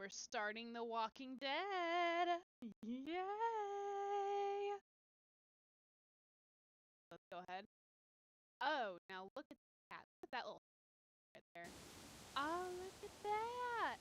We're starting The Walking Dead. Yay! Let's go ahead. Oh, now look at that. Look at that little right there. Oh, look at that.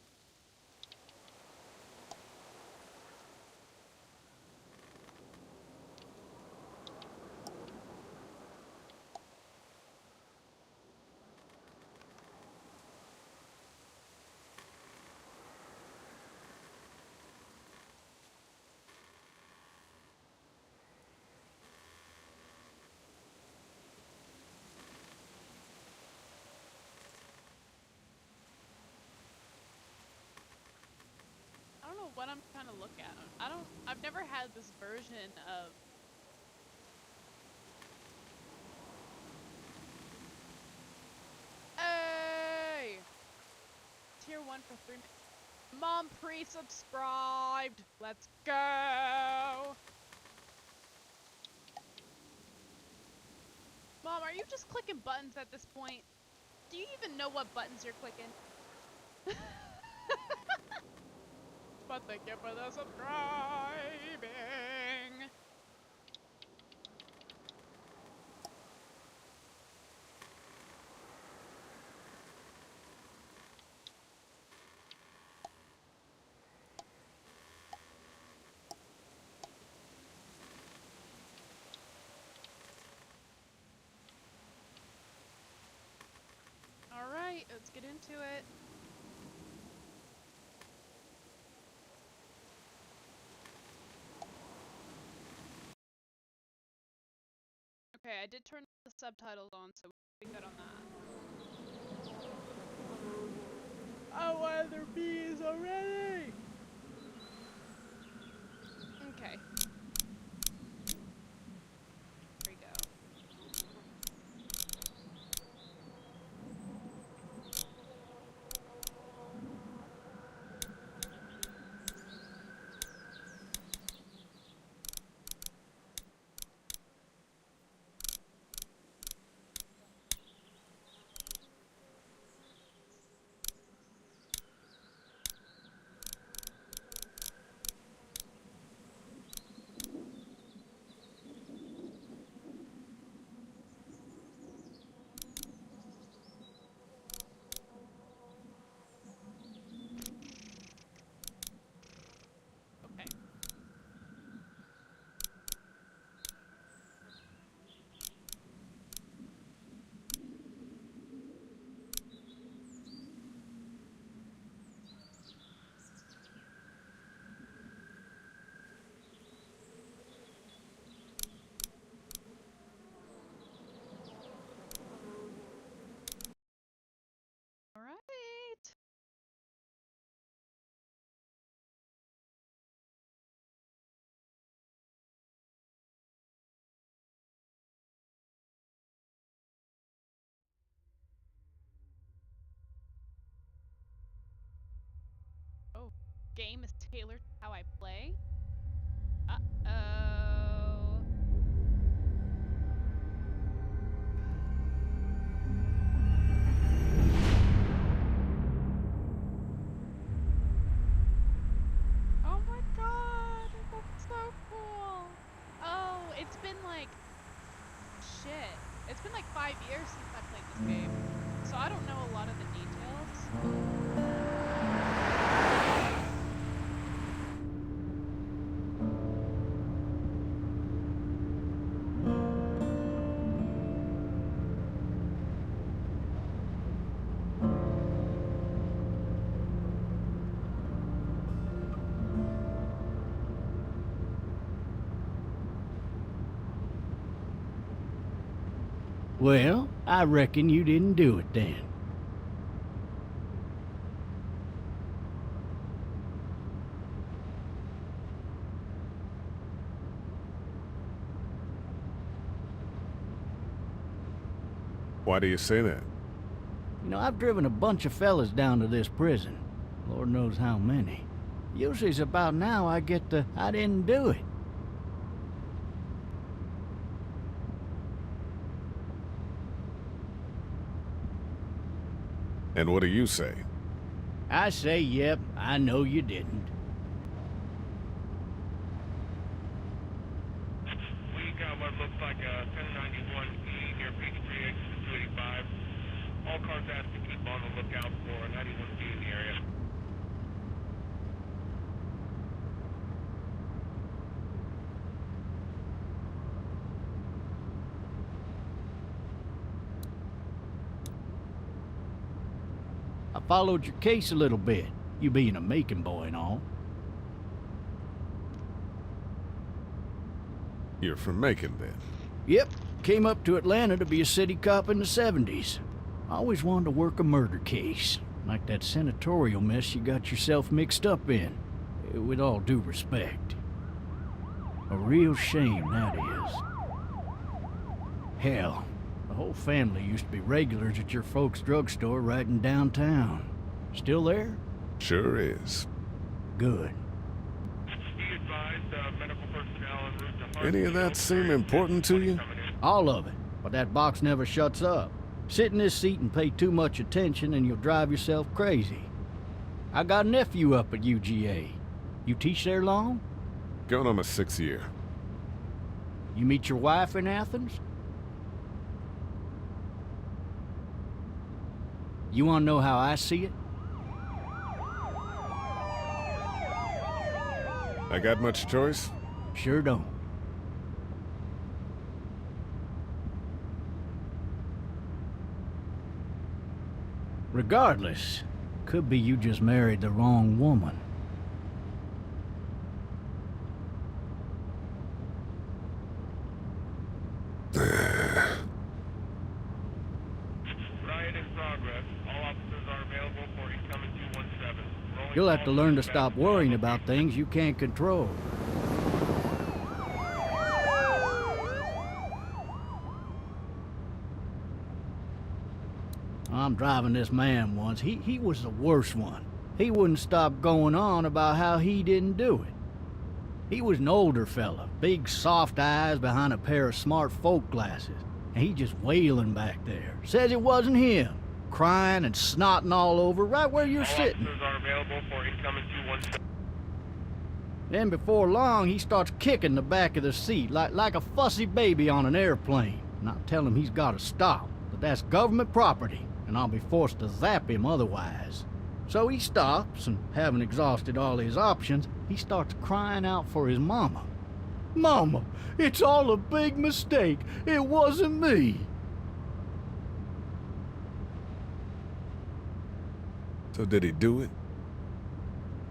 I don't know what I'm trying to look at. I've never had this version of. Hey! Tier 1 for 3 minutes. Mom pre-subscribed. Let's go. Mom, are you just clicking buttons at this point? Do you even know what buttons you're clicking? But thank you for the subscribing. Alright, let's get into it. Okay, I did turn the subtitles on, so we'll be good on that. Oh, why are there bees already? Okay. There we go. game is tailored to how I play. Uh-oh. Oh my god, that's so cool. Oh, it's been like, shit. It's been like 5 years since I played this game, so I don't know a lot of the details. Well, I reckon you didn't do it then. Why do you say that? You know, I've driven a bunch of fellas down to this prison. Lord knows how many. Usually it's about now I get the, I didn't do it. And what do you say? I say, yep, I know you didn't. We got what looks like a 1091E near Peachtree exit 285. All cars asked to keep on the lookout for a 91B in the area. I followed your case a little bit, you being a Macon boy and all. You're from Macon, then? Yep, came up to Atlanta to be a city cop in the 70s. Always wanted to work a murder case, like that senatorial mess you got yourself mixed up in, with all due respect. A real shame, that is. Hell, the whole family used to be regulars at your folks' drugstore right in downtown. Still there? Sure is. Good. Be advised, medical personnel en route to Any of that seem important to you? All of it, but that box never shuts up. Sit in this seat and pay too much attention and you'll drive yourself crazy. I got a nephew up at UGA. You teach there long? Going on my 6th year. You meet your wife in Athens? You want to know how I see it? I got much choice? Sure don't. Regardless, could be you just married the wrong woman. Riot in progress. All officers are available for incoming 217. Rolling You'll have to call learn to dispatch. stop worrying about things you can't control. I'm driving this man once. He was the worst one. He wouldn't stop going on about how he didn't do it. He was an older fella, big soft eyes behind a pair of smart folk glasses. And he just wailing back there. Says it wasn't him. Crying and snotting all over right where you're All sitting. officers are available for incoming 217. Then before long, he starts kicking the back of the seat like a fussy baby on an airplane. And I tell him he's got to stop, that that's government property, and I'll be forced to zap him otherwise. So he stops, and having exhausted all his options, he starts crying out for his mama. Mama, it's all a big mistake. It wasn't me. So did he do it?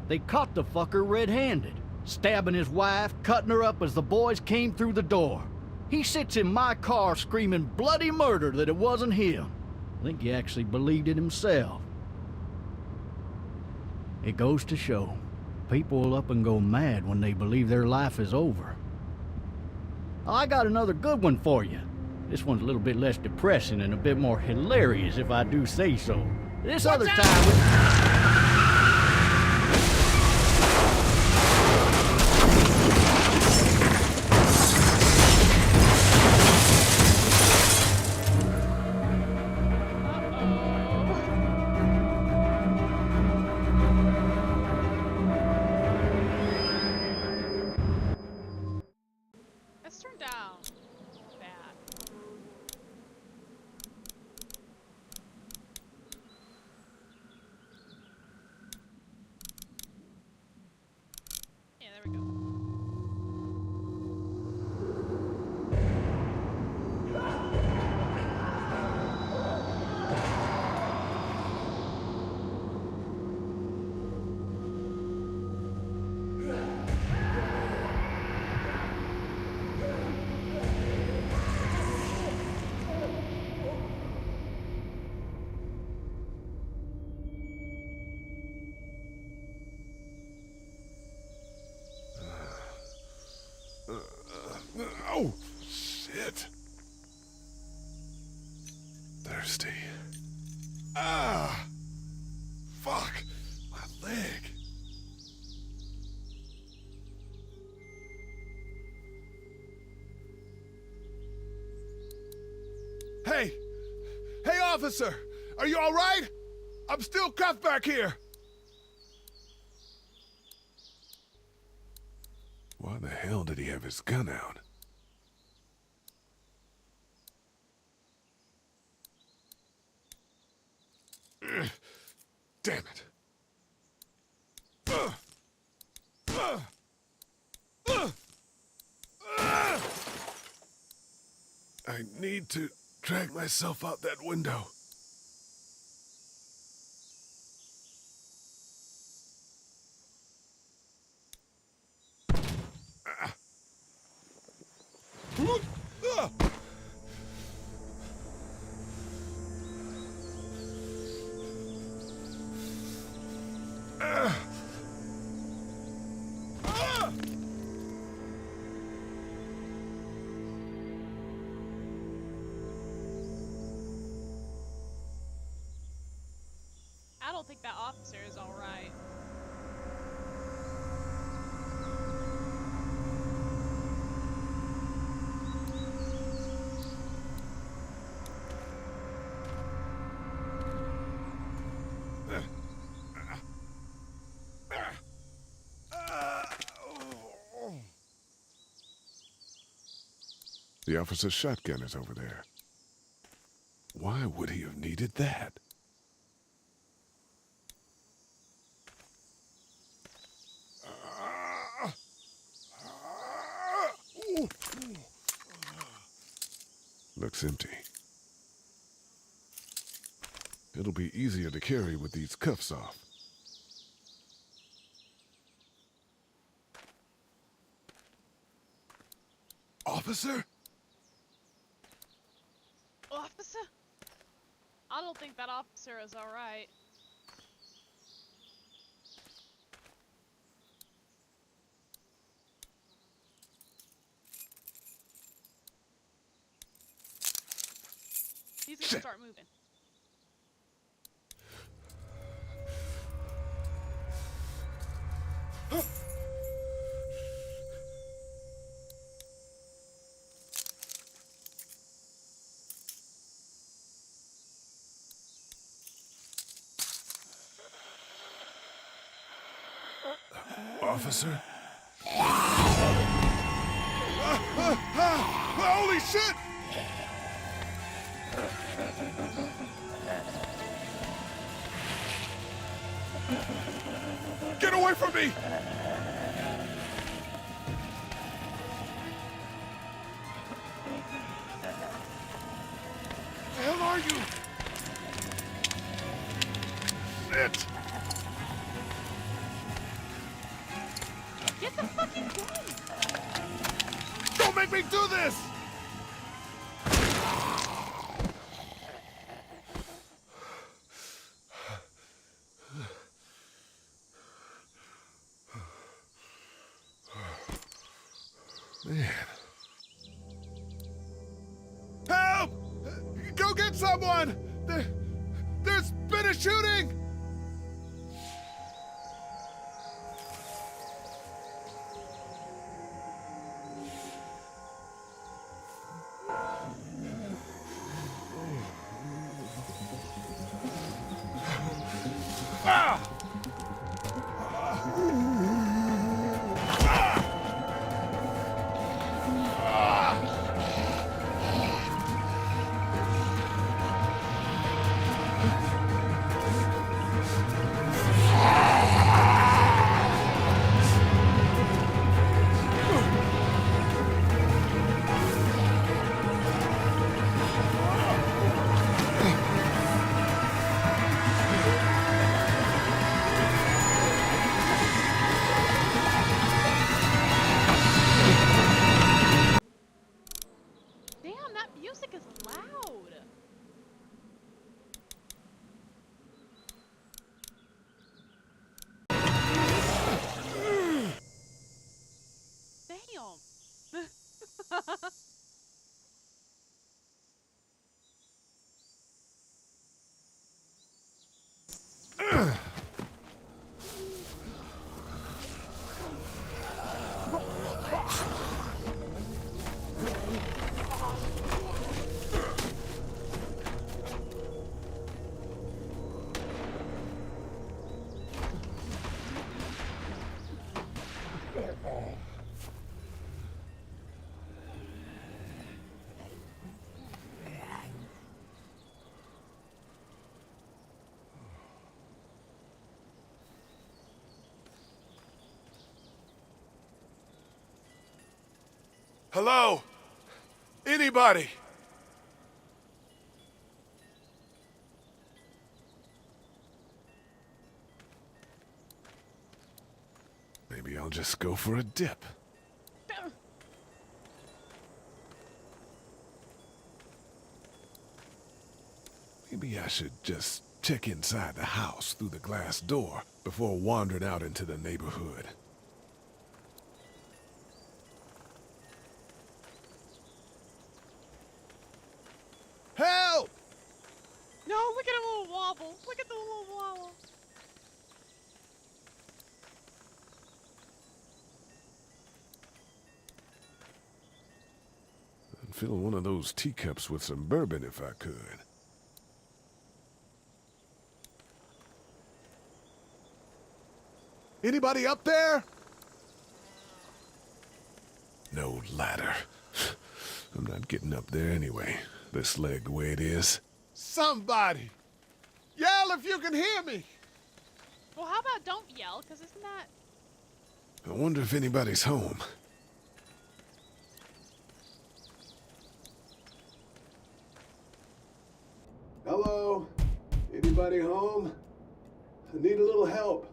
They caught the fucker red-handed, stabbing his wife, cutting her up as the boys came through the door. He sits in my car screaming bloody murder that it wasn't him. I think he actually believed it himself. It goes to show, people will up and go mad when they believe their life is over. Oh, I got another good one for you. This one's a little bit less depressing and a bit more hilarious if I do say so. This other time... Officer, are you all right? I'm still cuffed back here. Why the hell did he have his gun out? Damn it. I need to drag myself out that window. I don't think that officer is all right. The officer's shotgun is over there. Why would he have needed that? Looks empty. It'll be easier to carry with these cuffs off. Officer? Officer? I don't think that officer is all right. He's gonna start moving. Officer? Holy shit! Get away from me! The hell are you? Shit! Get the fucking gun! Don't make me do this! Man. Help! Go get someone! There's been a shooting! Ah! Damn, that music is loud. Damn. Hello? Anybody? Maybe I'll just go for a dip. Maybe I should just check inside the house through the glass door before wandering out into the neighborhood. Help! No, look at a little wobble. Look at the little wobble. I'd fill one of those teacups with some bourbon if I could. Anybody up there? No ladder. I'm not getting up there anyway. This leg the way it is. Somebody! Yell if you can hear me! Well, how about don't yell? Because isn't that... I wonder if anybody's home. Hello? Anybody home? I need a little help.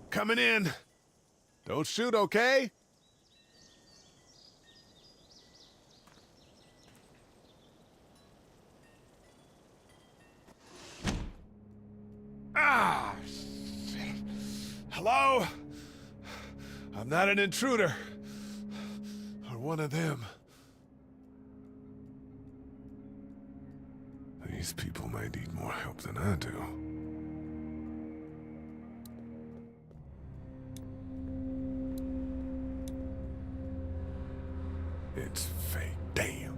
Coming in. Don't shoot, okay? Ah, shit. Hello? I'm not an intruder. Or one of them. These people might need more help than I do. It's fake. Damn.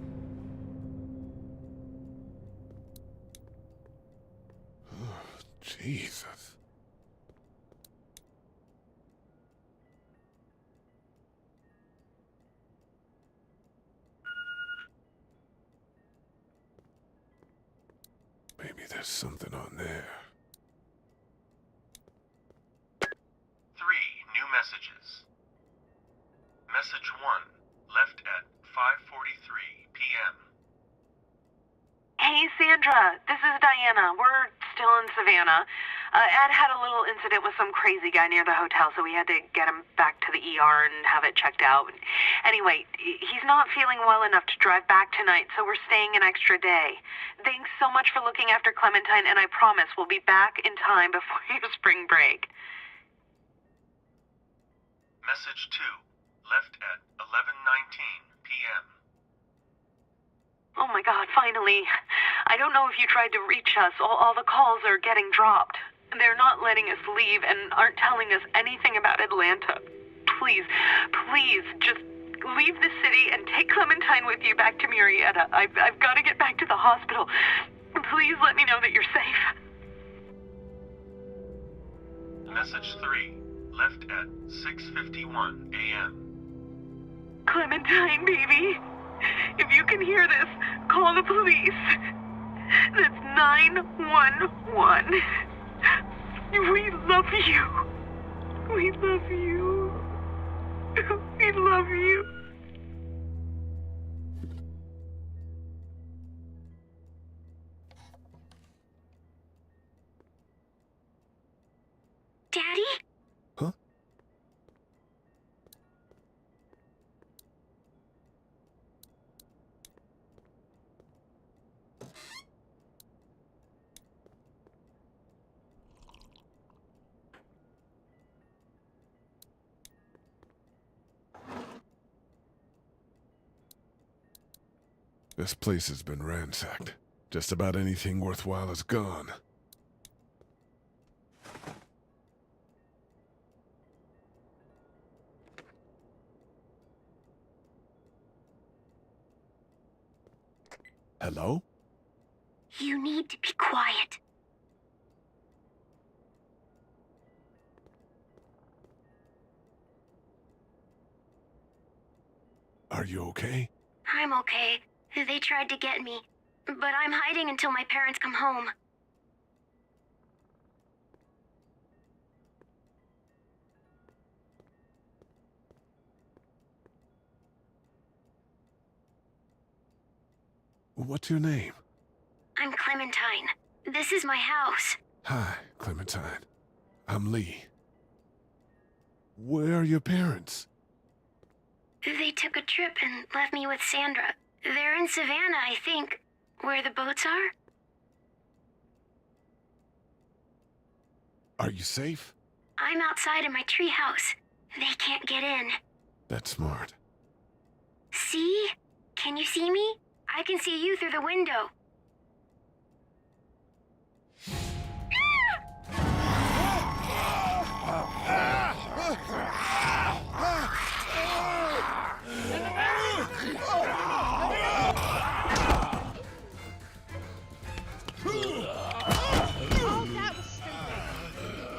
Oh, Jesus. Maybe there's something on there. 3 new messages. Message 1, left at 5:43 p.m. Hey, Sandra, this is Diana. We're still in Savannah. Ed had a little incident with some crazy guy near the hotel, so we had to get him back to the ER and have it checked out. Anyway, he's not feeling well enough to drive back tonight, so we're staying an extra day. Thanks so much for looking after Clementine, and I promise we'll be back in time before your spring break. Message 2, left at 11:19 p.m. Oh my God, finally. I don't know if you tried to reach us. All the calls are getting dropped. They're not letting us leave and aren't telling us anything about Atlanta. Please, please, just leave the city and take Clementine with you back to Murrieta. I've got to get back to the hospital. Please let me know that you're safe. Message 3, left at 6:51 a.m. Clementine, baby. If you can hear this, call the police. That's 911. We love you. We love you. We love you. Daddy? Huh? This place has been ransacked. Just about anything worthwhile is gone. Hello? You need to be quiet. Are you okay? I'm okay. They tried to get me, but I'm hiding until my parents come home. What's your name? I'm Clementine. This is my house. Hi, Clementine. I'm Lee. Where are your parents? They took a trip and left me with Sandra. They're in Savannah, I think. Where the boats are? Are you safe? I'm outside in my treehouse. They can't get in. That's smart. See? Can you see me? I can see you through the window. Oh, that was stupid.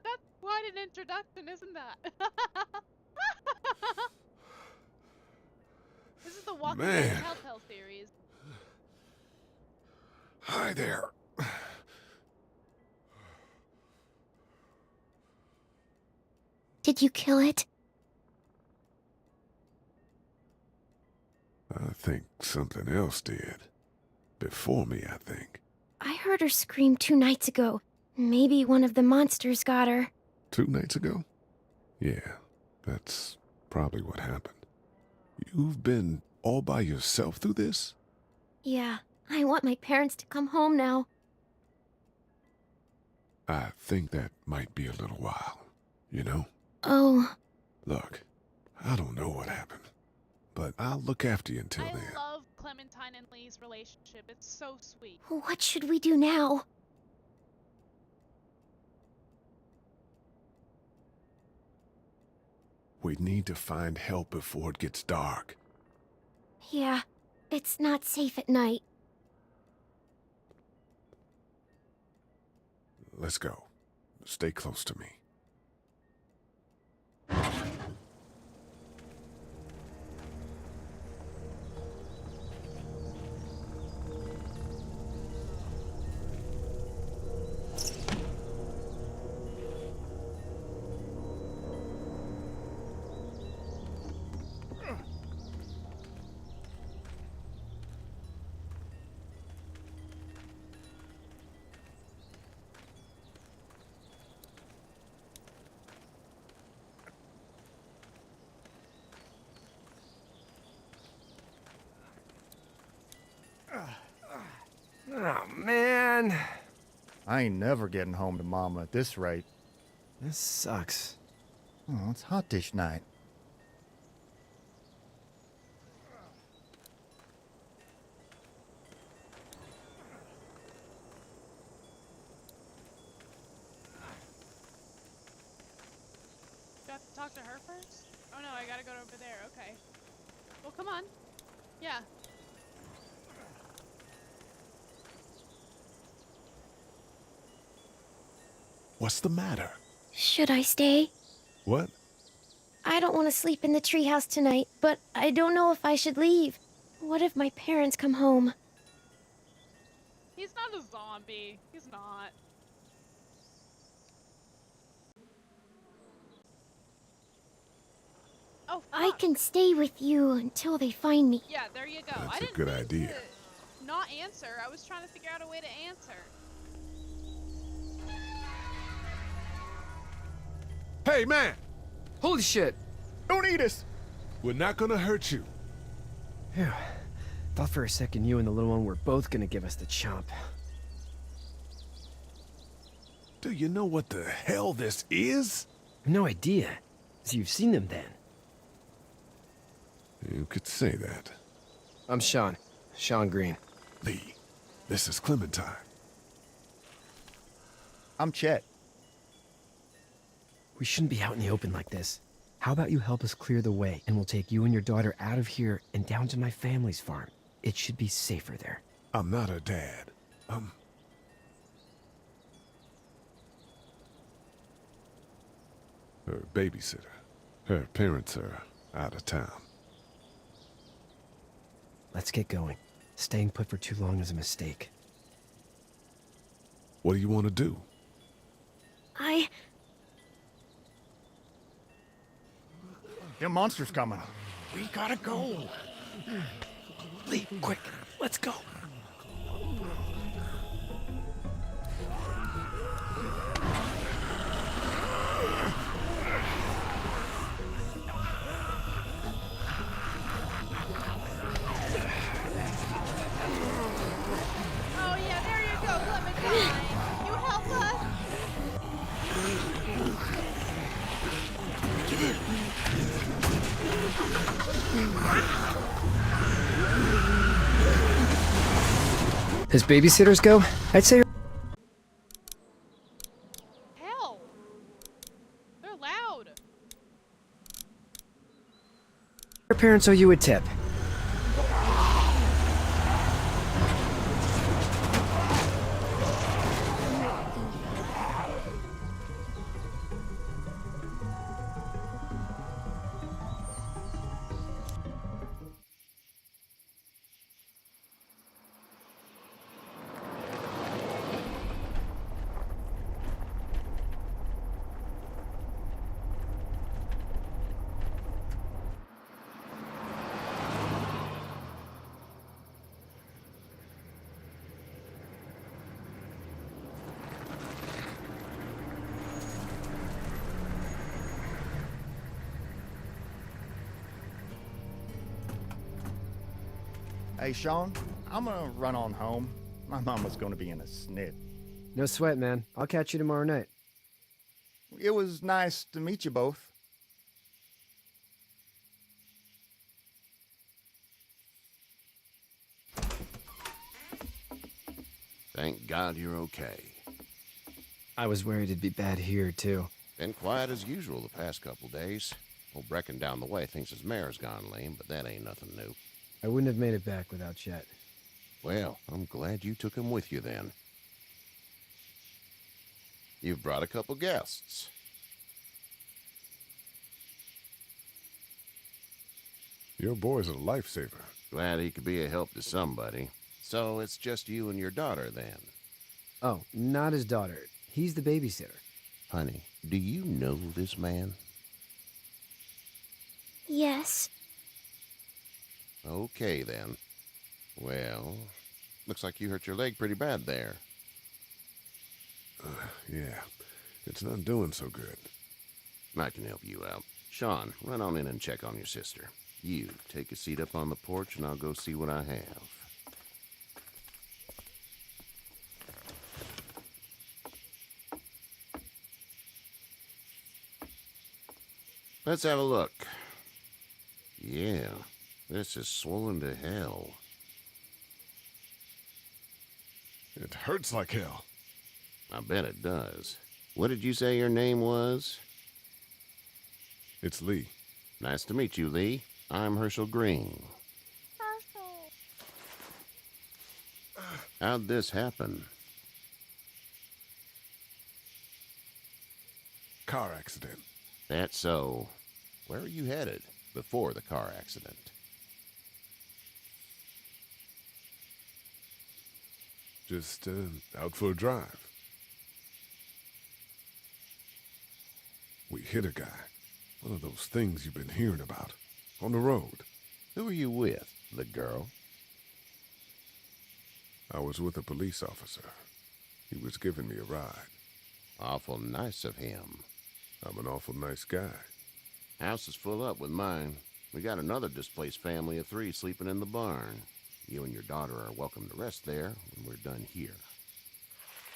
That's quite an introduction, isn't that? This is the Walking Dead Man. Telltale series. Hi there. Did you kill it? I think something else did. Before me, I think. I heard her scream 2 nights ago. Maybe one of the monsters got her. 2 nights ago? Yeah, that's probably what happened. You've been all by yourself through this? Yeah, I want my parents to come home now. I think that might be a little while, you know? Oh, Look, I don't know what happened, but I'll look after you until I then. love Clementine and Lee's relationship. It's so sweet. what should we do now? We need to find help before it gets dark. Yeah, it's not safe at night. Let's go. Stay close to me. Oh, man. I ain't never getting home to Mama at this rate. This sucks. Oh, it's hot dish night. Do I have to talk to her first? Oh no, I gotta go over there. Okay. Well, come on. Yeah. What's the matter? Should I stay? What? I don't want to sleep in the treehouse tonight, but I don't know if I should leave. What if my parents come home? He's not a zombie. He's not. Oh, I fuck. can stay with you until they find me. Yeah, there you go. That's I a didn't good mean idea. to not answer. I was trying to figure out a way to answer. Hey, man! Holy shit. Don't eat us! We're not gonna hurt you. Phew. Thought for a second you and the little one were both gonna give us the chomp. Do you know what the hell this is? No idea. So you've seen them then? You could say that. I'm Sean. Sean Green. Lee, this is Clementine. I'm Chet. We shouldn't be out in the open like this. How about you help us clear the way, and we'll take you and your daughter out of here and down to my family's farm. It should be safer there. I'm not her dad. Her babysitter. Her parents are out of town. Let's get going. Staying put for too long is a mistake. What do you want to do? Them monsters coming. We gotta go. Lee, quick, let's go. Oh yeah, there you go, Clementine. You help us. As babysitters go, I'd say Hell. They're loud. her parents owe you a tip. Hey, Sean, I'm gonna run on home. My mama's gonna be in a snit. No sweat, man. I'll catch you tomorrow night. It was nice to meet you both. Thank God you're okay. I was worried it'd be bad here, too. Been quiet as usual the past couple days. Old Brecken down the way thinks his mare's gone lame, but that ain't nothing new. I wouldn't have made it back without Chet. Well, I'm glad you took him with you then. You've brought a couple guests. Your boy's a lifesaver. Glad he could be a help to somebody. So it's just you and your daughter then? Oh, not his daughter. He's the babysitter. Honey, do you know this man? Yes. Okay then. Well, looks like you hurt your leg pretty bad there. Yeah, it's not doing so good. I can help you out. Sean, run on in and check on your sister. You, take a seat up on the porch and I'll go see what I have. Let's have a look. Yeah, this is swollen to hell. It hurts like hell. I bet it does. What did you say your name was? It's Lee. Nice to meet you, Lee. I'm Herschel Green. Herschel. How'd this happen? Car accident. That's so. Where are you headed before the car accident? Just out for a drive. We hit a guy. One of those things you've been hearing about. On the road. Who are you with? The girl? I was with a police officer. He was giving me a ride. Awful nice of him. I'm an awful nice guy. House is full up with mine. We got another displaced family of 3 sleeping in the barn. You and your daughter are welcome to rest there when we're done here.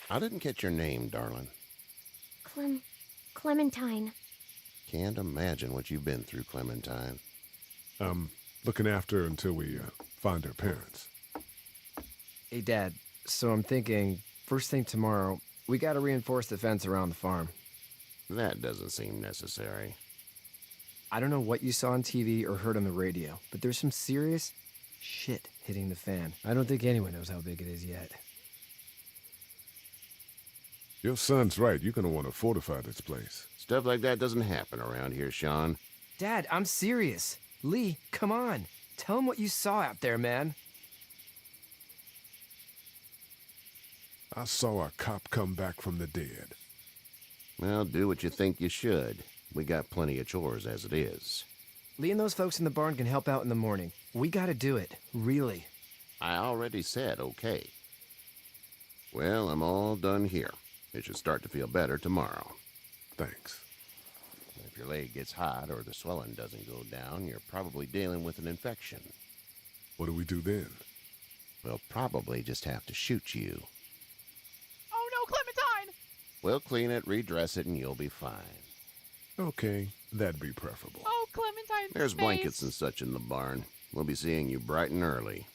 I didn't catch your name, darling. Clementine. Can't imagine what you've been through, Clementine. I'm looking after her until we find her parents. Hey, Dad, so I'm thinking, first thing tomorrow, we gotta reinforce the fence around the farm. That doesn't seem necessary. I don't know what you saw on TV or heard on the radio, but there's some serious shit hitting the fan. I don't think anyone knows how big it is yet. Your son's right. You're gonna want to fortify this place. Stuff like that doesn't happen around here, Sean. Dad, I'm serious. Lee, come on. Tell him what you saw out there, man. I saw a cop come back from the dead. Well, do what you think you should. We got plenty of chores as it is. Lee and those folks in the barn can help out in the morning. We gotta do it, really. I already said okay. Well, I'm all done here. It should start to feel better tomorrow. Thanks. If your leg gets hot or the swelling doesn't go down, you're probably dealing with an infection. What do we do then? We'll probably just have to shoot you. Oh no, Clementine! We'll clean it, redress it, and you'll be fine. Okay, that'd be preferable. Oh, Clementine's There's face. blankets and such in the barn. We'll be seeing you bright and early.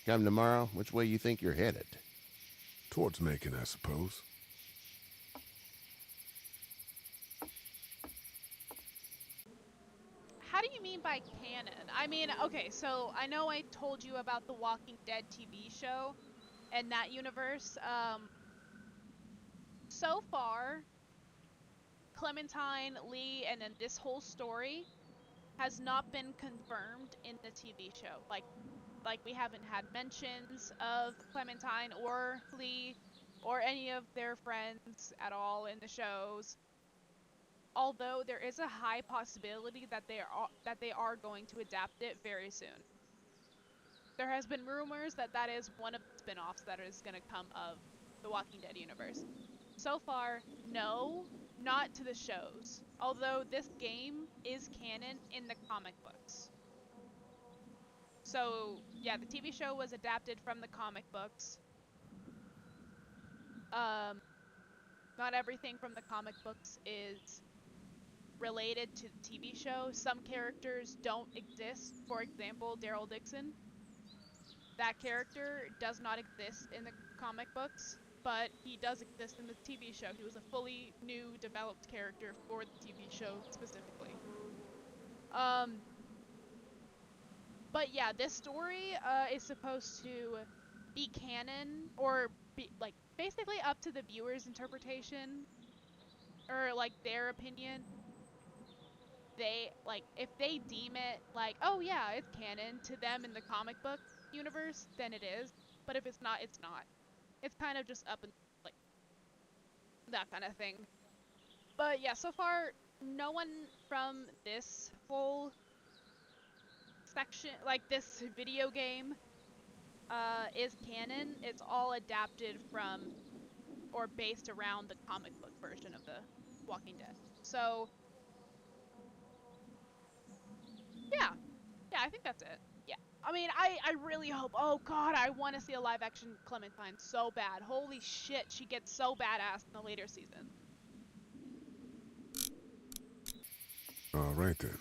Come tomorrow, which way you think you're headed? Towards Macon, I suppose. How do you mean by canon? I mean, okay, so I know I told you about the Walking Dead TV show and that universe. So far, Clementine, Lee, and then this whole story has not been confirmed in the TV show. Like we haven't had mentions of Clementine or Lee or any of their friends at all in the shows. Although there is a high possibility that they are going to adapt it very soon. There has been rumors that that is one of the spin-offs that is going to come of the Walking Dead universe. So far, no, not to the shows. Although this game is canon in the comic books. So, yeah, the TV show was adapted from the comic books. Not everything from the comic books is related to the TV show. Some characters don't exist. For example, Daryl Dixon. That character does not exist in the comic books, but he does exist in the TV show. He was a fully new, developed character for the TV show specifically. But yeah, this story is supposed to be canon, or be like basically up to the viewer's interpretation, or like their opinion. They like, if they deem it like, oh yeah, it's canon to them in the comic book universe, then it is. But if it's not, it's not. It's kind of just up and like that kind of thing. But yeah, so far no one from this whole section, like this video game, is canon. It's all adapted from or based around the comic book version of the Walking Dead. So yeah, I think that's it. Yeah, I mean, I really hope, oh god, I want to see a live action Clementine so bad. Holy shit, she gets so badass in the later season. All right then.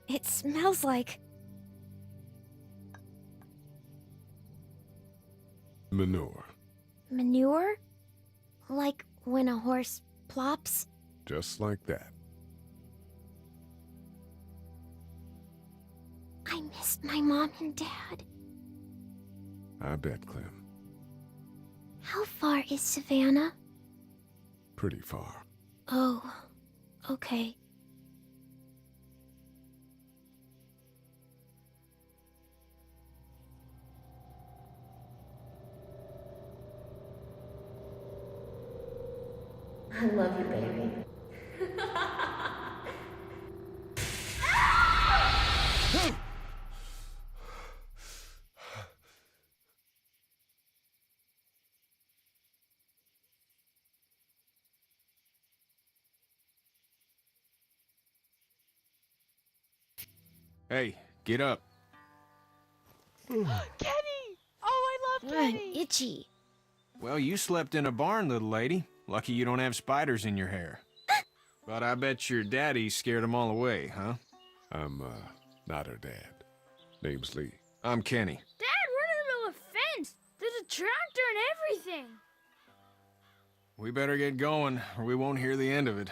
It smells like... Manure. manure? Like when a horse plops? Just like that. I missed my mom and dad. I bet, Clem. How far is Savannah? Pretty far. Oh, okay. I love you, baby. Hey, get up. Kenny! Oh, I love I'm Kenny! itchy. Well, you slept in a barn, little lady. Lucky you don't have spiders in your hair. But I bet your daddy scared them all away, huh? I'm, not her dad. Name's Lee. I'm Kenny. Dad, we're in the middle of a fence. There's a tractor and everything. We better get going, or we won't hear the end of it.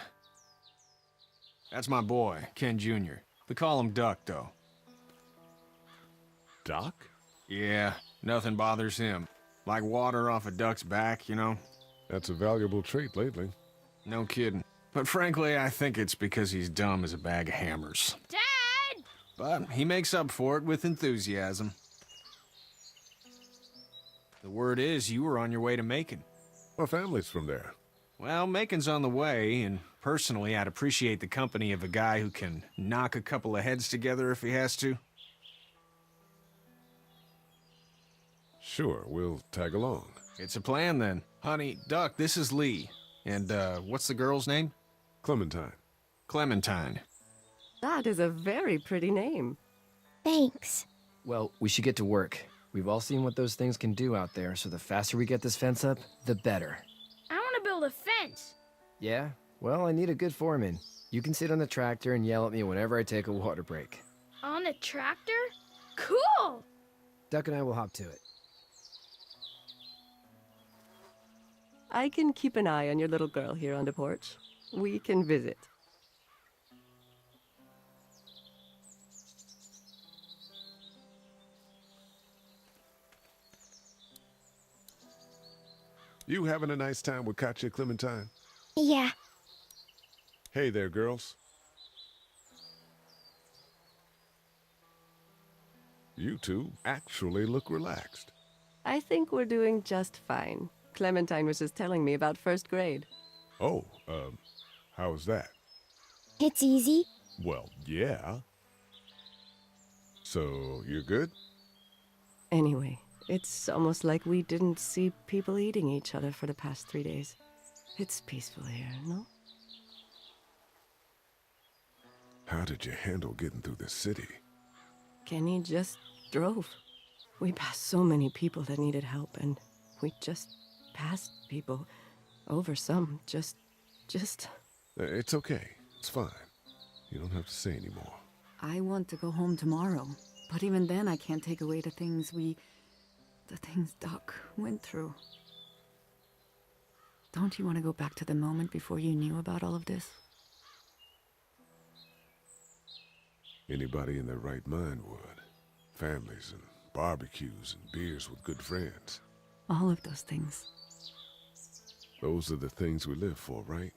That's my boy, Ken Jr. They call him Duck, though. Doc? Yeah, nothing bothers him. Like water off a duck's back, you know? That's a valuable trait lately. No kidding. But frankly, I think it's because he's dumb as a bag of hammers. Dad! But he makes up for it with enthusiasm. The word is you were on your way to Macon. Our family's from there. Well, Macon's on the way, and personally, I'd appreciate the company of a guy who can knock a couple of heads together if he has to. Sure, we'll tag along. It's a plan, then. Honey, Duck, this is Lee. And, what's the girl's name? Clementine. Clementine. That is a very pretty name. Thanks. Well, we should get to work. We've all seen what those things can do out there, so the faster we get this fence up, the better. I want to build a fence. Yeah? Well, I need a good foreman. You can sit on the tractor and yell at me whenever I take a water break. On the tractor? Cool! Duck and I will hop to it. I can keep an eye on your little girl here on the porch. We can visit. You having a nice time with Katya, Clementine? Yeah. Hey there, girls. You two actually look relaxed. I think we're doing just fine. Clementine was just telling me about first grade. Oh, how's that? It's easy. Well, yeah. So, you're good? Anyway, it's almost like we didn't see people eating each other for the past 3 days. It's peaceful here, no? How did you handle getting through the city? Kenny just drove. We passed so many people that needed help, and we just passed people over some. Just... It's okay. It's fine. You don't have to say anymore. I want to go home tomorrow, but even then I can't take away the things Doc went through. Don't you want to go back to the moment before you knew about all of this? Anybody in their right mind would. Families and barbecues and beers with good friends. All of those things. Those are the things we live for, right?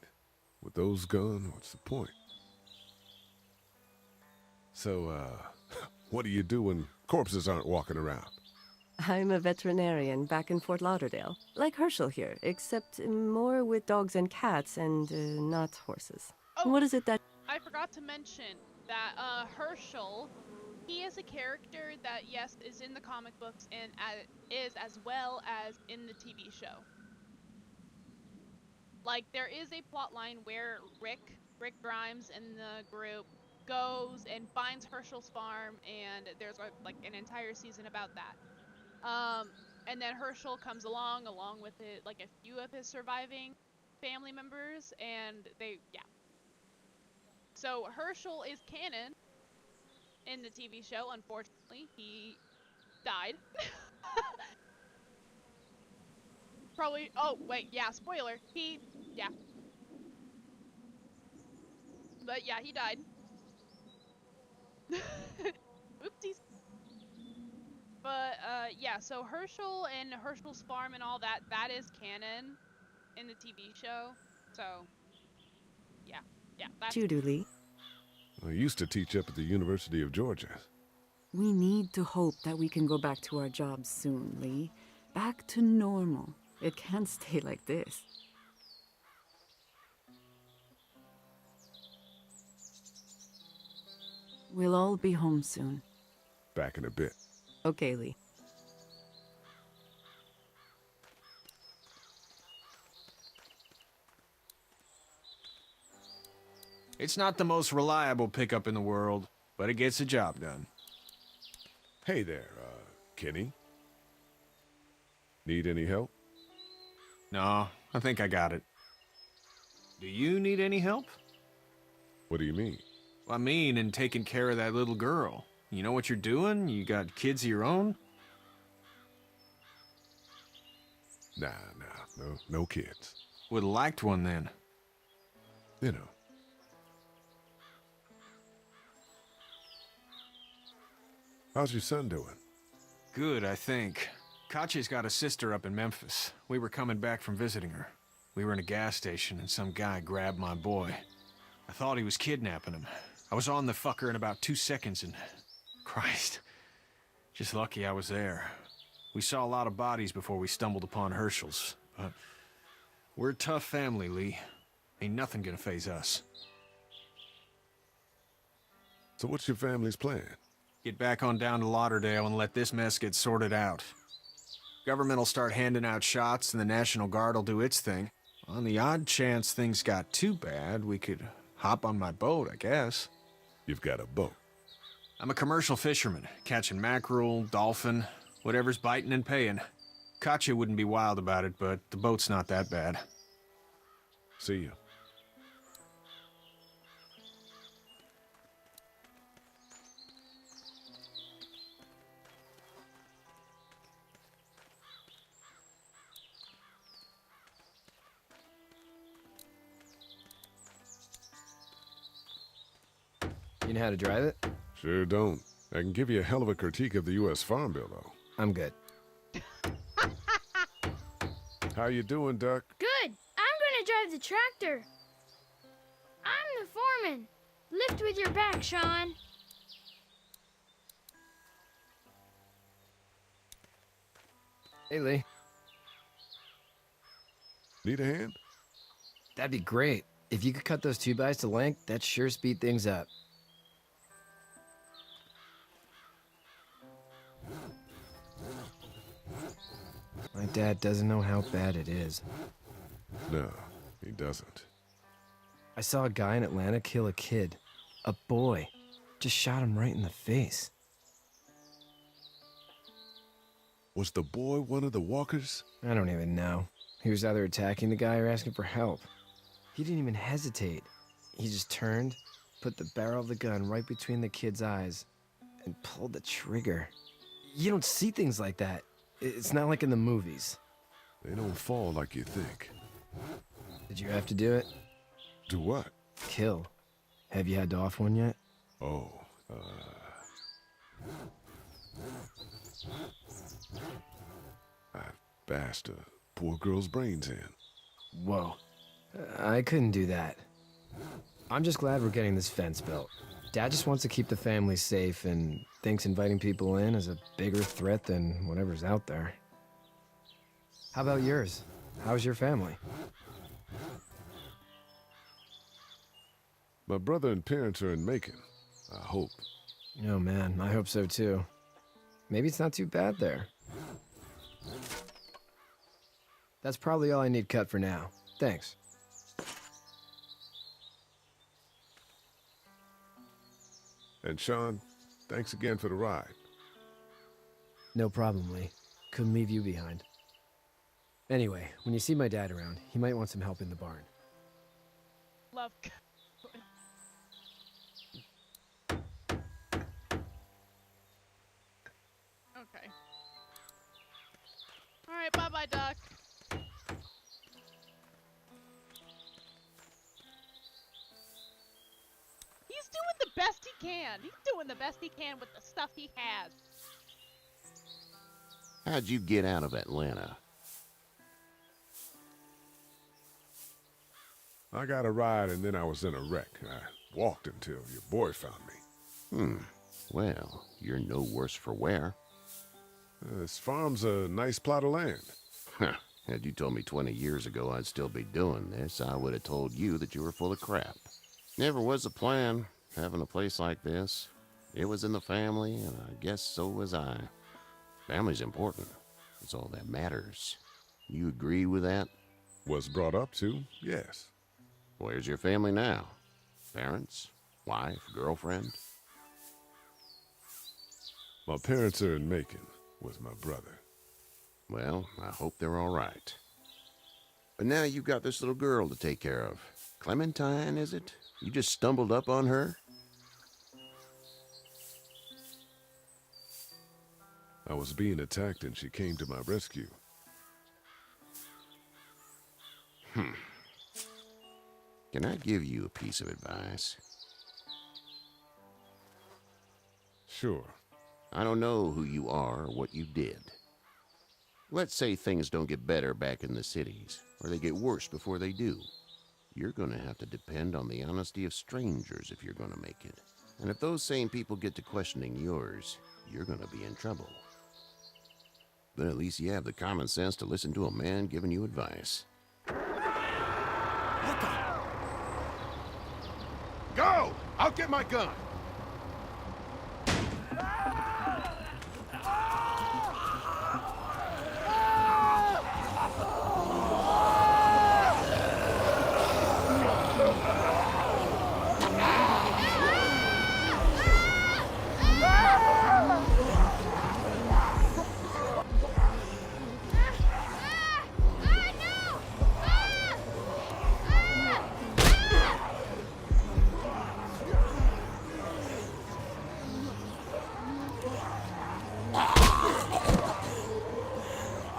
With those gone, what's the point? So, what do you do when corpses aren't walking around? I'm a veterinarian back in Fort Lauderdale. Like Herschel here, except more with dogs and cats and not horses. Oh, what is it that... I forgot to mention that Herschel, he is a character that, yes, is in the comic books and is as well as in the TV show. Like, there is a plot line where Rick Grimes in the group goes and finds Herschel's farm, and there's like an entire season about that. And then Herschel comes along with it, like a few of his surviving family members, and yeah. So Herschel is canon in the TV show. Unfortunately, he died. Probably. Oh wait, yeah. Spoiler. Yeah. But yeah, he died. Oopsies. But yeah. So Herschel and Herschel's farm and all that is canon in the TV show. So yeah. That's you do, Lee? I used to teach up at the University of Georgia. We need to hope that we can go back to our jobs soon, Lee. Back to normal. It can't stay like this. We'll all be home soon. Back in a bit. Okay, Lee. It's not the most reliable pickup in the world, but it gets the job done. Hey there, Kenny. Need any help? No, I think I got it. Do you need any help? What do you mean? I mean, in taking care of that little girl. You know what you're doing? You got kids of your own? Nah, no kids. Would've liked one then. You know. How's your son doing? Good, I think. Katya's got a sister up in Memphis. We were coming back from visiting her. We were in a gas station and some guy grabbed my boy. I thought he was kidnapping him. I was on the fucker in about 2 seconds and... Christ. Just lucky I was there. We saw a lot of bodies before we stumbled upon Herschel's, but... We're a tough family, Lee. Ain't nothing gonna faze us. So what's your family's plan? Get back on down to Lauderdale and let this mess get sorted out. Government'll start handing out shots and the National Guard'll do its thing. On the odd chance things got too bad, we could hop on my boat, I guess. You've got a boat? I'm a commercial fisherman, catching mackerel, dolphin, whatever's biting and paying. Katya wouldn't be wild about it, but the boat's not that bad. See you. You know how to drive it? Sure don't. I can give you a hell of a critique of the U.S. Farm Bill, though. I'm good. How you doing, Duck? Good. I'm gonna drive the tractor. I'm the foreman. Lift with your back, Sean. Hey, Lee. Need a hand? That'd be great. If you could cut those 2x to length, that'd sure speed things up. My dad doesn't know how bad it is. No, he doesn't. I saw a guy in Atlanta kill a kid. A boy. Just shot him right in the face. Was the boy one of the walkers? I don't even know. He was either attacking the guy or asking for help. He didn't even hesitate. He just turned, put the barrel of the gun right between the kid's eyes, and pulled the trigger. You don't see things like that. It's not like in the movies. They don't fall like you think. Did you have to do it? Do what? Kill. Have you had to off one yet? Oh, I bashed a poor girl's brains in. Whoa. I couldn't do that. I'm just glad we're getting this fence built. Dad just wants to keep the family safe and thinks inviting people in is a bigger threat than whatever's out there. How about yours? How's your family? My brother and parents are in Macon. I hope. Oh man, I hope so too. Maybe it's not too bad there. That's probably all I need cut for now. Thanks. And Sean, thanks again for the ride. No problem, Lee. Couldn't leave you behind. Anyway, when you see my dad around, he might want some help in the barn. Love. Okay. Alright, bye-bye, Duck. He's doing the best he can. He's doing the best he can with the stuff he has. How'd you get out of Atlanta? I got a ride and then I was in a wreck. I walked until your boy found me. Well, you're no worse for wear. This farm's a nice plot of land. Had you told me 20 years ago I'd still be doing this, I would have told you that you were full of crap. Never was a plan, having a place like this. It was in the family, and I guess so was I. Family's important. It's all that matters. You agree with that? Was brought up to, yes. Where's your family now? Parents? Wife? Girlfriend? My parents are in Macon with my brother. Well, I hope they're all right. But now you've got this little girl to take care of. Clementine, is it? You just stumbled up on her? I was being attacked and she came to my rescue. Can I give you a piece of advice? Sure. I don't know who you are or what you did. Let's say things don't get better back in the cities, or they get worse before they do. You're gonna have to depend on the honesty of strangers if you're gonna make it. And if those same people get to questioning yours, you're gonna be in trouble. But at least you have the common sense to listen to a man giving you advice. Go! I'll get my gun!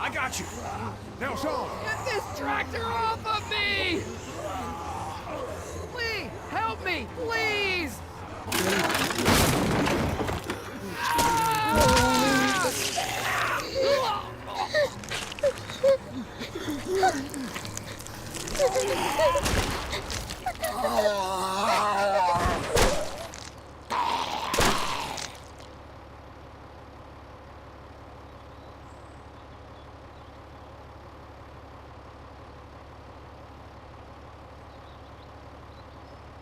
I got you. Now, Sean. Get this tractor off of me! Lee, help me, please!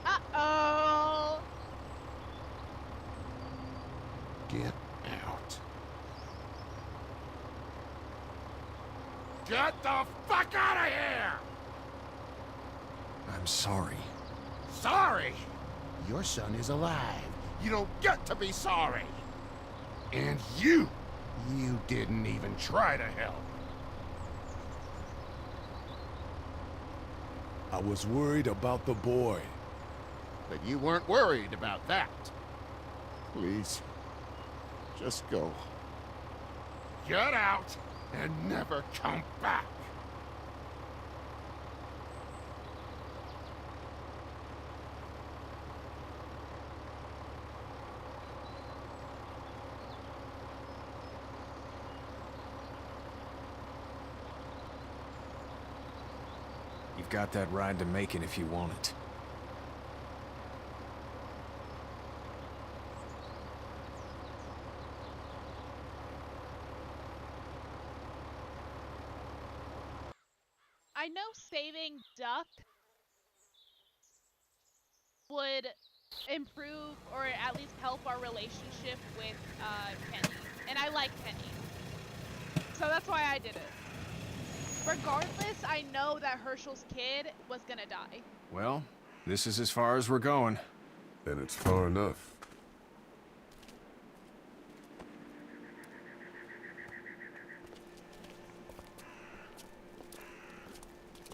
Uh-oh. Get out. Get the fuck out of here! I'm sorry. Sorry? Your son is alive. You don't get to be sorry. And you didn't even try to help. I was worried about the boy. But you weren't worried about that. Please, just go. Get out and never come back. You've got that ride to Macon if you want it. I know saving Duck would improve or at least help our relationship with Kenny. And I like Kenny. So that's why I did it. Regardless, I know that Herschel's kid was gonna die. Well, this is as far as we're going. Then it's far enough.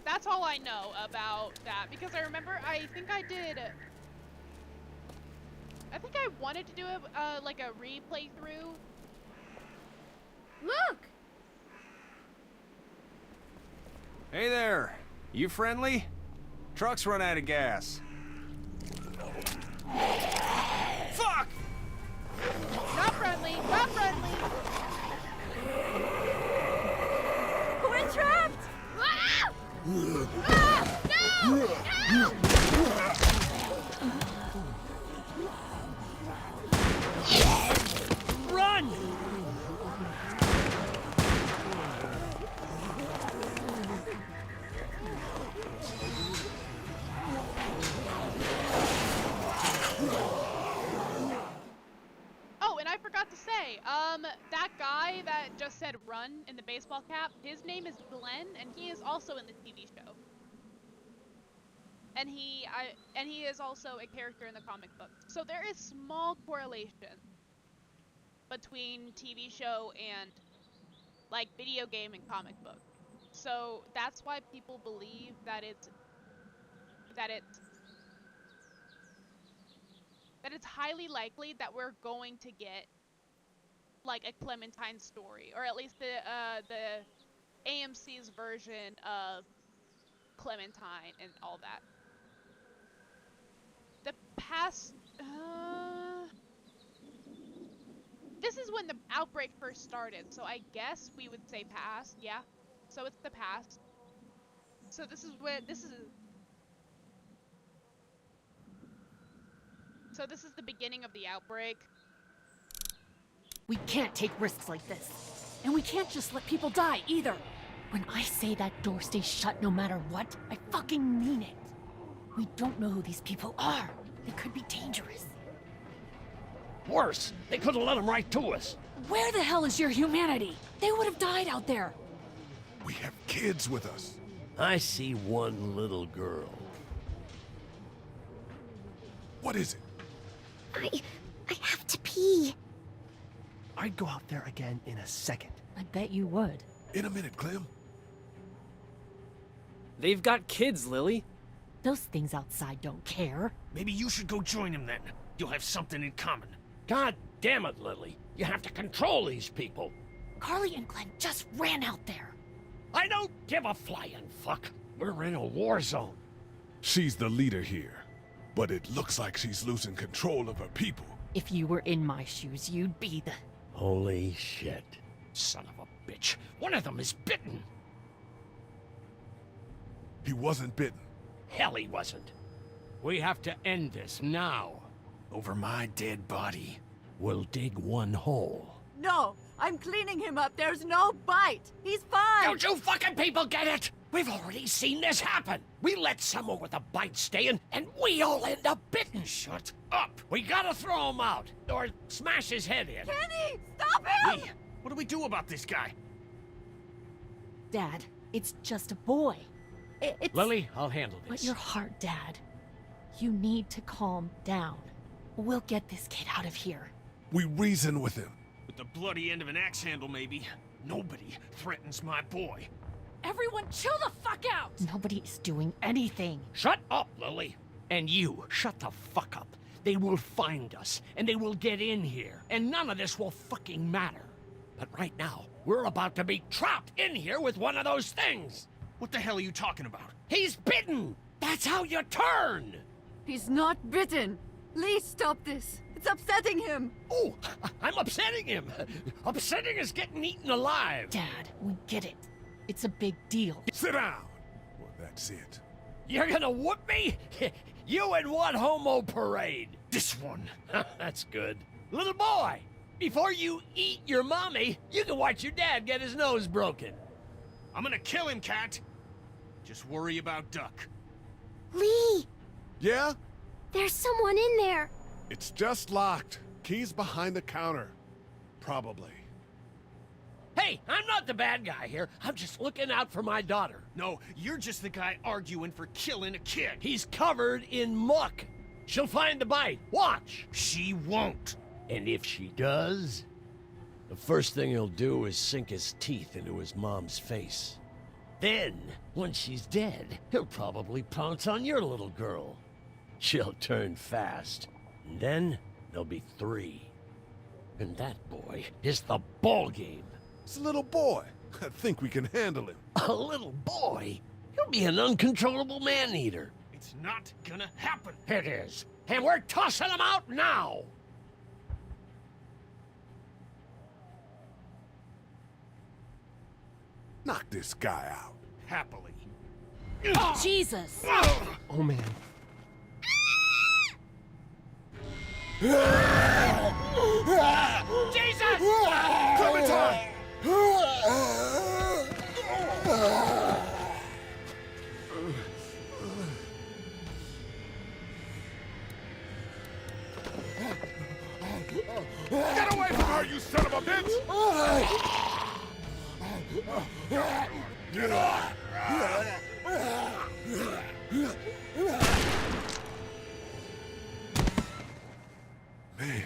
That's all I know about that, because I remember, I think I wanted to do a, like a replay through. Look! Hey there. You friendly? Truck's run out of gas. Fuck! Not friendly, not friendly! We're trapped! Ah! Ah! No! Help! Run! Oh, and I forgot to say, that guy that just said run in the baseball cap, his name is Glenn, and he is also in the TV show. And he is also a character in the comic book. So there is small correlation between TV show and like video game and comic book. So that's why people believe that it's highly likely that we're going to get like a Clementine story, or at least the AMC's version of Clementine and all that. The past, this is when the outbreak first started, so I guess we would say past, yeah. So it's the past. So this is the beginning of the outbreak. We can't take risks like this. And we can't just let people die, either. When I say that door stays shut no matter what, I fucking mean it. We don't know who these people are. They could be dangerous. Worse, they could have let them right to us. Where the hell is your humanity? They would have died out there. We have kids with us. I see one little girl. What is it? I have to pee. I'd go out there again in a second. I bet you would. In a minute, Clem. They've got kids, Lily. Those things outside don't care. Maybe you should go join them then. You'll have something in common. God damn it, Lily. You have to control these people. Carly and Glenn just ran out there. I don't give a flying fuck. We're in a war zone. She's the leader here, but it looks like she's losing control of her people. If you were in my shoes, you'd be the... Holy shit. Son of a bitch. One of them is bitten. He wasn't bitten. Hell, he wasn't. We have to end this now. Over my dead body, we'll dig one hole. No, I'm cleaning him up. There's no bite. He's fine. Don't you fucking people get it? We've already seen this happen. We let someone with a bite stay in, and we all end up bitten. Shut up. We gotta throw him out, or smash his head in. Kenny, stop him! What do we do about this guy? Dad, it's just a boy. It's... Lily, I'll handle this. Let your heart, Dad. You need to calm down. We'll get this kid out of here. We reason with him. With the bloody end of an axe handle, maybe. Nobody threatens my boy. Everyone chill the fuck out! Nobody is doing anything. Shut up, Lily. And you, shut the fuck up. They will find us, and they will get in here, and none of this will fucking matter. But right now, we're about to be trapped in here with one of those things. What the hell are you talking about? He's bitten! That's how you turn! He's not bitten. Lee, stop this. It's upsetting him. Oh, I'm upsetting him. Upsetting is getting eaten alive. Dad, we get it. It's a big deal. Sit down. Well, that's it. You're gonna whoop me? You in what homo parade? This one. That's good. Little boy, before you eat your mommy, you can watch your dad get his nose broken. I'm gonna kill him, Cat. Just worry about Duck. Lee! Yeah? There's someone in there. It's just locked. Key's behind the counter. Probably. Hey, I'm not the bad guy here. I'm just looking out for my daughter. No, you're just the guy arguing for killing a kid. He's covered in muck. She'll find the bite. Watch. She won't. And if she does, the first thing he'll do is sink his teeth into his mom's face. Then, when she's dead, he'll probably pounce on your little girl. She'll turn fast. And then, there'll be 3. And that boy is the ball game. It's a little boy. I think we can handle him. A little boy? He'll be an uncontrollable man-eater. It's not gonna happen. It is. And we're tossing him out now! Knock this guy out. Happily. Jesus! Oh, man. Jesus! Clementine! Get away from her, you son of a bitch! Get off! Man.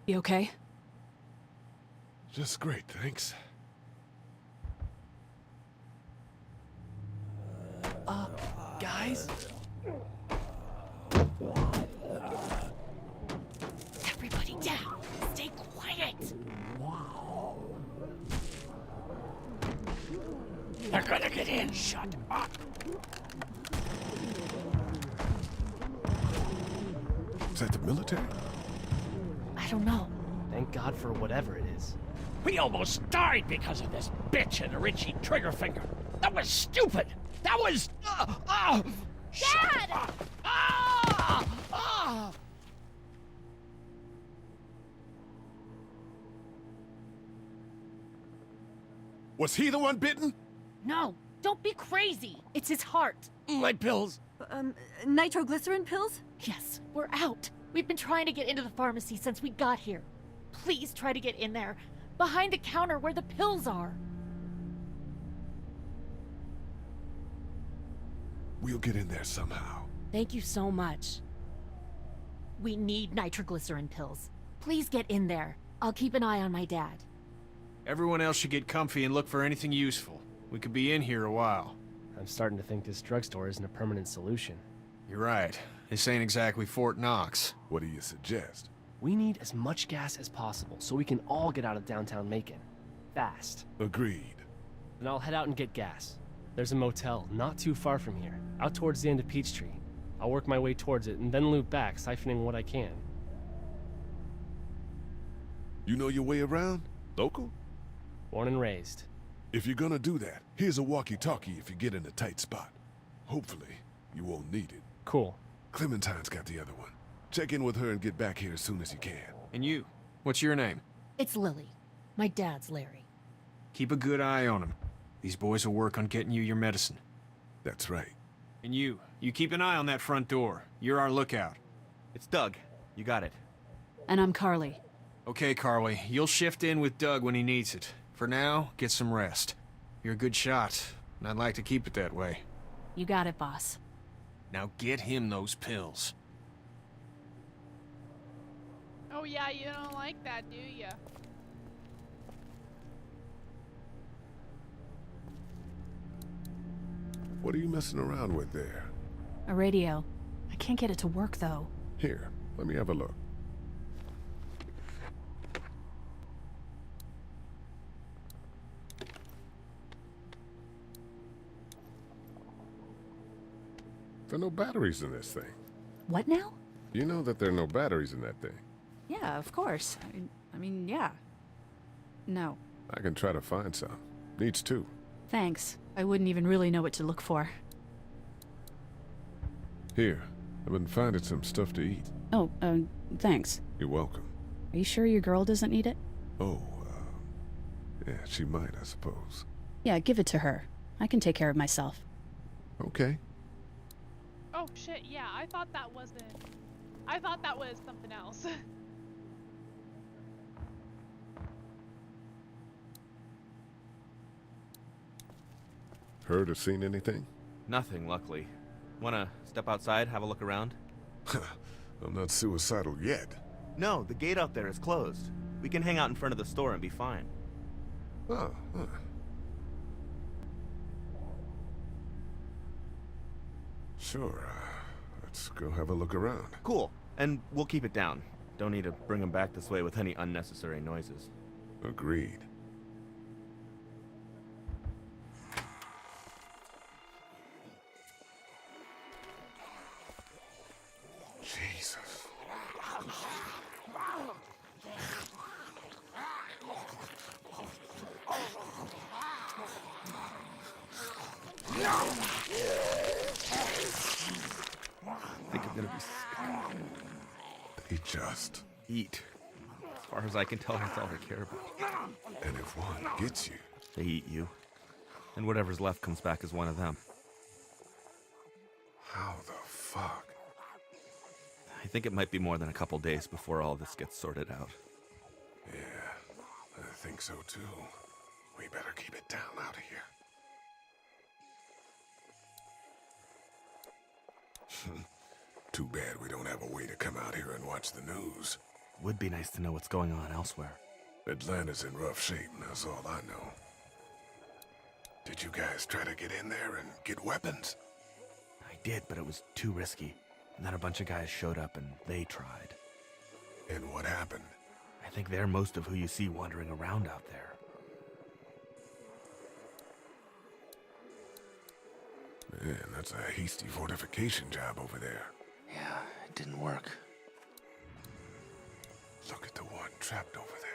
You okay? Just great, thanks. Guys? Shut up! Is that the military? I don't know. Thank God for whatever it is. We almost died because of this bitch and a Richie Triggerfinger. That was stupid! That was... Dad! Was he the one bitten? No, don't be crazy. It's his heart. My pills. Nitroglycerin pills? Yes, we're out. We've been trying to get into the pharmacy since we got here. Please try to get in there. Behind the counter where the pills are. We'll get in there somehow. Thank you so much. We need nitroglycerin pills. Please get in there. I'll keep an eye on my dad. Everyone else should get comfy and look for anything useful. We could be in here a while. I'm starting to think this drugstore isn't a permanent solution. You're right. This ain't exactly Fort Knox. What do you suggest? We need as much gas as possible so we can all get out of downtown Macon. Fast. Agreed. Then I'll head out and get gas. There's a motel not too far from here, out towards the end of Peachtree. I'll work my way towards it and then loop back, siphoning what I can. You know your way around? Local? Born and raised. If you're gonna do that, here's a walkie-talkie if you get in a tight spot. Hopefully, you won't need it. Cool. Clementine's got the other one. Check in with her and get back here as soon as you can. And you? What's your name? It's Lily. My dad's Larry. Keep a good eye on him. These boys will work on getting you your medicine. That's right. And you keep an eye on that front door. You're our lookout. It's Doug. You got it. And I'm Carly. Okay, Carly. You'll shift in with Doug when he needs it. For now, get some rest. You're a good shot, and I'd like to keep it that way. You got it, boss. Now get him those pills. Oh yeah, you don't like that, do ya? What are you messing around with there? A radio. I can't get it to work, though. Here, let me have a look. There are no batteries in this thing. What now? You know that there are no batteries in that thing. Yeah, of course. I mean, yeah. No. I can try to find some. Needs two. Thanks. I wouldn't even really know what to look for. Here, I've been finding some stuff to eat. Oh, thanks. You're welcome. Are you sure your girl doesn't need it? Oh, yeah, she might, I suppose. Yeah, give it to her. I can take care of myself. Okay. Oh shit, yeah, I thought that was something else. Heard or seen anything? Nothing, luckily. Wanna step outside, have a look around? I'm not suicidal yet. No, the gate out there is closed. We can hang out in front of the store and be fine. Oh, huh. Sure, let's go have a look around. Cool. And we'll keep it down. Don't need to bring them back this way with any unnecessary noises. Agreed. Jesus. I think I'm gonna be sick. They just eat. As far as I can tell, that's all they care about. And if one gets you, they eat you. And whatever's left comes back as one of them. How the fuck? I think it might be more than a couple days before all this gets sorted out. Yeah, I think so too. We better keep it down out of here. Too bad we don't have a way to come out here and watch the news. Would be nice to know what's going on elsewhere. Atlanta's in rough shape, and that's all I know. Did you guys try to get in there and get weapons? I did, but it was too risky. And then a bunch of guys showed up and they tried. And what happened? I think they're most of who you see wandering around out there. Man, that's a hasty fortification job over there. Yeah, it didn't work. Look at the one trapped over there.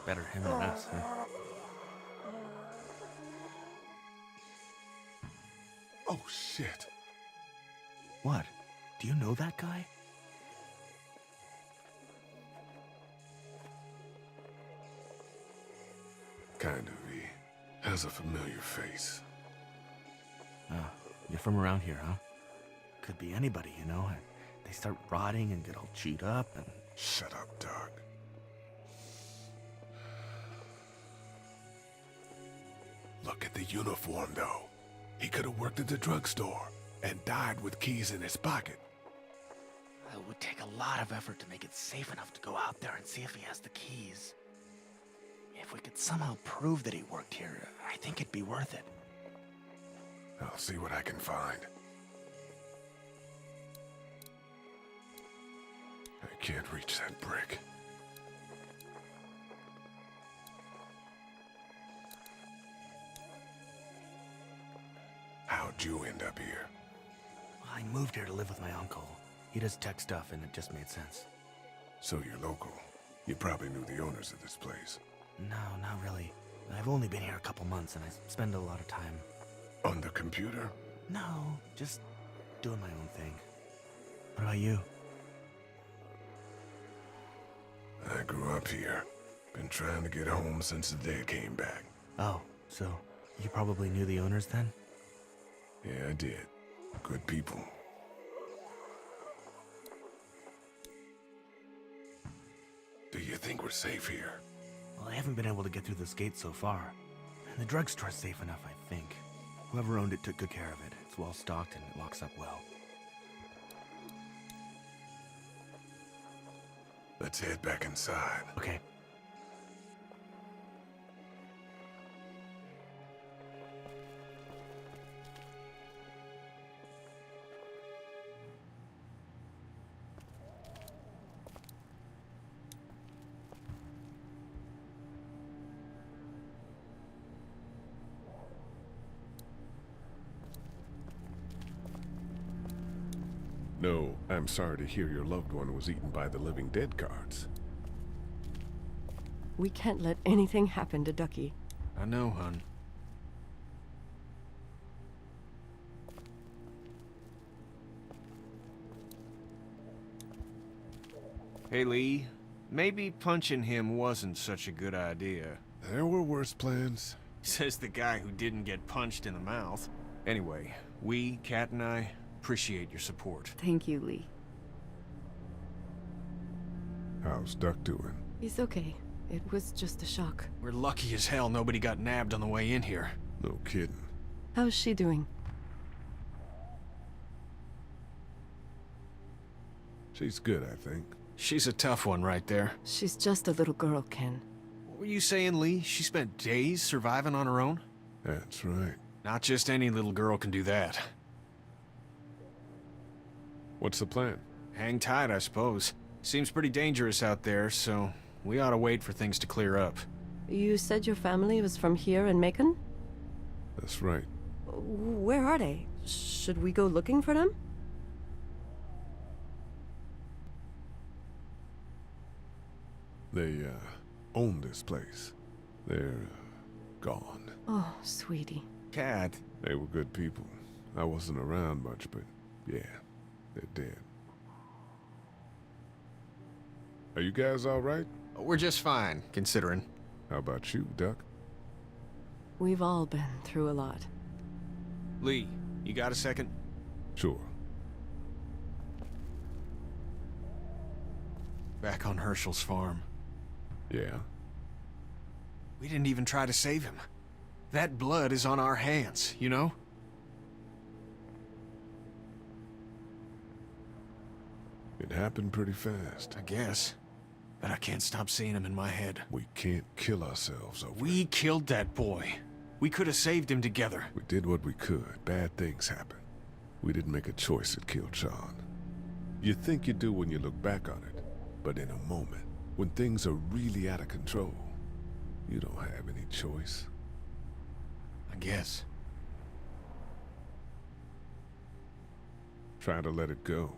Better him than us, huh? Oh, shit. What? Do you know that guy? Kind of, he has a familiar face. You're from around here, huh? Could be anybody, you know? They start rotting and get all chewed up and... Shut up, Doug. Look at the uniform, though. He could have worked at the drugstore and died with keys in his pocket. It would take a lot of effort to make it safe enough to go out there and see if he has the keys. If we could somehow prove that he worked here, I think it'd be worth it. I'll see what I can find. I can't reach that brick. How'd you end up here? Well, I moved here to live with my uncle. He does tech stuff, and it just made sense. So you're local. You probably knew the owners of this place. No, not really. I've only been here a couple months, and I spend a lot of time... On the computer? No, just doing my own thing. What about you? I grew up here. Been trying to get home since the day I came back. Oh, so you probably knew the owners then? Yeah, I did. Good people. Do you think we're safe here? Well, I haven't been able to get through this gate so far. And the drugstore's safe enough, I think. Whoever owned it took good care of it. It's well stocked and it locks up well. Let's head back inside. Okay. No, I'm sorry to hear your loved one was eaten by the living dead guards. We can't let anything happen to Ducky. I know, hon. Hey, Lee. Maybe punching him wasn't such a good idea. There were worse plans. Says the guy who didn't get punched in the mouth. Anyway, we, Kat and I, appreciate your support. Thank you, Lee. How's Duck doing? He's okay. It was just a shock. We're lucky as hell nobody got nabbed on the way in here. No kidding. How's she doing? She's good, I think. She's a tough one right there. She's just a little girl, Ken. What were you saying, Lee? She spent days surviving on her own? That's right. Not just any little girl can do that. What's the plan? Hang tight, I suppose. Seems pretty dangerous out there, so we ought to wait for things to clear up. You said your family was from here in Macon? That's right. Where are they? Should we go looking for them? They, own this place. They're, gone. Oh, sweetie. Kat. They were good people. I wasn't around much, but yeah, they're dead. Are you guys all right? We're just fine, considering. How about you, Duck? We've all been through a lot. Lee, you got a second? Sure. Back on Herschel's farm. Yeah? We didn't even try to save him. That blood is on our hands, you know? It happened pretty fast. I guess. But I can't stop seeing him in my head. We can't kill ourselves over We killed that boy. We could have saved him together. We did what we could. Bad things happen. We didn't make a choice that killed Sean. You think you do when you look back on it. But in a moment, when things are really out of control, you don't have any choice. I guess. Try to let it go.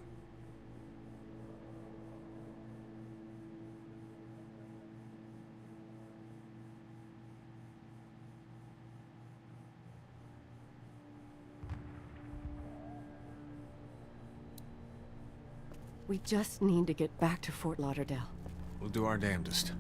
We just need to get back to Fort Lauderdale. We'll do our damnedest.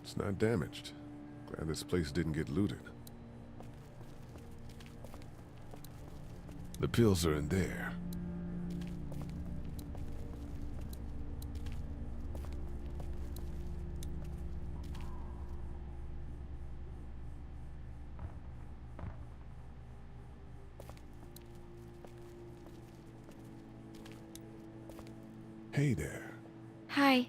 It's not damaged. Glad this place didn't get looted. The pills are in there. Hey there. Hi.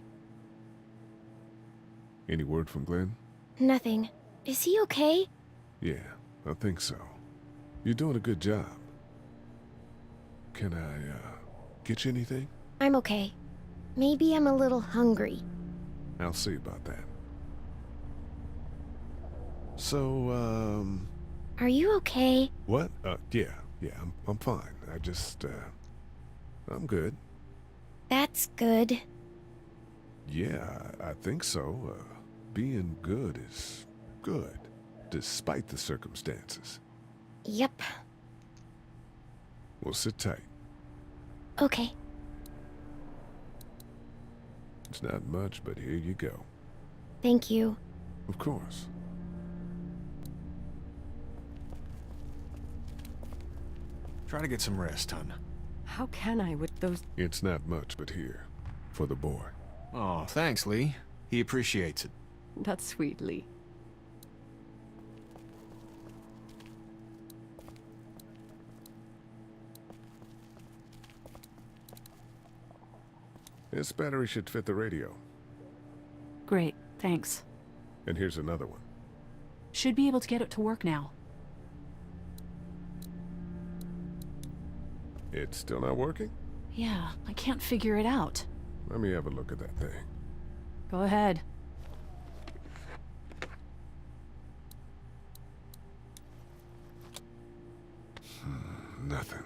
Any word from Glenn? Nothing. Is he okay? Yeah, I think so. You're doing a good job. Can I, get you anything? I'm okay. Maybe I'm a little hungry. I'll see about that. So, Are you okay? what? Yeah, I'm fine. I'm good. That's good. Yeah, I think so. Being good is good, despite the circumstances. Yep. Well, sit tight. Okay. It's not much, but here you go. Thank you. Of course. Try to get some rest, hon. How can I with those... It's not much, but here. For the boy. Oh, thanks, Lee. He appreciates it. That's sweet, Lee. This battery should fit the radio. Great, thanks. And here's another one. Should be able to get it to work now. It's still not working? Yeah, I can't figure it out. Let me have a look at that thing. Go ahead. Nothing.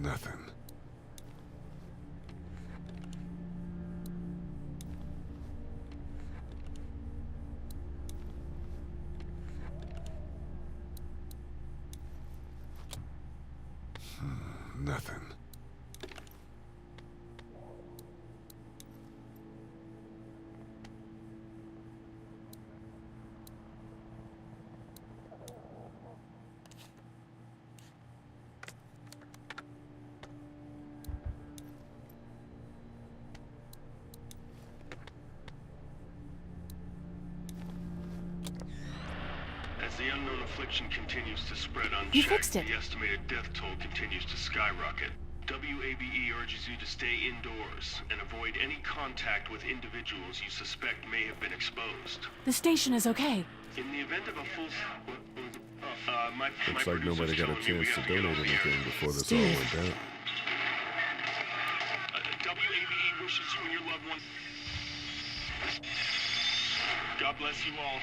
Nothing. Nothing. As the unknown affliction continues to spread unchecked, You fixed it. the estimated death toll continues to skyrocket. WABE urges you to stay indoors and avoid any contact with individuals you suspect may have been exposed. The station is okay. In the event of a full... Looks like nobody got a chance to donate anything before this all went down. WABE wishes you and your loved ones... God bless you all.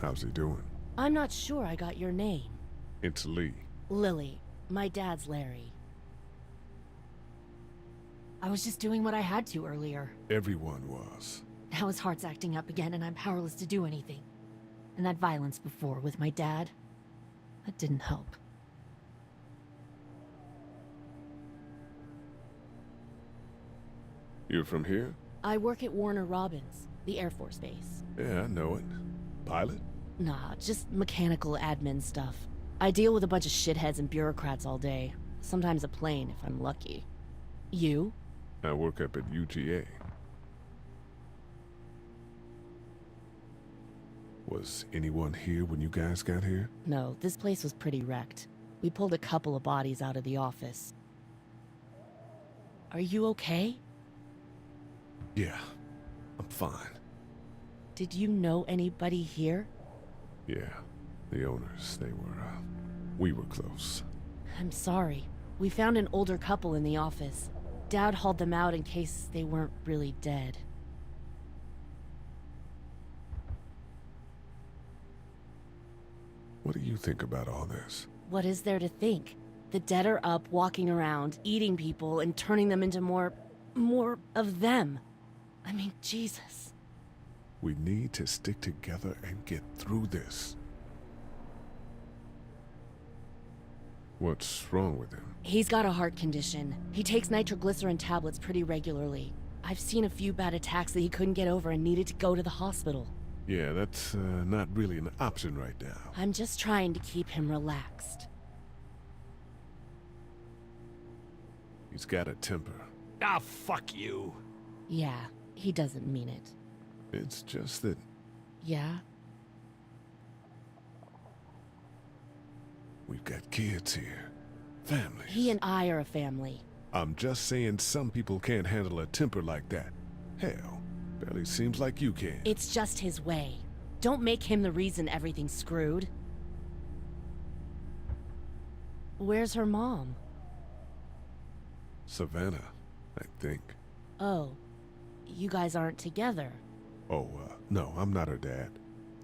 How's he doing? I'm not sure I got your name. It's Lee. Lily. My dad's Larry. I was just doing what I had to earlier. Everyone was. Now his heart's acting up again and I'm powerless to do anything. And that violence before with my dad, that didn't help. You're from here? I work at Warner Robins, the Air Force Base. Yeah, I know it. Pilot? Nah, just mechanical admin stuff. I deal with a bunch of shitheads and bureaucrats all day. Sometimes a plane, if I'm lucky. You? I work up at UTA. Was anyone here when you guys got here? No, this place was pretty wrecked. We pulled a couple of bodies out of the office. Are you okay? Yeah, I'm fine. Did you know anybody here? Yeah, the owners, we were close. I'm sorry. We found an older couple in the office. Dad hauled them out in case they weren't really dead. What do you think about all this? What is there to think? The dead are up, walking around, eating people, and turning them into more of them. I mean, Jesus. We need to stick together and get through this. What's wrong with him? He's got a heart condition. He takes nitroglycerin tablets pretty regularly. I've seen a few bad attacks that he couldn't get over and needed to go to the hospital. Yeah, that's not really an option right now. I'm just trying to keep him relaxed. He's got a temper. Ah, fuck you. Yeah, he doesn't mean it. It's just that... Yeah? We've got kids here. Families. He and I are a family. I'm just saying some people can't handle a temper like that. Hell, barely seems like you can. It's just his way. Don't make him the reason everything's screwed. Where's her mom? Savannah, I think. Oh, you guys aren't together. Oh, no, I'm not her dad.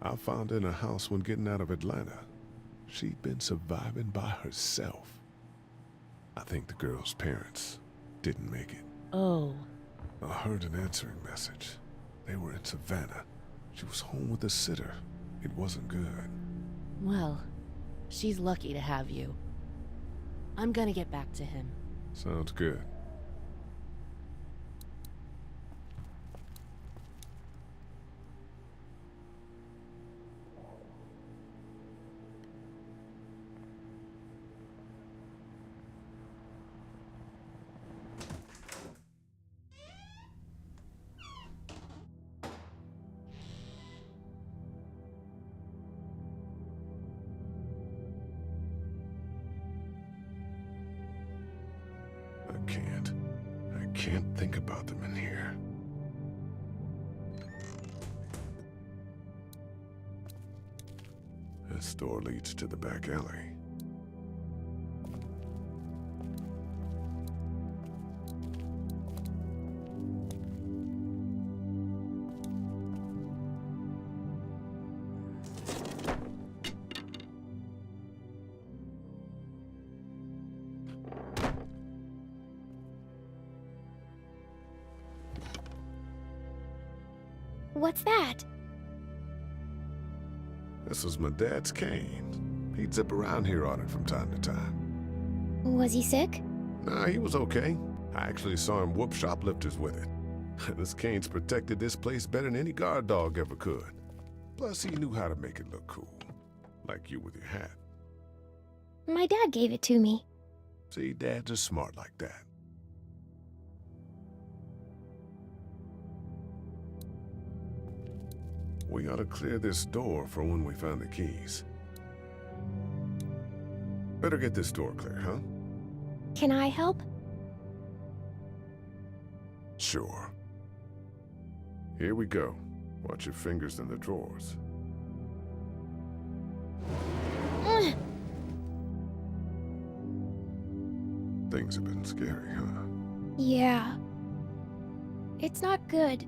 I found her in a house when getting out of Atlanta. She'd been surviving by herself. I think the girl's parents didn't make it. Oh. I heard an answering message. They were in Savannah. She was home with a sitter. It wasn't good. Well, she's lucky to have you. I'm gonna get back to him. Sounds good. I can't think about them in here. This door leads to the back alley. What's that? This was my dad's cane. He'd zip around here on it from time to time. Was he sick? Nah, he was okay. I actually saw him whoop shoplifters with it. This cane's protected this place better than any guard dog ever could. Plus, he knew how to make it look cool. Like you with your hat. My dad gave it to me. See, dads are smart like that. We ought to clear this door for when we find the keys. Better get this door clear, huh? Can I help? Sure. Here we go. Watch your fingers in the drawers. Things have been scary, huh? Yeah. It's not good.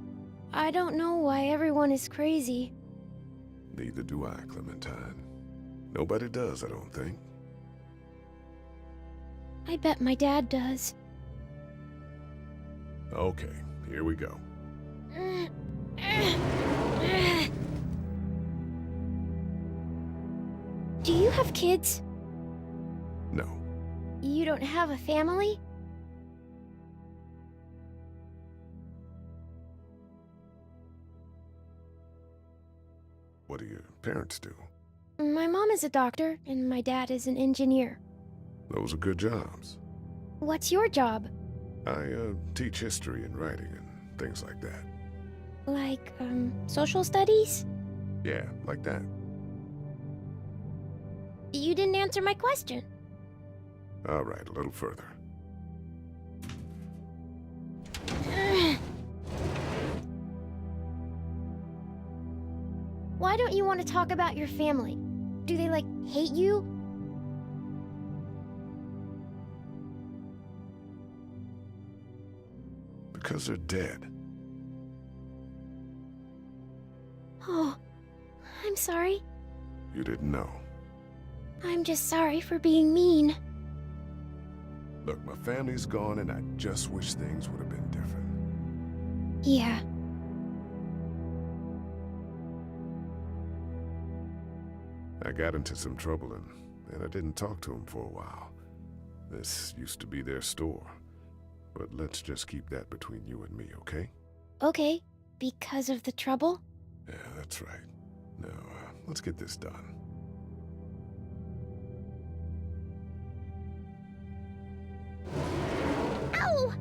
I don't know why everyone is crazy. Neither do I, Clementine. Nobody does, I don't think. I bet my dad does. Okay, here we go. Do you have kids? No. You don't have a family? What do your parents do? My mom is a doctor, and my dad is an engineer. Those are good jobs. What's your job? I teach history and writing and things like that. Like, social studies? Yeah, like that. You didn't answer my question. All right, a little further. Why don't you want to talk about your family? Do they, like, hate you? Because they're dead. Oh, I'm sorry. You didn't know. I'm just sorry for being mean. Look, my family's gone and I just wish things would have been different. Yeah. I got into some trouble and I didn't talk to them for a while. This used to be their store. But let's just keep that between you and me, okay? Okay, because of the trouble? Yeah, that's right. Now, let's get this done. Ow!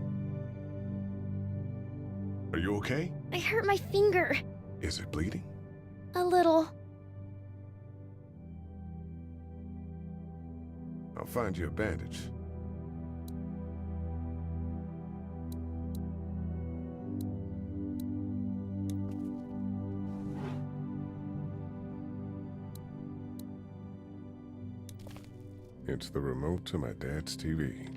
Are you okay? I hurt my finger. Is it bleeding? A little. I'll find you a bandage. It's the remote to my dad's TV.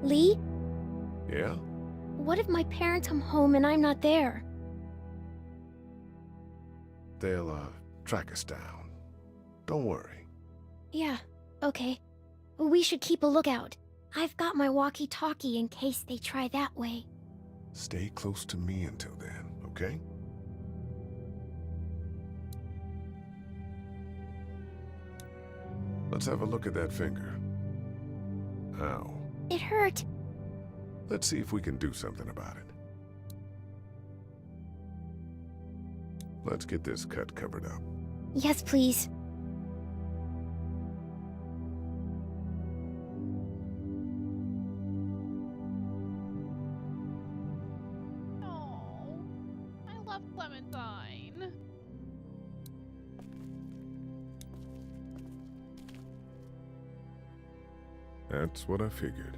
Lee? Yeah? What if my parents come home and I'm not there? They'll, track us down. Don't worry. Yeah, okay. We should keep a lookout. I've got my walkie-talkie in case they try that way. Stay close to me until then, okay? Let's have a look at that finger. Ow. It hurt. Let's see if we can do something about it. Let's get this cut covered up. Yes, please. Oh, I love Clementine. That's what I figured.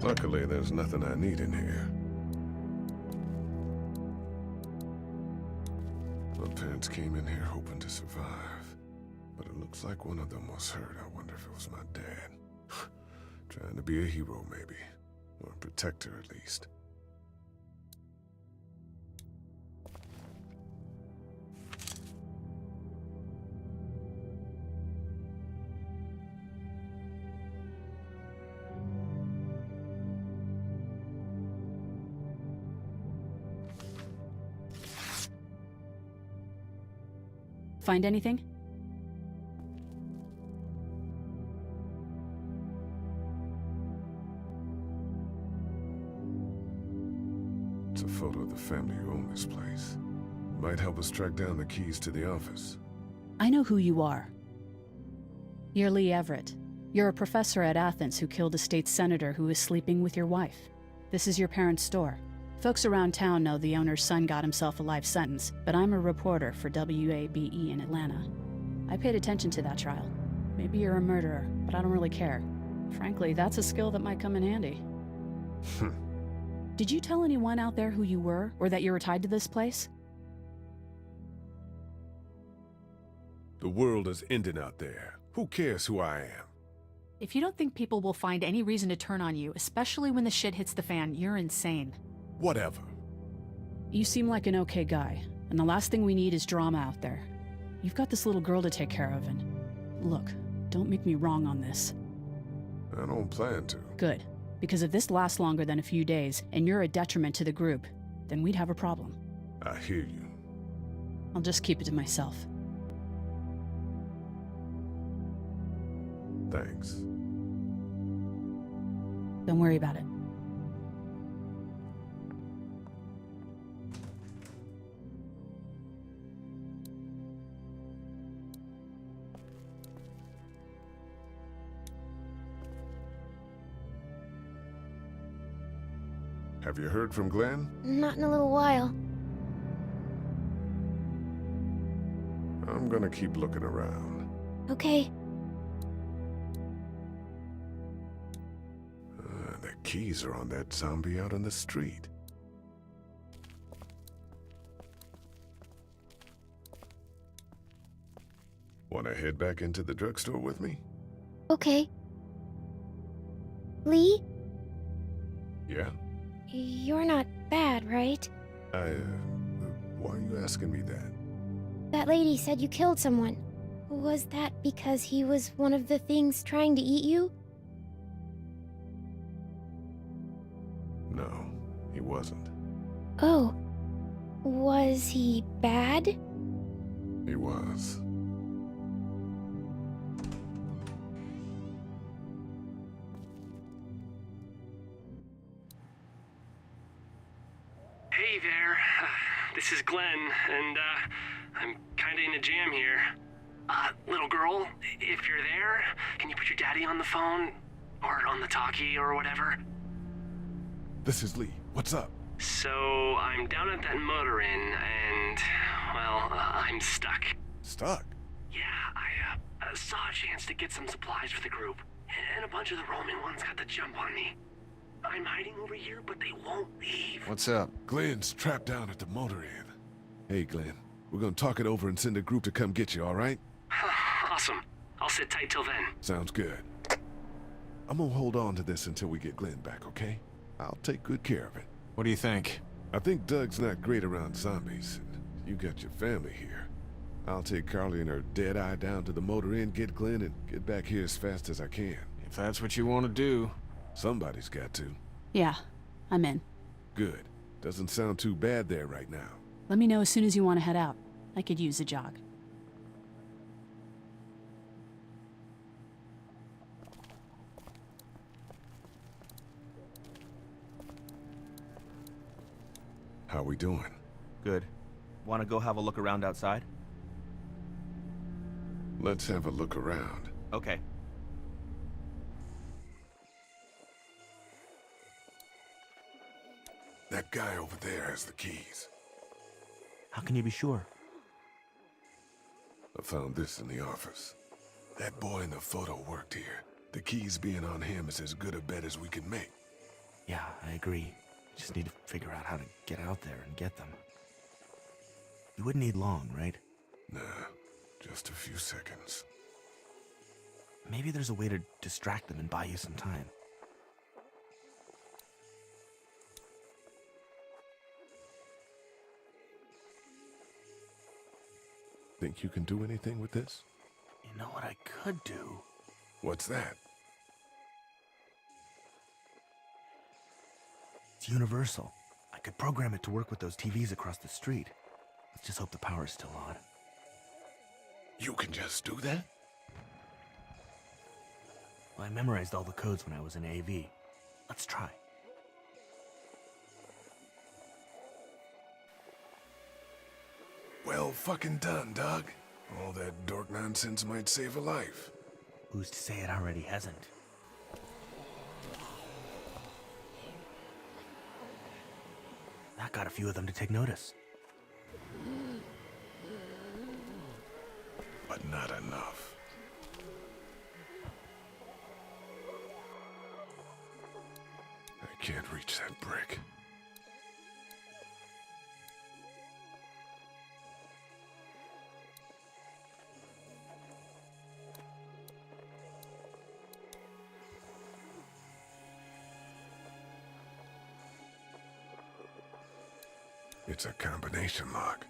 Luckily, there's nothing I need in here. My parents came in here hoping to survive, but it looks like one of them was hurt. I wonder if it was my dad. Trying to be a hero, maybe. Or a protector, at least. Find anything? It's a photo of the family who own this place. Might help us track down the keys to the office. I know who you are. You're Lee Everett. You're a professor at Athens who killed a state senator who was sleeping with your wife. This is your parents' store. Folks around town know the owner's son got himself a life sentence, but I'm a reporter for WABE in Atlanta. I paid attention to that trial. Maybe you're a murderer, but I don't really care. Frankly, that's a skill that might come in handy. Did you tell anyone out there who you were, or that you were tied to this place? The world is ending out there. Who cares who I am? If you don't think people will find any reason to turn on you, especially when the shit hits the fan, you're insane. Whatever. You seem like an okay guy, and the last thing we need is drama out there. You've got this little girl to take care of, and look, don't make me wrong on this. I don't plan to. Good. Because if this lasts longer than a few days, and you're a detriment to the group, then we'd have a problem. I hear you. I'll just keep it to myself. Thanks. Don't worry about it. Have you heard from Glenn? Not in a little while. I'm gonna keep looking around. Okay. The keys are on that zombie out on the street. Wanna head back into the drugstore with me? Okay. Lee, Yeah? you're not bad, right? Why are you asking me that? That lady said you killed someone. Was that because he was one of the things trying to eat you? No, he wasn't. Oh. Was he bad? He was. Hey there, this is Glenn, and I'm kinda in a jam here. Little girl, if you're there, can you put your daddy on the phone? Or on the talkie or whatever? This is Lee. What's up? So, I'm down at that motor inn, and, well, I'm stuck. Stuck? Yeah, I saw a chance to get some supplies for the group, and a bunch of the roaming ones got the jump on me. I'm hiding over here, but they won't leave. What's up? Glenn's trapped down at the motor inn. Hey, Glenn. We're gonna talk it over and send a group to come get you, all right? Awesome. I'll sit tight till then. Sounds good. I'm gonna hold on to this until we get Glenn back, okay? I'll take good care of it. What do you think? I think Doug's not great around zombies. You got your family here. I'll take Carly and her dead eye down to the motor inn, get Glenn, and get back here as fast as I can. If that's what you want to do. Somebody's got to. Yeah, I'm in. Good. Doesn't sound too bad there right now. Let me know as soon as you want to head out. I could use a jog. How we doing? Good. Want to go have a look around outside? Let's have a look around. Okay. That guy over there has the keys. How can you be sure? I found this in the office. That boy in the photo worked here. The keys being on him is as good a bet as we can make. Yeah, I agree. Just need to figure out how to get out there and get them. You wouldn't need long, right? Nah, just a few seconds. Maybe there's a way to distract them and buy you some time. Think you can do anything with this? You know what I could do? What's that? It's universal. I could program it to work with those TVs across the street. Let's just hope the power's still on. You can just do that? Well, I memorized all the codes when I was in AV. Let's try. Well fucking done, Doug. All that dork nonsense might save a life. Who's to say it already hasn't? That got a few of them to take notice. But not enough. I can't reach that brick. It's a combination lock.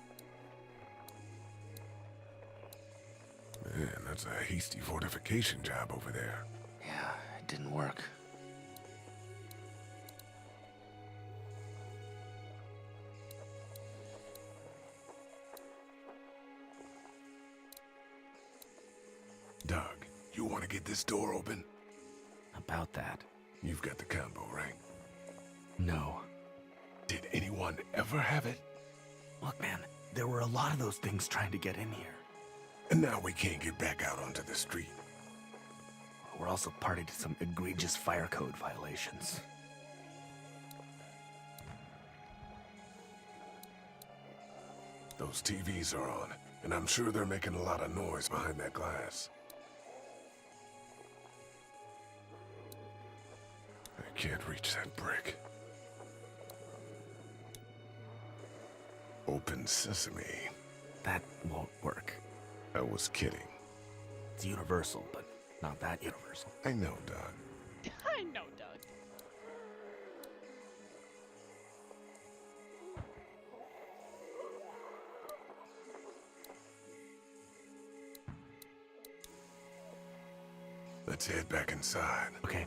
Man, that's a hasty fortification job over there. Yeah, it didn't work. Doug, you want to get this door open? About that. You've got the combo, right? No. Did anyone ever have it? Look, man, there were a lot of those things trying to get in here. And now we can't get back out onto the street. We're also party to some egregious fire code violations. Those TVs are on, and I'm sure they're making a lot of noise behind that glass. I can't reach that brick. Open sesame. That won't work. I was kidding. It's universal, but not that universal. I know, Doug. I know, Doug. Let's head back inside. Okay.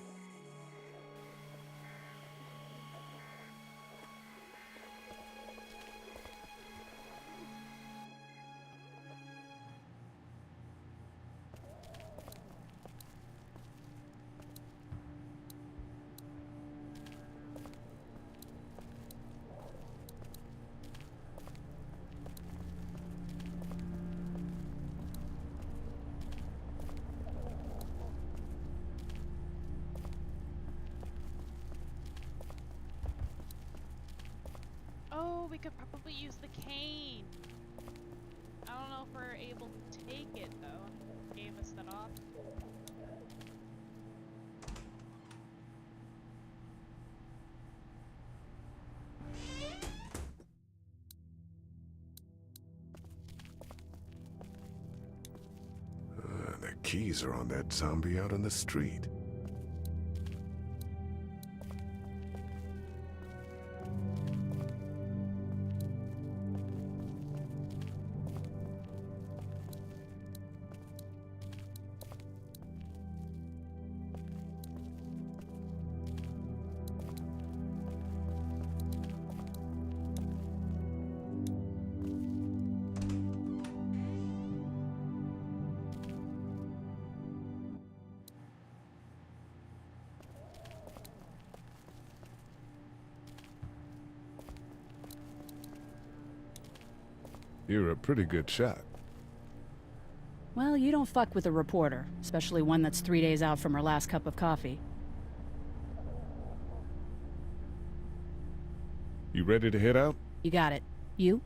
Oh, we could probably use the cane. I don't know if we're able to take it though. Gave us that off. The keys are on that zombie out in the street. You're a pretty good shot. Well, you don't fuck with a reporter, especially one that's 3 days out from her last cup of coffee. You ready to head out? You got it. You?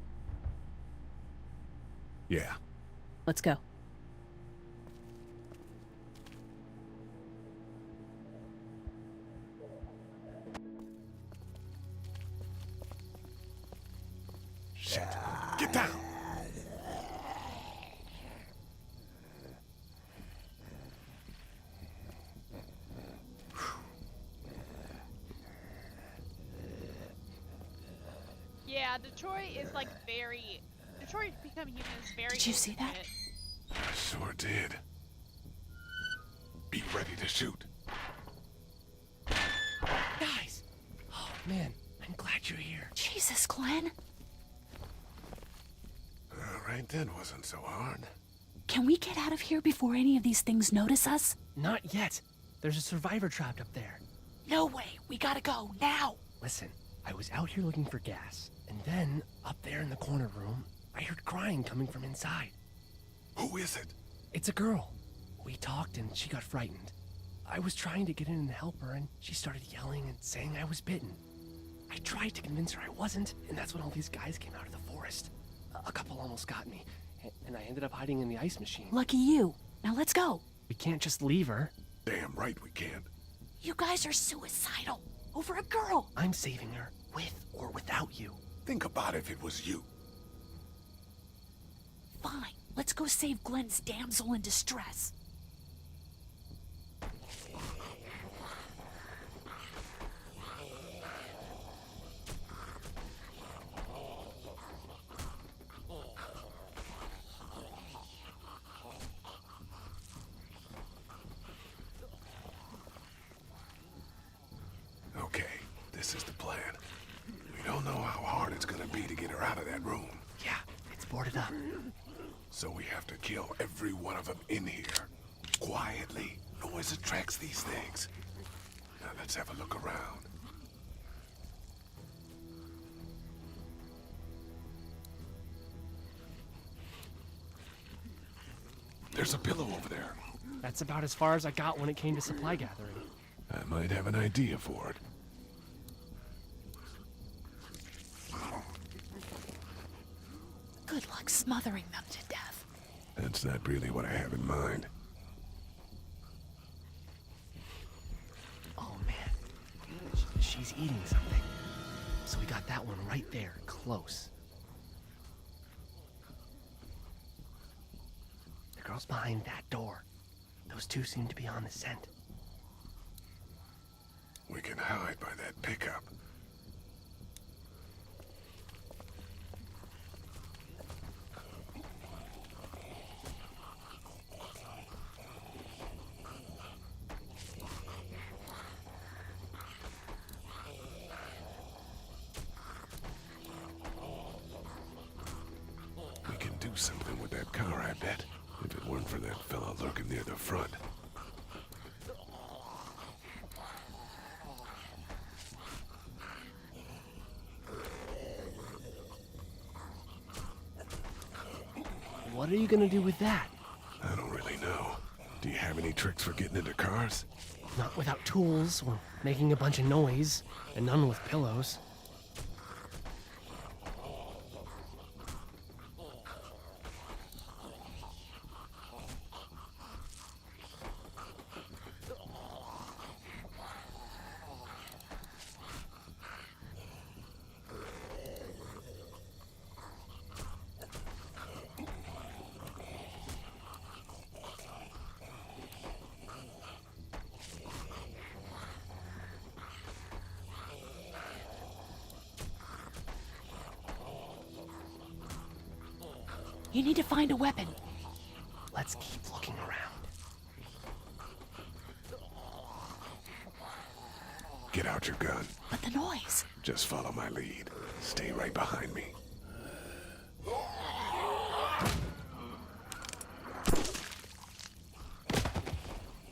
Yeah. Let's go. Shit. Get down! Yeah, Detroit is like very... Detroit Become Human is very... Did you see that? I sure did. Be ready to shoot. Guys! Oh, man, I'm glad you're here. Jesus, Glenn. Right then wasn't so hard. Can we get out of here before any of these things notice us? Not yet. There's a survivor trapped up there. No way. We gotta go, now. Listen, I was out here looking for gas, and then, up there in the corner room, I heard crying coming from inside. Who is it? It's a girl. We talked and she got frightened. I was trying to get in and help her, and she started yelling and saying I was bitten. I tried to convince her I wasn't, and that's when all these guys came out of the forest. A couple almost got me, and I ended up hiding in the ice machine. Lucky you. Now let's go. We can't just leave her. Damn right we can't. You guys are suicidal. Over a girl. I'm saving her, with or without you. Think about if it was you. Fine. Let's go save Glenn's damsel in distress. Okay, this is the plan. We don't know how hard it's gonna be to get her out of that room. Yeah, it's boarded up. So we have to kill every one of them in here. quietly. Noise attracts these things. Now let's have a look around. There's a pillow over there. That's about as far as I got when it came to supply gathering. I might have an idea for it. Good luck smothering them to death. That's not really what I have in mind. Oh man, she's eating something. So we got that one right there, close. The girl's behind that door. Those two seem to be on the scent. We can hide by that pickup. We can do something with that car, I bet. If it weren't for that fella lurking near the front. What are you gonna do with that? I don't really know. Do you have any tricks for getting into cars? Not without tools or making a bunch of noise, and none with pillows. You need to find a weapon. Let's keep looking around. Get out your gun. But the noise. Just follow my lead. Stay right behind me.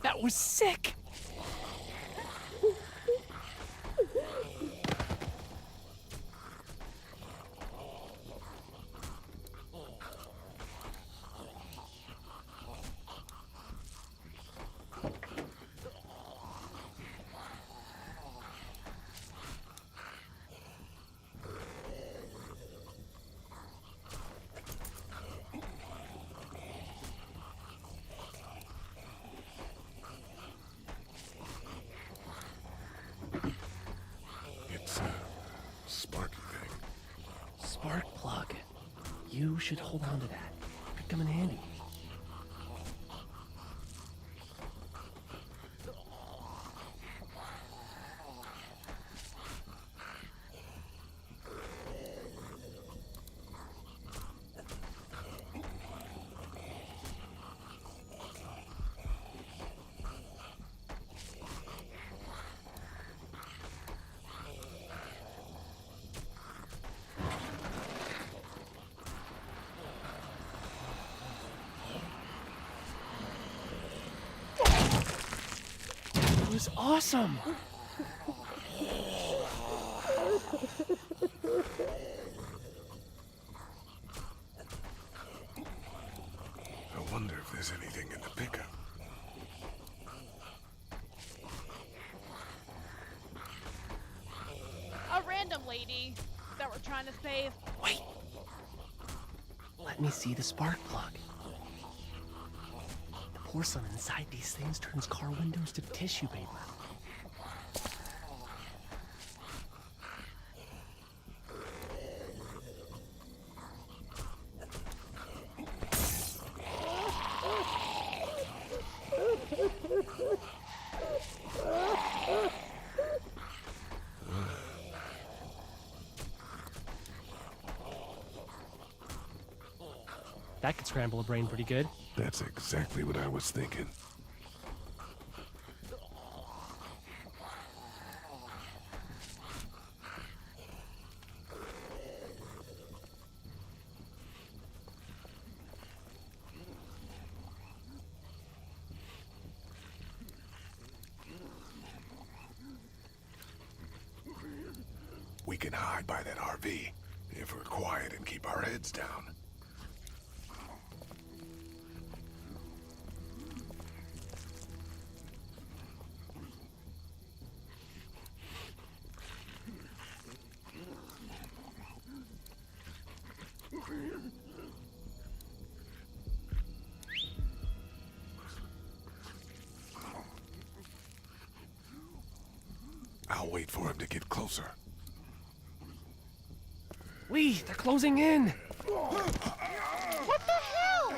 That was sick! It's a sparky thing. Spark plug. You should hold on to that. Could come in handy. That was awesome! I wonder if there's anything in the pickup. A random lady that we're trying to save. Wait! Let me see the spark plug. The porcelain inside these things turns car windows to tissue paper. That could scramble a brain pretty good. That's exactly what I was thinking. we can hide by that RV, if we're quiet and keep our heads down. I'll wait for him to get closer. Lee, they're closing in. What the hell?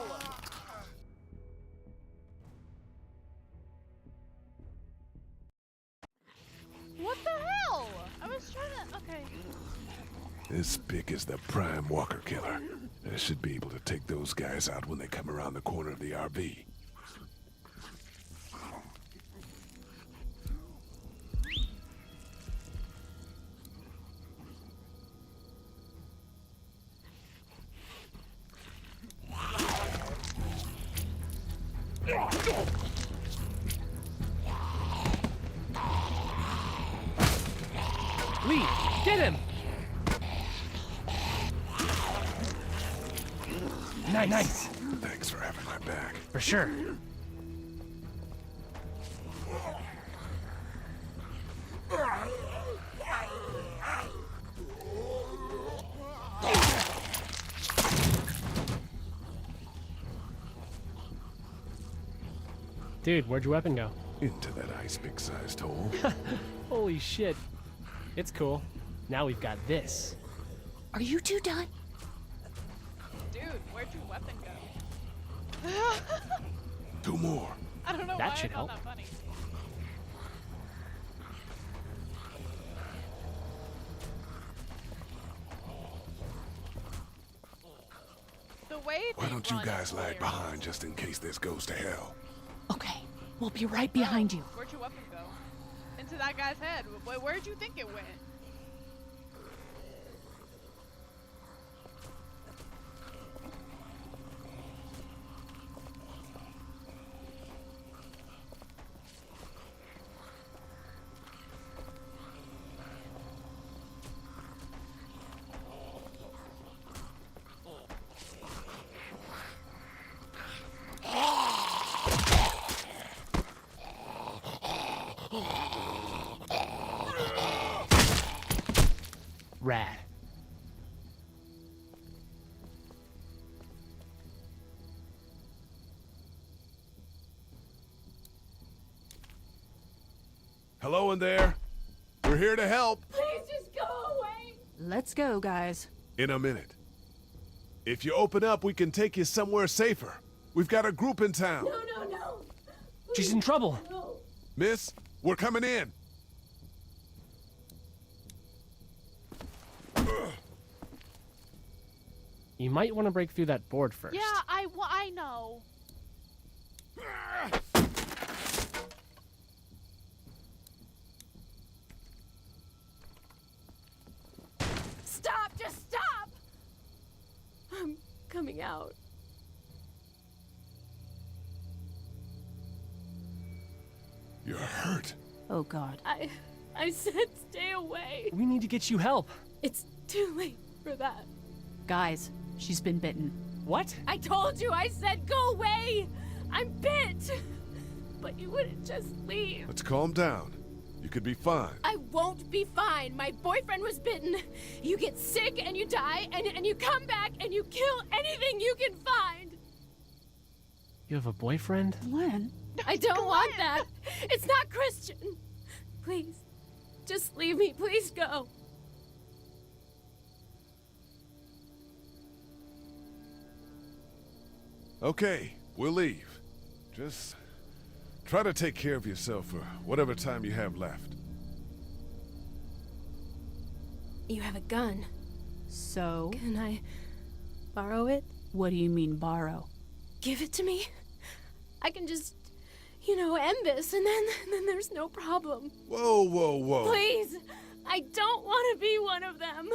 What the hell? I was trying to... Okay. This Pick is the prime walker killer. I should be able to take those guys out when they come around the corner of the RV. Lee, get him! Nice. Thanks for having my back. For sure. Dude, where'd your weapon go? Into that ice pick-sized hole. Holy shit. It's cool. Now we've got this. Are you two done? Dude, where'd your weapon go? 2 more. I don't know That why should I found help. that funny. The way Why they don't you run guys is lag hilarious. behind just in case this goes to hell? Okay, we'll be right behind you. Where'd your weapon go? Into that guy's head. Where'd you think it went? Rad. Hello in there. We're here to help. Please just go away. Let's go, guys. In a minute. If you open up, we can take you somewhere safer. We've got a group in town. No. She's in trouble. No. Miss, we're coming in. You might want to break through that board first. Yeah, I know. Stop! Just stop! I'm coming out. You're hurt. Oh, God. I said stay away. We need to get you help. It's too late for that. Guys, she's been bitten. What? I told you, I said go away! I'm bit! But you wouldn't just leave. Let's calm down. You could be fine. I won't be fine. My boyfriend was bitten. You get sick and you die, and you come back and you kill anything you can find. You have a boyfriend? Glenn? I don't want that. It's not Christian. Please, just leave me. Please go. Okay, we'll leave. Just try to take care of yourself for whatever time you have left. You have a gun. So? Can I borrow it? What do you mean, borrow? Give it to me. I can just, end this, and then there's no problem. Whoa. Please, I don't want to be one of them.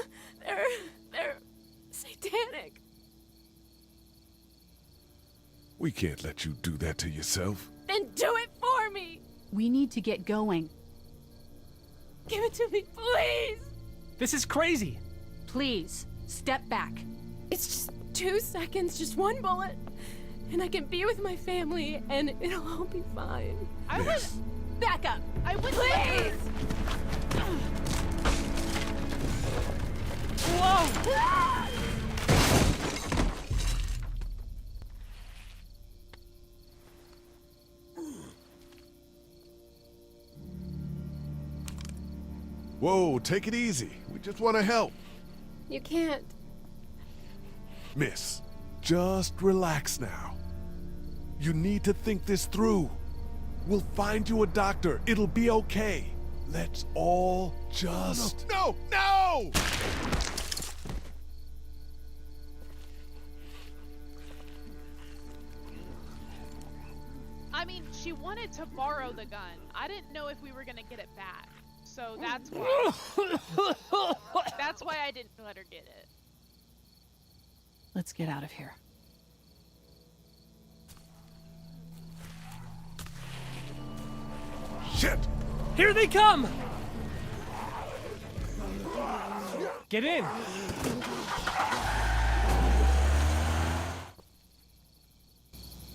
They're satanic. We can't let you do that to yourself. Then do it for me. We need to get going. Give it to me, please. This is crazy. Please, step back. It's just 2 seconds, just one bullet, and I can be with my family, and it'll all be fine. I would back up. I would Please. Whoa! Whoa, take it easy. We just want to help. You can't. Miss, just relax now. You need to think this through. We'll find you a doctor. It'll be okay. Let's all just... No! No! I mean, she wanted to borrow the gun. I didn't know if we were gonna get it back. So that's why. That's why I didn't let her get it. Let's get out of here. Shit! Here they come! Get in!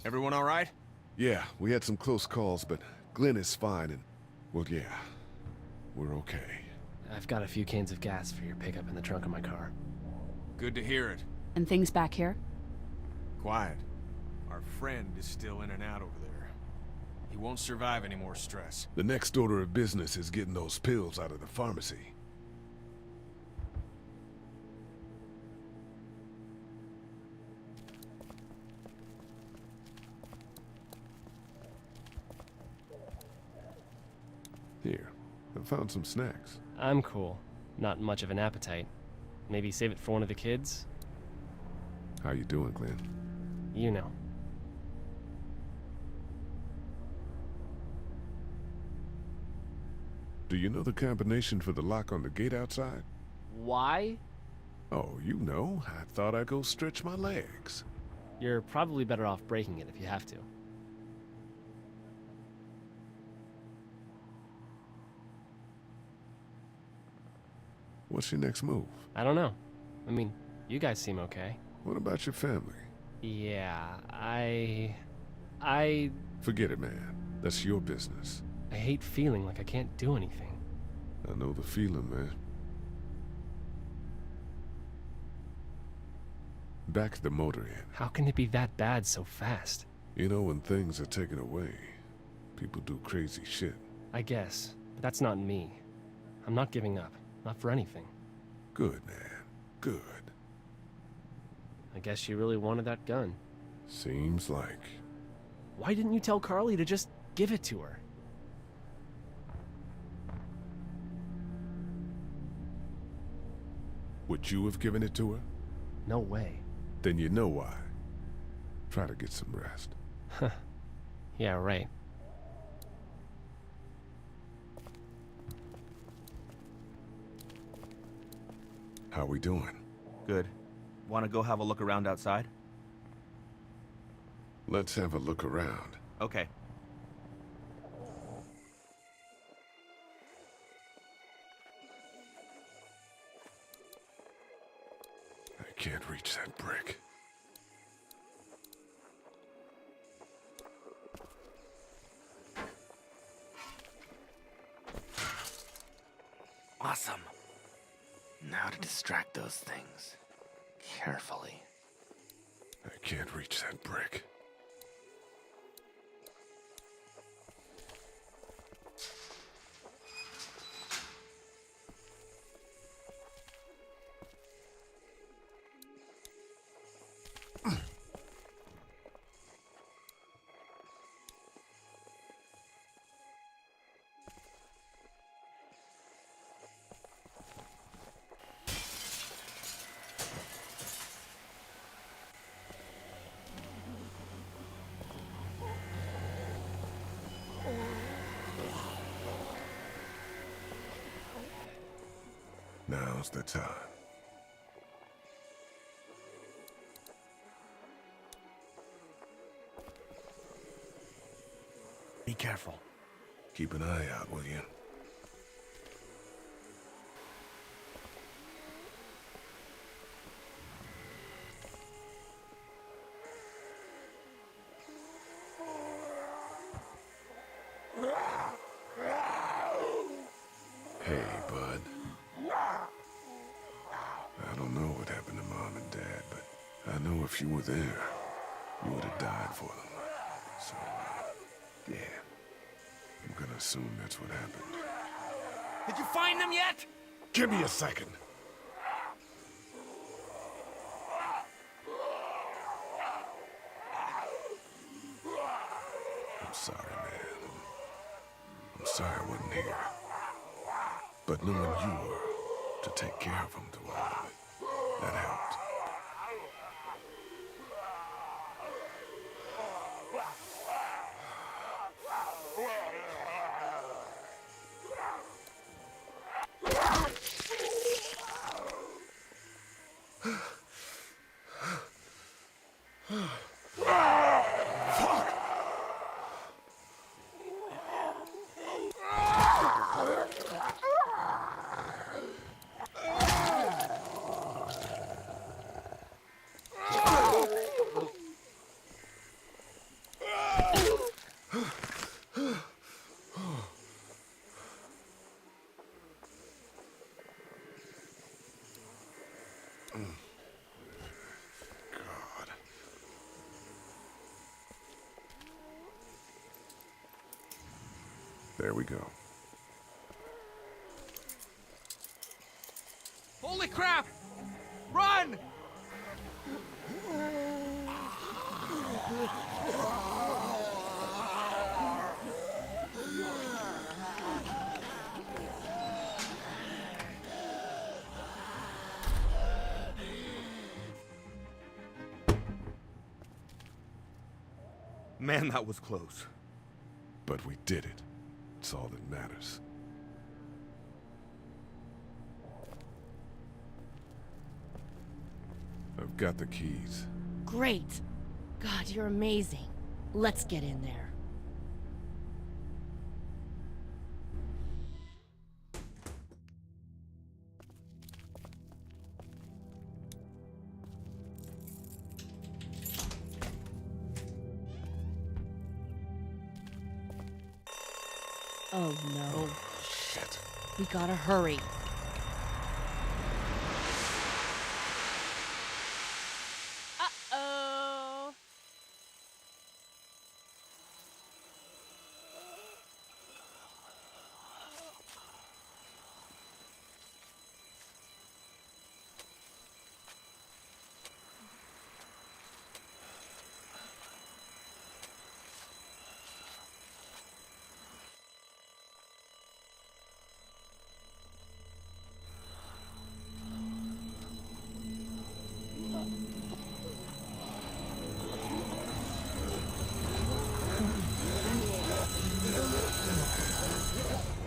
Everyone all right? Yeah, we had some close calls, but Glenn is fine and... Well, yeah. We're okay. I've got a few cans of gas for your pickup in the trunk of my car. Good to hear it. And things back here? Quiet. Our friend is still in and out over there. He won't survive any more stress. The next order of business is getting those pills out of the pharmacy. Here, I found some snacks. I'm cool. Not much of an appetite. Maybe save it for one of the kids? How you doing, Glenn? You know. Do you know the combination for the lock on the gate outside? Why? Oh, you know. I thought I'd go stretch my legs. You're probably better off breaking it if you have to. What's your next move? I don't know. I mean, you guys seem okay. What about your family? Yeah, I... Forget it, man. That's your business. I hate feeling like I can't do anything. I know the feeling, man. Back the motor in. How can it be that bad so fast? You know, when things are taken away, people do crazy shit. I guess, but that's not me. I'm not giving up. Not for anything. Good, man. Good. I guess you really wanted that gun. Seems like. Why didn't you tell Carly to just give it to her? Would you have given it to her? No way. Then you know why. Try to get some rest. Huh. Yeah, right. How we doing? Good. Want to go have a look around outside? Let's have a look around. Okay. I can't reach that brick. Awesome. Now to distract those things. Carefully. I can't reach that brick. Now's the time. Be careful. Keep an eye out, will you? If you were there, you would have died for them. So, yeah. I'm gonna assume that's what happened. Did you find them yet? Give me a second. I'm sorry, man. I'm sorry I wasn't here. But knowing you were to take care of them through all of it, that helped. There we go. Holy crap! Run! Man, that was close. But we did it. It's all that matters. I've got the keys. Great. God, you're amazing. Let's get in there. Oh no. Shit. We gotta hurry. Uh-oh.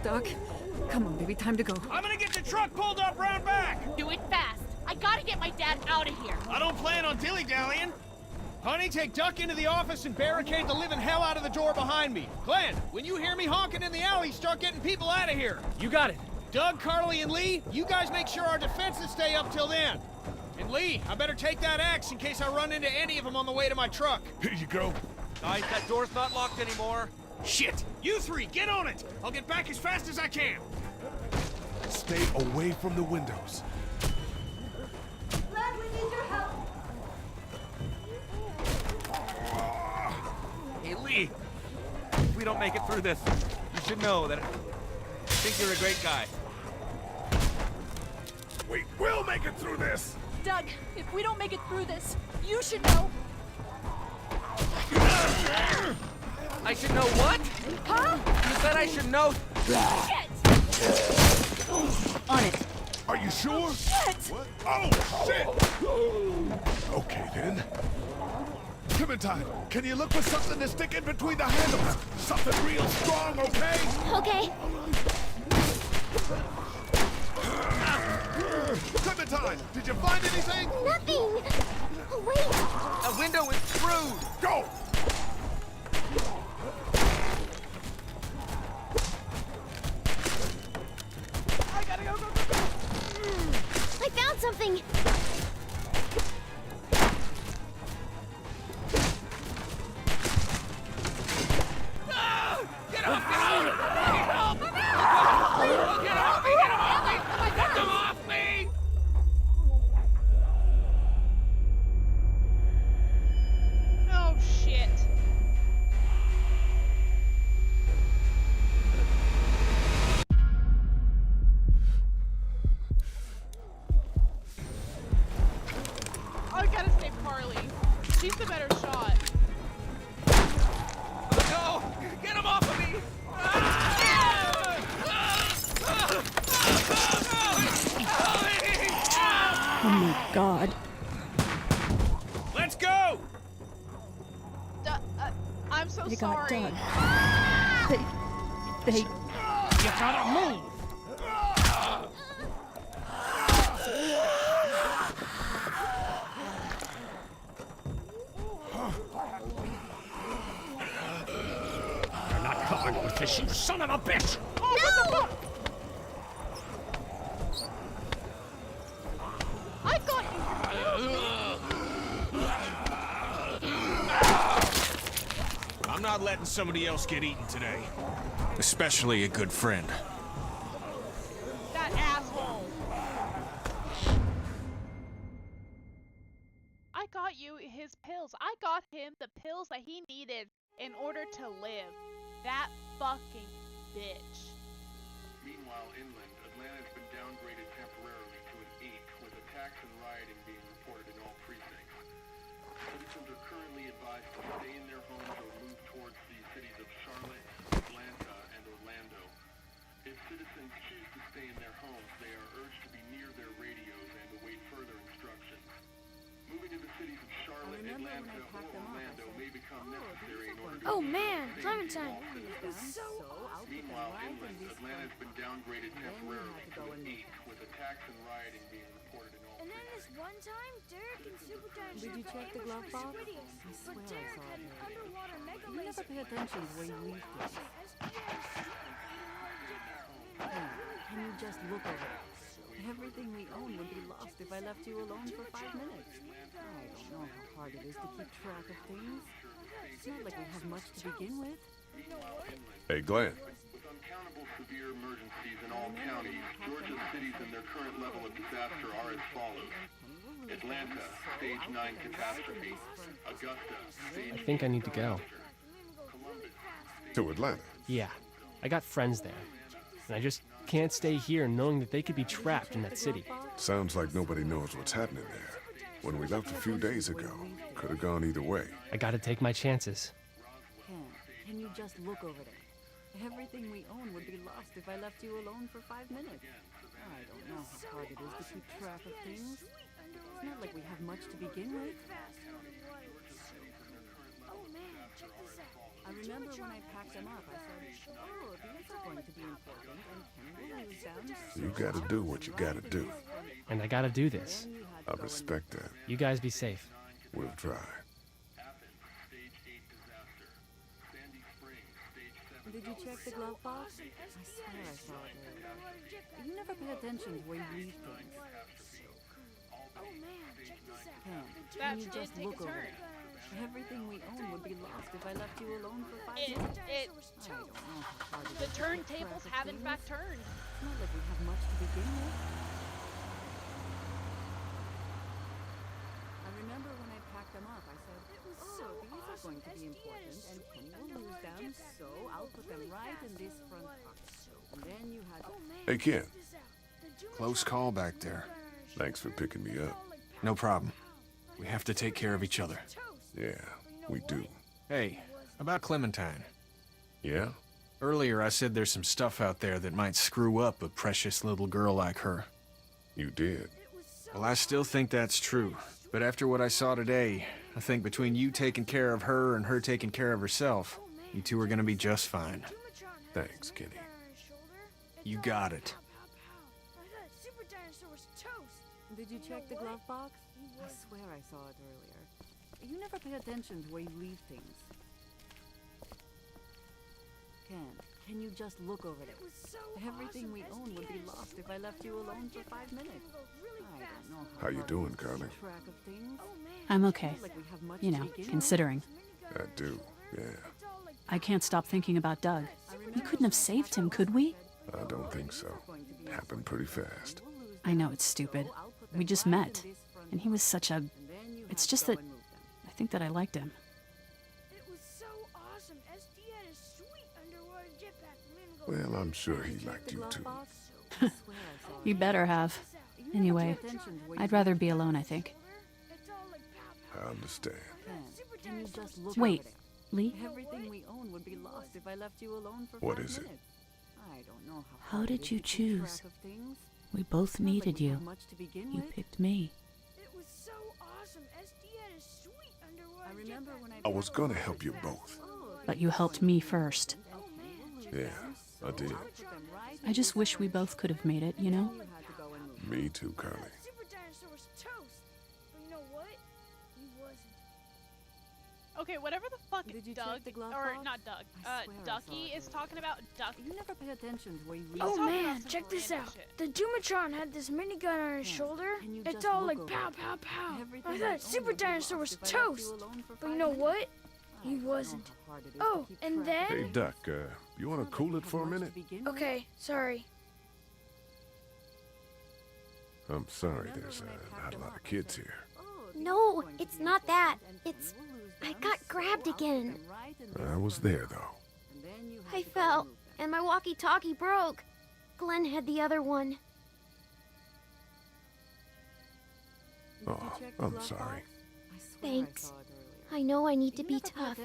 Doc, come on, baby, time to go. I'm gonna get the truck pulled up round back! Do it fast. I gotta get my dad out of here. I don't plan on dilly-dallying. Honey, take Duck into the office and barricade the living hell out of the door behind me. Glenn, when you hear me honking in the alley, start getting people out of here. You got it. Doug, Carly, and Lee, you guys make sure our defenses stay up till then. And Lee, I better take that axe in case I run into any of them on the way to my truck. Here you go. Guys, that door's not locked anymore. Shit! You three, get on it! I'll get back as fast as I can. Stay away from the windows. Glad we need your help. Hey, Lee, if we don't make it through this, you should know that I think you're a great guy. We will make it through this! Doug, if we don't make it through this, you should know. I should know what? Huh? You said I should know. Shit! On it. Are you sure? Shit! What? Oh, shit! Okay, then. Clementine, can you look for something to stick in between the handles? Something real strong, okay? Okay. Clementine, did you find anything? Nothing. Wait. A window is screwed. Go! I gotta go. I found something. Get off me! Help! Get off me! Get off me! Get them off me! shit. I gotta save Carly. She's the better shot. No! Get him off of me! Oh my god. Let's go! I'm so They got sorry. Doug. They... You gotta move! You're not coming with this, you son of a bitch! No! I got I'm not letting somebody else get eaten today. Especially a good friend. that asshole. I got you his pills. I got him the pills that he needed in order to live. That fucking bitch. Meanwhile, inland, Atlanta has been downgraded temporarily to an 8, with attacks and rioting being reported in all precincts. Citizens are currently advised to stay in their homes or move towards the cities of Charlotte, Atlanta, and Orlando. If citizens choose to stay in their homes, they are urged to be near their radios and await further instructions. Moving to the cities of Charlotte, Atlanta, or Orlando may become necessary in order to... Oh man, Clementine. Meanwhile, inland, Atlanta has been downgraded temporarily to an 8, with attacks and rioting being reported in all And then this one time, Derek and Super Giant Did you check the glove box? I swear I saw it. You never pay attention to where you leave things. Hey, can you just look over it? Everything we own would be lost if I left you alone for 5 minutes. I don't know how hard it is to keep track of things. It's not like we have much to begin with. Hey, Glenn. With uncountable severe emergencies in all counties, Georgia's cities and their current level of disaster are as follows. Atlanta, stage 9 catastrophe. Augusta, stage I think I need to go. To Atlanta? Yeah, I got friends there. And I just can't stay here knowing that they could be trapped in that city. Sounds like nobody knows what's happening there. When we left a few days ago, could have gone either way. I gotta take my chances. Can you just look over there? Everything we own would be lost if I left you alone for 5 minutes. I don't know how hard it is to keep track of things. It's not like we have much to begin with. I remember when I packed them up, I said, oh, these are going to be important, and can we use them? You gotta do what you gotta do. And I gotta do this. I respect that. You guys be safe. We'll try. Did you check the glove box? I swear I saw it earlier. You never pay attention to where you leave things. Can you just look over it? Everything we own would be lost if I left you alone for 5 minutes. I don't know how hard it is The to keep track turntables of have in things. fact turned. It's not like we have much to begin with. I remember when I packed them up, I said, oh, these are going to be important, and Kenny will lose them, so I'll put them right in this front pocket. And then you had... Hey, Ken. Close call back there. Thanks for picking me up. No problem. We have to take care of each other. Yeah, we do. Hey, about Clementine. Yeah? Earlier I said there's some stuff out there that might screw up a precious little girl like her. You did. Well, I still think that's true. But after what I saw today, I think between you taking care of her and her taking care of herself, you two are gonna be just fine. Thanks, Kenny. You got it. Did you check the glove box? I swear I saw it earlier. You never pay attention to where you leave things. Can you just look over there? Everything we own would be lost if I left you alone for 5 minutes. I don't know How you hard it doing, is to Carly? keep track of things. I'm okay. Like we have much You to know, begin with. considering. I do, yeah. I can't stop thinking about Doug. We couldn't have saved him, could we? I don't think so. Happened pretty fast. I know it's stupid. We just met. And he was such a... It's just that I think that I liked him. awesome. SD had a sweet underwater jetpack. Well, I'm sure he liked you too. You better have. Anyway, I'd rather be alone, I think. I understand. Can you just look Wait, over there? Lee? Everything we own would be lost if I left you alone for What 5 is it? minutes. I don't know How hard it did is you to keep choose? track of things. We both It's not like needed we you. have much to begin You with. picked me. It was so awesome. SD had a sweet underwater I remember when I was gonna help you both. But you helped me first. Yeah, I did. I just wish we both could have made it, you know? Me too, Carly. Super dinosaur was toast. But you know what? He wasn't. Okay, whatever the fuck Did you Doug, check the glove or box? not Doug, I swear I saw Ducky it is talking about Duck. You never pay attention to where you Oh talking about man, some check this random out. shit. The Dumatron had this minigun on his shoulder. It's just all look like over pow, it? pow, pow. Everything I we thought own Super would be Dinosaur was lost if I left you toast. alone for But you 5 know minutes. what? I He don't know wasn't. how hard it is Oh, to keep and track of Hey, then... Duck, you wanna cool it for a minute? Okay, sorry. I'm sorry, there's not a lot of kids here. No, it's not that. It's... I got grabbed again. I was there, though. I fell, and my walkie-talkie broke. Glenn had the other one. Oh, I'm sorry. Thanks. I know I need to be tough.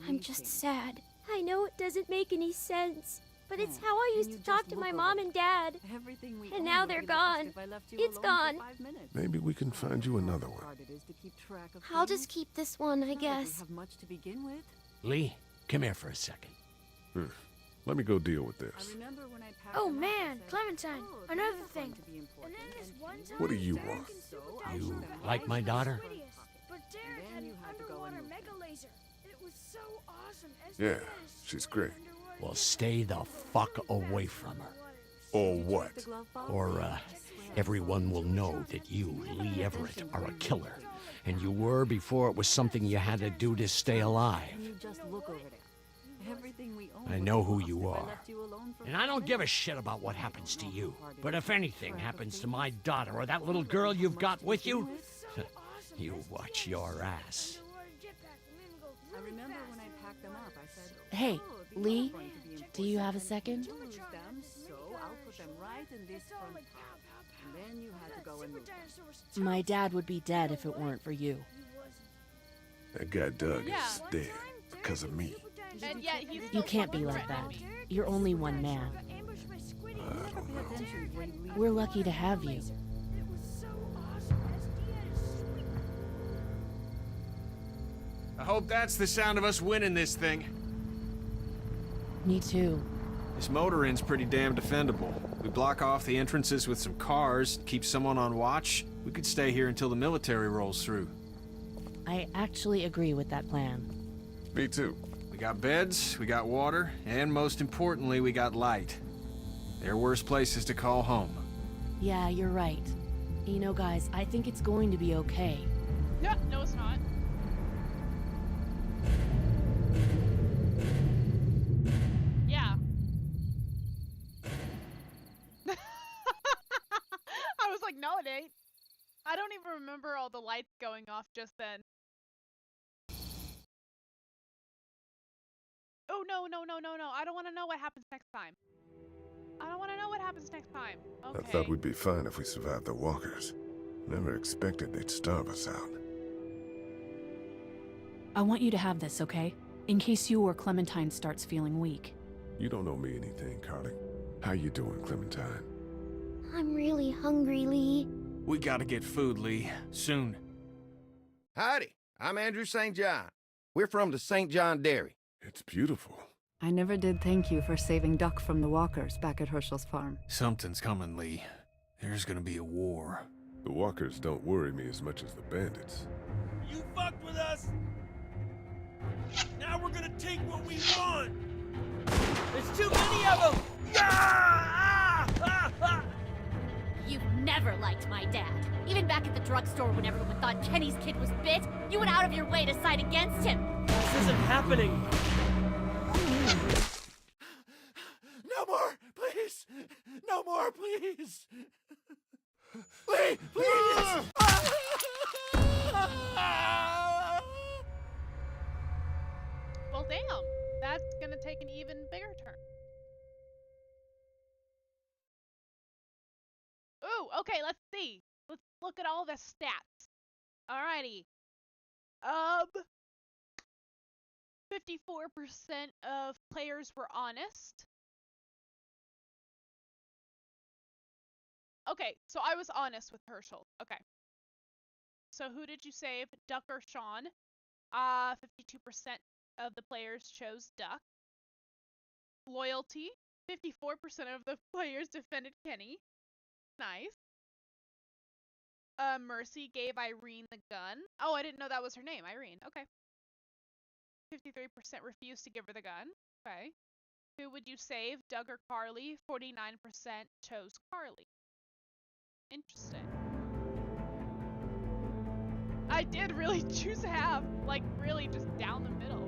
I'm just sad. I know it doesn't make any sense, but it's how I used to talk to my mom and dad. And now they're gone. It's gone. Maybe we can find you another one. I'll just keep this one, I guess. Lee, come here for a second. Let me go deal with this. Oh man, Clementine, another thing. And then this one time... What do you want? You like my daughter? But Derek had an underwater mega laser. It was so awesome. Yeah, she's great. Well, stay the fuck away from her. Or what? Or, everyone will know that you, Lee Everett, are a killer. And you were before it was something you had to do to stay alive. You just look over there. Everything we own I would know be who lost you if I are. left you alone for And I 5 don't give a minutes. shit about what happens to you. But if anything happens to my daughter or that little girl you've got with you, you watch your ass. I remember when I packed them up, I said, Hey, "Oh, these Lee, are going to be do you have a important second? and I didn't use them, so I'll put them right in this front pocket." And then you had to go and move them. My dad would be dead if it weren't for you. That guy Doug Yeah. is dead because of me. And yet he's You still can't be fucking like that. threatening me. You're only one man. We're lucky to have you. I hope that's the sound of us winning this thing. Me too. This motor inn's pretty damn defendable. We block off the entrances with some cars, keep someone on watch. We could stay here until the military rolls through. I actually agree with that plan. Me too. We got beds, we got water, and most importantly, we got light. There are worse places to call home. Yeah, you're right. You know, guys, I think it's going to be okay. No, no, it's not. Yeah. I was like, no, it ain't. I don't even remember all the lights going off just then. Oh, no, no, no, no, no. I don't want to know what happens next time. I don't want to know what happens next time. Okay. I thought we'd be fine if we survived the walkers. Never expected they'd starve us out. I want you to have this, okay? In case you or Clementine starts feeling weak. You don't owe me anything, Carly. How you doing, Clementine? I'm really hungry, Lee. We gotta get food, Lee. Soon. Howdy, I'm Andrew St. John. We're from the St. John Dairy. It's beautiful. I never did thank you for saving Duck from the walkers back at Herschel's farm. Something's coming, Lee. There's gonna be a war. The walkers don't worry me as much as the bandits. You fucked with us! Now we're gonna take what we want! There's too many of them! You've never liked my dad. Even back at the drugstore when everyone thought Kenny's kid was bit, you went out of your way to side against him. This isn't happening. No more, please! No more, please! Lee, please! Well, damn. that's gonna take an even bigger turn. Ooh, okay, let's see. Let's look at all the stats. Alrighty. 54% of players were honest. Okay, so I was honest with Herschel. Okay. So who did you save? Duck or Sean? 52% of the players chose Duck. Loyalty. 54% of the players defended Kenny. Nice. Mercy gave Irene the gun. Oh, I didn't know that was her name. Irene. Okay. 53% refused to give her the gun. Okay. Who would you save? Doug or Carly? 49% chose Carly. Interesting. I did really choose half. Like, really just down the middle.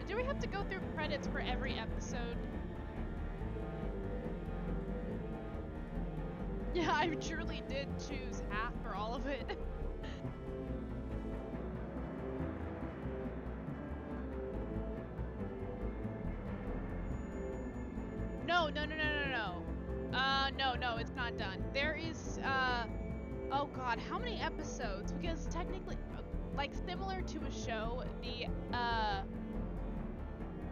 Do we have to go through credits for every episode? Yeah, I truly did choose half for all of it. No, it's not done. There is, oh god, how many episodes? Because technically, like, similar to a show,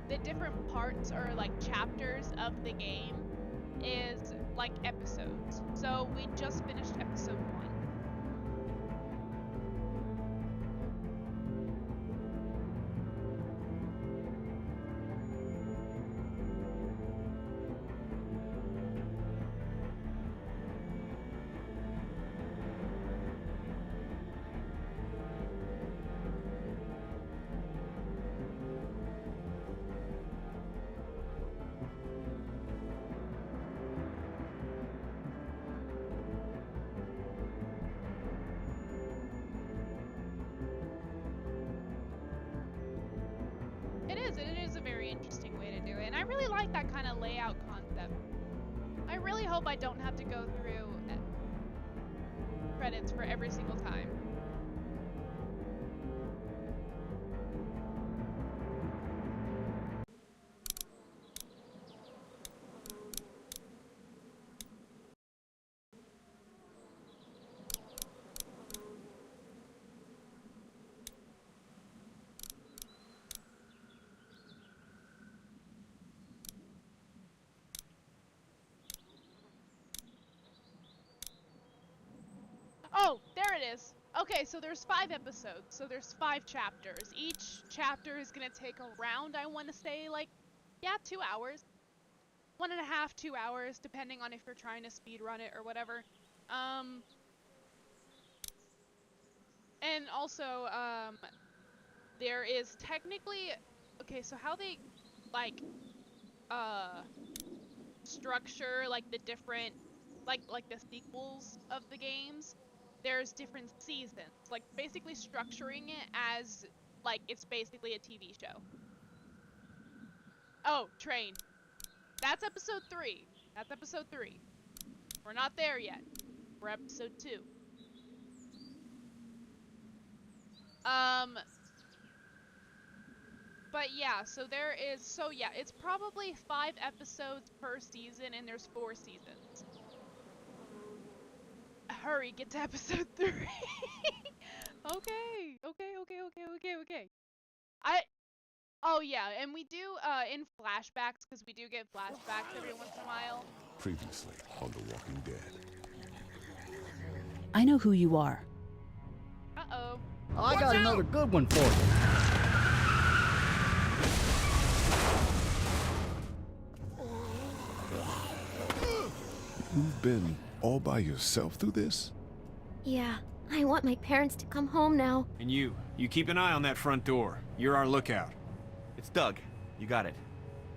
the different parts or, like, chapters of the game is like episodes. So we just finished episode 1. It is a very interesting way to do it, and I really like that kind of layout concept. I really hope I don't have to go through credits for every single time. Oh, there it is. Okay, so there's 5 episodes, so there's 5 chapters. Each chapter is gonna take around, I want to say, like, yeah, 2 hours. 1.5, 2 hours, depending on if you're trying to speed run it or whatever. And also, there is technically, okay, so how they, like, structure, like, the different, like the sequels of the games, there's different seasons, like, basically structuring it as, like, it's basically a TV show. Oh, train. That's episode 3. That's episode 3. We're not there yet. We're episode 2. But yeah, so there is, so yeah, it's probably 5 episodes per season, and there's 4 seasons. Hurry, get to episode 3. Okay. Oh yeah, and we do, in flashbacks, because we do get flashbacks every once in a while. Previously on The Walking Dead. I know who you are. Uh-oh. I got another good one for you. You've been all by yourself through this? Yeah, I want my parents to come home now. And you keep an eye on that front door. You're our lookout. It's Doug. You got it.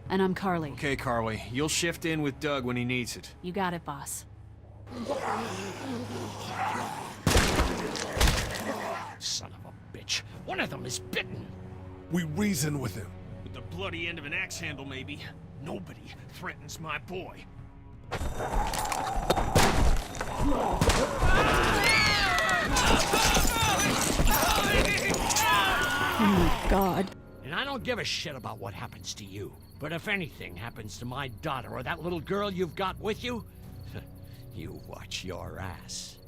And I'm Carly. Okay, Carly. You'll shift in with Doug when he needs it. You got it, boss. Son of a bitch. One of them is bitten. We reason with him. With the bloody end of an axe handle, maybe. Nobody threatens my boy. Oh my God. And I don't give a shit about what happens to you. But if anything happens to my daughter or that little girl you've got with you, you watch your ass.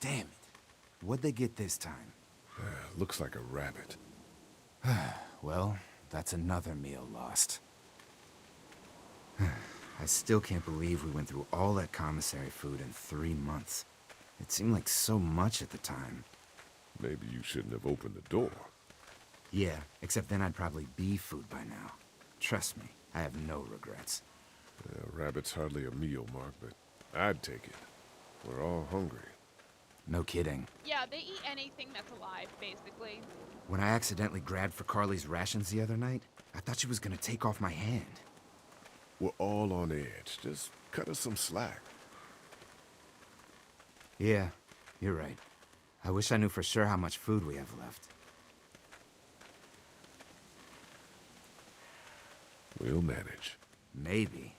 Damn it. What'd they get this time? Looks like a rabbit. Well, that's another meal lost. I still can't believe we went through all that commissary food in 3 months. It seemed like so much at the time. Maybe you shouldn't have opened the door. Yeah, except then I'd probably be food by now. Trust me, I have no regrets. Rabbit's hardly a meal, Mark, but I'd take it. We're all hungry. No kidding. Yeah, they eat anything that's alive, basically. When I accidentally grabbed for Carly's rations the other night, I thought she was gonna take off my hand. We're all on edge. Just cut us some slack. Yeah, you're right. I wish I knew for sure how much food we have left. We'll manage. Maybe.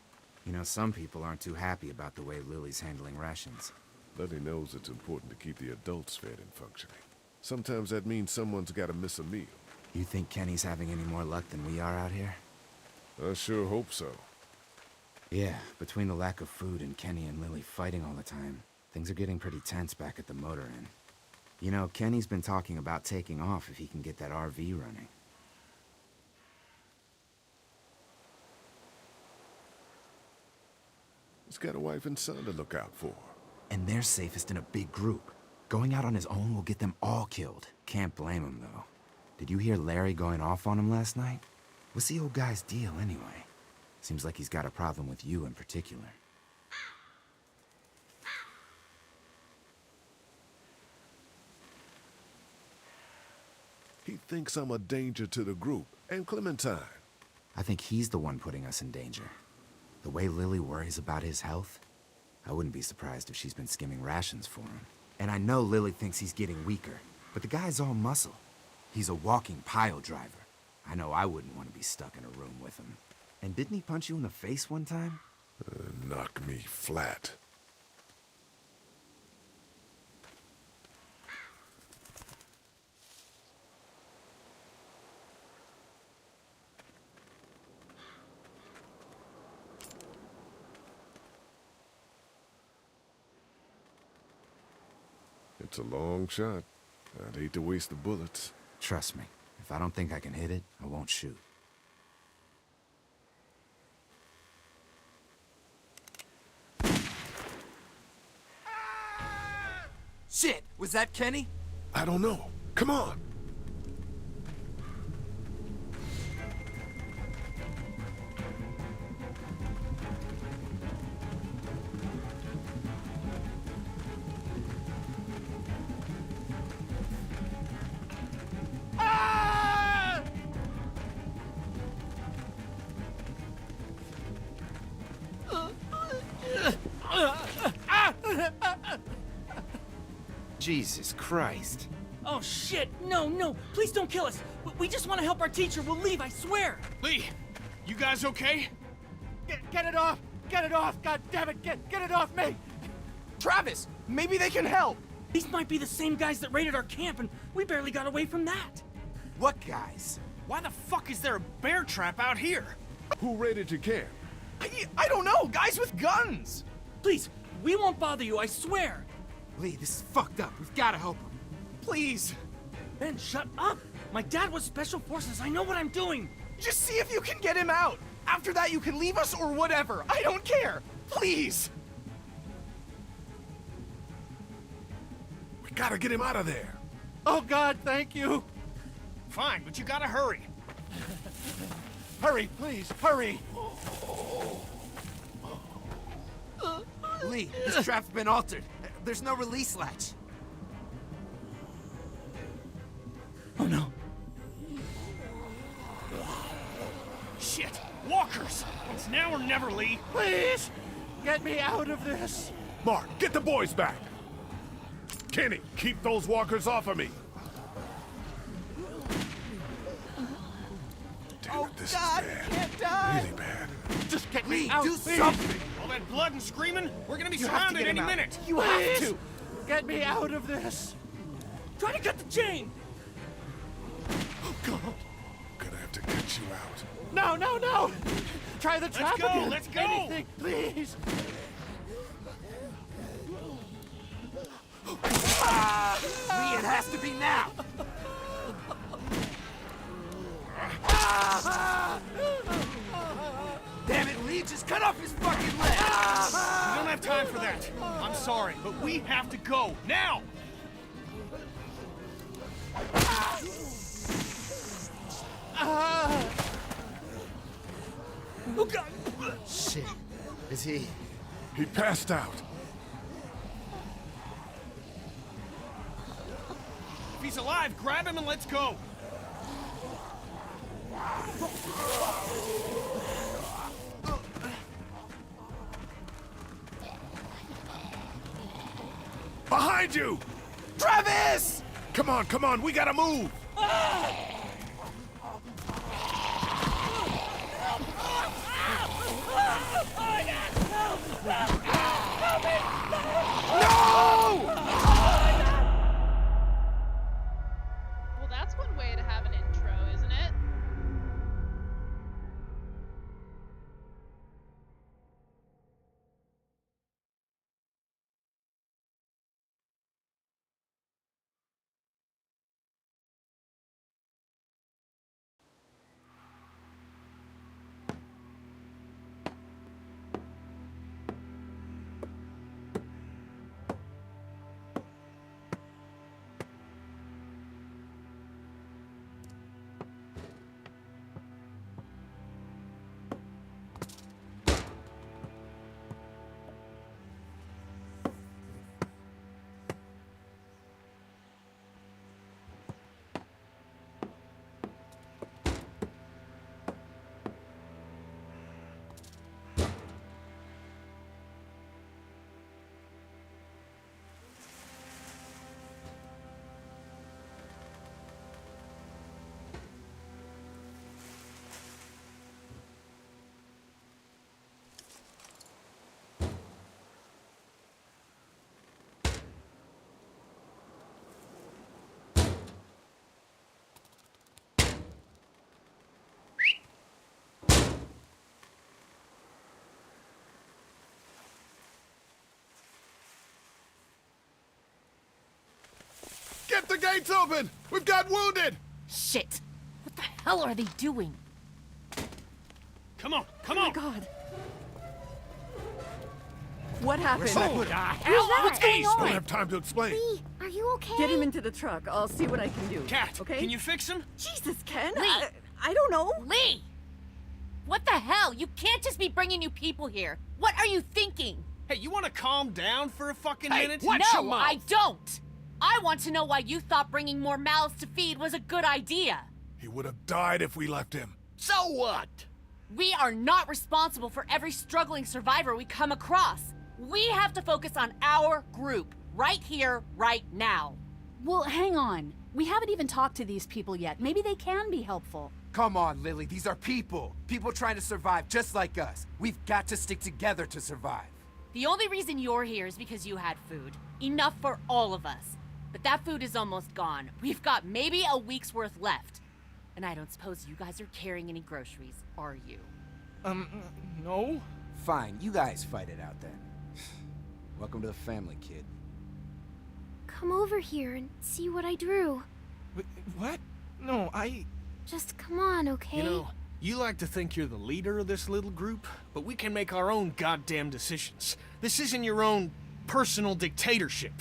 You know, some people aren't too happy about the way Lily's handling rations. Lily knows it's important to keep the adults fed and functioning. Sometimes that means someone's gotta miss a meal. You think Kenny's having any more luck than we are out here? I sure hope so. Yeah, between the lack of food and Kenny and Lily fighting all the time, things are getting pretty tense back at the motor inn. You know, Kenny's been talking about taking off if he can get that RV running. He's got a wife and son to look out for. And they're safest in a big group. Going out on his own will get them all killed. Can't blame him, though. Did you hear Larry going off on him last night? What's the old guy's deal, anyway? Seems like he's got a problem with you in particular. He thinks I'm a danger to the group, and Clementine. I think he's the one putting us in danger. The way Lily worries about his health, I wouldn't be surprised if she's been skimming rations for him. And I know Lily thinks he's getting weaker, but the guy's all muscle. He's a walking pile driver. I know I wouldn't want to be stuck in a room with him. And didn't he punch you in the face one time? Knock me flat. It's a long shot. I'd hate to waste the bullets. Trust me, if I don't think I can hit it, I won't shoot. Shit! Was that Kenny? I don't know. Come on! Jesus Christ. Oh shit! No, no! Please don't kill us! We just want to help our teacher. We'll leave, I swear! Lee, you guys okay? Get it off! Get it off! God damn it! Get it off me! Travis! Maybe they can help! These might be the same guys that raided our camp, and we barely got away from that. What guys? Why the fuck is there a bear trap out here? Who raided your camp? I don't know, guys with guns! Please, we won't bother you, I swear! Lee, this is fucked up. We've gotta help him. Please! Ben, shut up! My dad was Special Forces, I know what I'm doing! Just see if you can get him out! After that, you can leave us or whatever! I don't care! Please! We gotta get him out of there. Oh God, thank you! Fine, but you gotta hurry. Hurry, please, hurry! Lee, this trap's been altered. There's no release latch. Oh no. Shit! Walkers! It's now or never, Lee! Please! Get me out of this! Mark, get the boys back! Kenny, keep those walkers off of me! Damn it, this God, is bad. I can't die! Really bad. Just get Lee, me out, do please. something! All that blood and screaming? We're gonna be You have to surrounded get him any out. minute! You have to! Get me out of this! Try to cut the chain! Oh God! Gonna have to get you out. No, no, no! Try the trap go, again! let's go! Anything, please! Lee, it has to be now! Damn it, Lee, just cut off his fucking leg! We don't have time for that. I'm sorry, but we have to go, now! Oh God! Shit. Is he? He passed out. If he's alive, grab him and let's go! Behind you! Travis! Come on, we gotta move! Well, that's one way to have an intro, isn't it? Get the gates open! We've got wounded! Shit! What the hell are they doing? Come on, come Oh on! my God. What happened? Oh, What's I don't have time to explain. Lee, are you okay? Get him into the truck. I'll see what I can do. Cat, okay? can you fix him? Jesus, Ken. Lee. I don't know. Lee! What the hell? You can't just be bringing new people here. What are you thinking? Hey, you wanna calm down for a fucking Hey, minute? watch your No, mouth. I don't! I want to know why you thought bringing more mouths to feed was a good idea. He would have died if we left him. So what? We are not responsible for every struggling survivor we come across. We have to focus on our group, right here, right now. Well, hang on. We haven't even talked to these people yet. Maybe they can be helpful. Come on, Lily. These are people. People trying to survive just like us. We've got to stick together to survive. The only reason you're here is because you had food. Enough for all of us. But that food is almost gone. We've got maybe a week's worth left. And I don't suppose you guys are carrying any groceries, are you? No? Fine, you guys fight it out then. Welcome to the family, kid. Come over here and see what I drew. What? No, Just come on, okay? You know, you like to think you're the leader of this little group, but we can make our own goddamn decisions. This isn't your own personal dictatorship.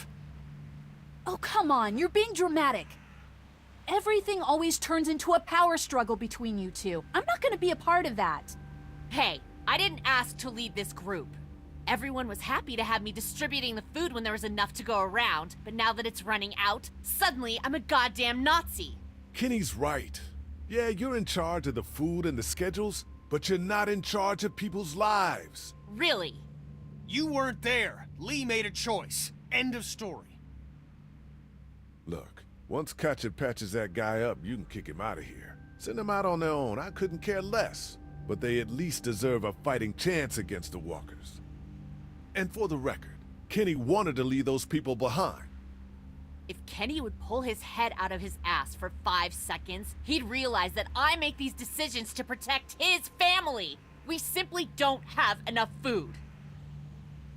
Oh, come on, you're being dramatic. Everything always turns into a power struggle between you two. I'm not gonna be a part of that. Hey, I didn't ask to lead this group. Everyone was happy to have me distributing the food when there was enough to go around, but now that it's running out, suddenly I'm a goddamn Nazi. Kenny's right. Yeah, you're in charge of the food and the schedules, but you're not in charge of people's lives. Really? You weren't there. Lee made a choice. End of story. Look, once Katjaa patches that guy up, you can kick him out of here. Send them out on their own. I couldn't care less. But they at least deserve a fighting chance against the walkers. And for the record, Kenny wanted to leave those people behind. If Kenny would pull his head out of his ass for 5 seconds, he'd realize that I make these decisions to protect his family. We simply don't have enough food.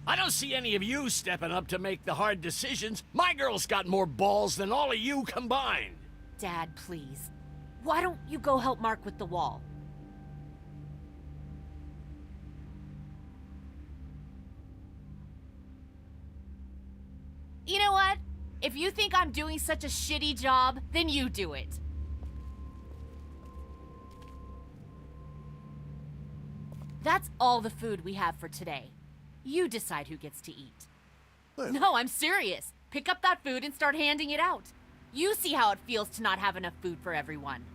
I don't see any of you stepping up to make the hard decisions. My girl's got more balls than all of you combined. Dad, please. Why don't you go help Mark with the wall? You know what? If you think I'm doing such a shitty job, then you do it. That's all the food we have for today. You decide who gets to eat. No, I'm serious. Pick up that food and start handing it out. You see how it feels to not have enough food for everyone.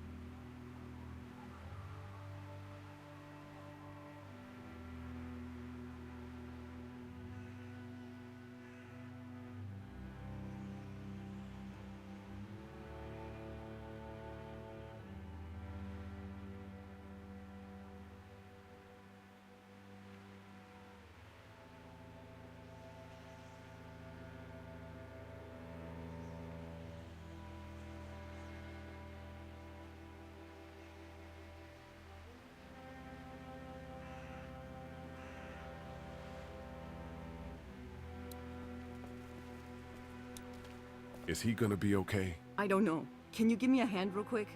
Is he gonna be okay? I don't know. Can you give me a hand real quick?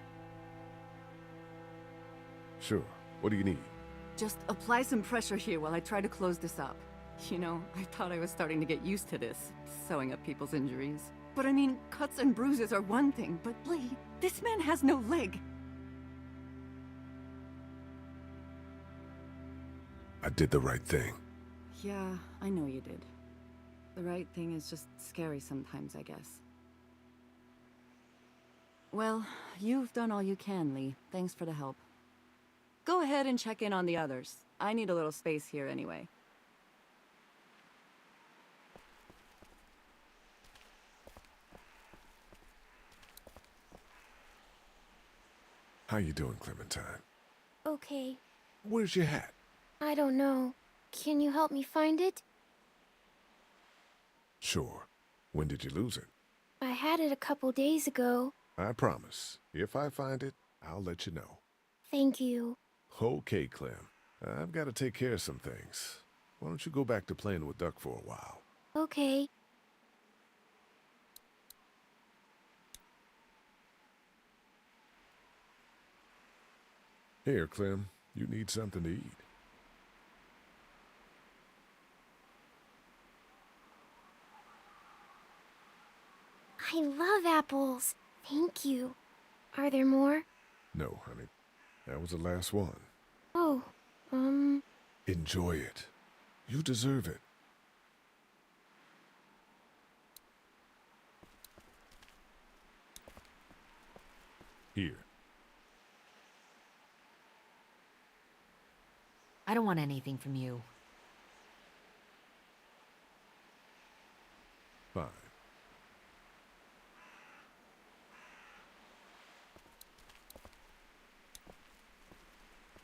Sure. What do you need? Just apply some pressure here while I try to close this up. You know, I thought I was starting to get used to this, sewing up people's injuries. But I mean, cuts and bruises are one thing, but Lee, this man has no leg. I did the right thing. Yeah, I know you did. The right thing is just scary sometimes, I guess. Well, you've done all you can, Lee. Thanks for the help. Go ahead and check in on the others. I need a little space here anyway. How you doing, Clementine? Okay. Where's your hat? I don't know. Can you help me find it? Sure. When did you lose it? I had it a couple days ago. I promise. If I find it, I'll let you know. Thank you. Okay, Clem. I've got to take care of some things. Why don't you go back to playing with Duck for a while? Okay. Here, Clem. You need something to eat. I love apples. Thank you. Are there more? No, honey. That was the last one. Oh, Enjoy it. You deserve it. Here. I don't want anything from you. Fine.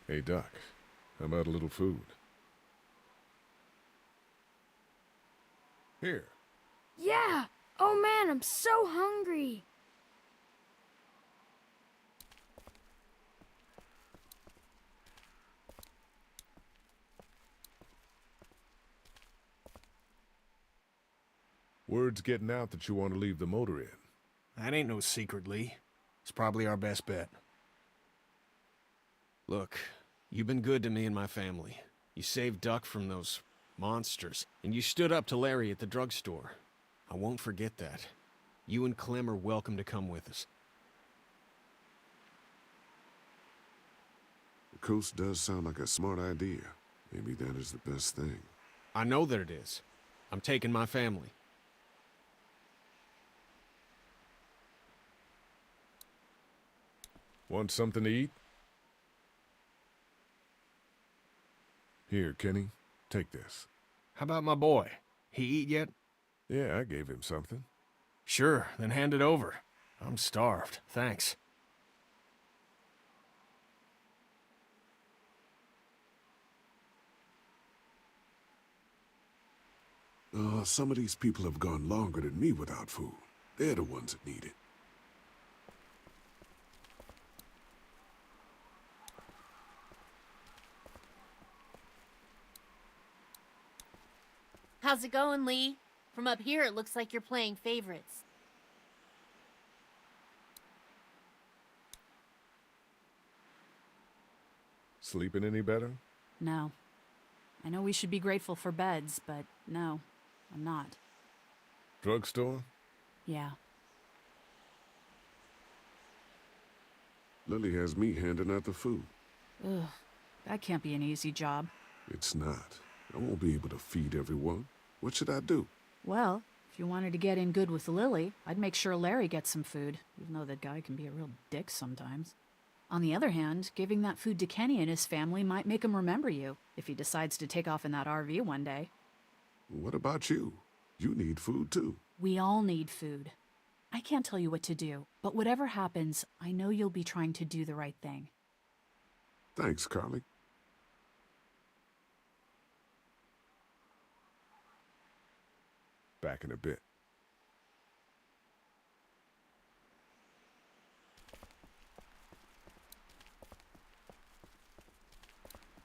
Hey, Doc. How about a little food? Here. Yeah! Oh man, I'm so hungry! Word's getting out that you want to leave the motor in. That ain't no secret, Lee. It's probably our best bet. Look, you've been good to me and my family. You saved Duck from those monsters, and you stood up to Larry at the drugstore. I won't forget that. You and Clem are welcome to come with us. The coast does sound like a smart idea. Maybe that is the best thing. I know that it is. I'm taking my family. Want something to eat? Here, Kenny, take this. How about my boy? He eat yet? Yeah, I gave him something. Sure, then hand it over. I'm starved, thanks. Some of these people have gone longer than me without food. They're the ones that need it. How's it going, Lee? From up here, it looks like you're playing favorites. Sleeping any better? No. I know we should be grateful for beds, but no, I'm not. Drugstore? Yeah. Lily has me handing out the food. Ugh, that can't be an easy job. It's not. I won't be able to feed everyone. What should I do? Well, if you wanted to get in good with Lily, I'd make sure Larry gets some food, even though that guy can be a real dick sometimes. On the other hand, giving that food to Kenny and his family might make him remember you, if he decides to take off in that RV one day. What about you? You need food too. We all need food. I can't tell you what to do, but whatever happens, I know you'll be trying to do the right thing. Thanks, Carly. Back in a bit.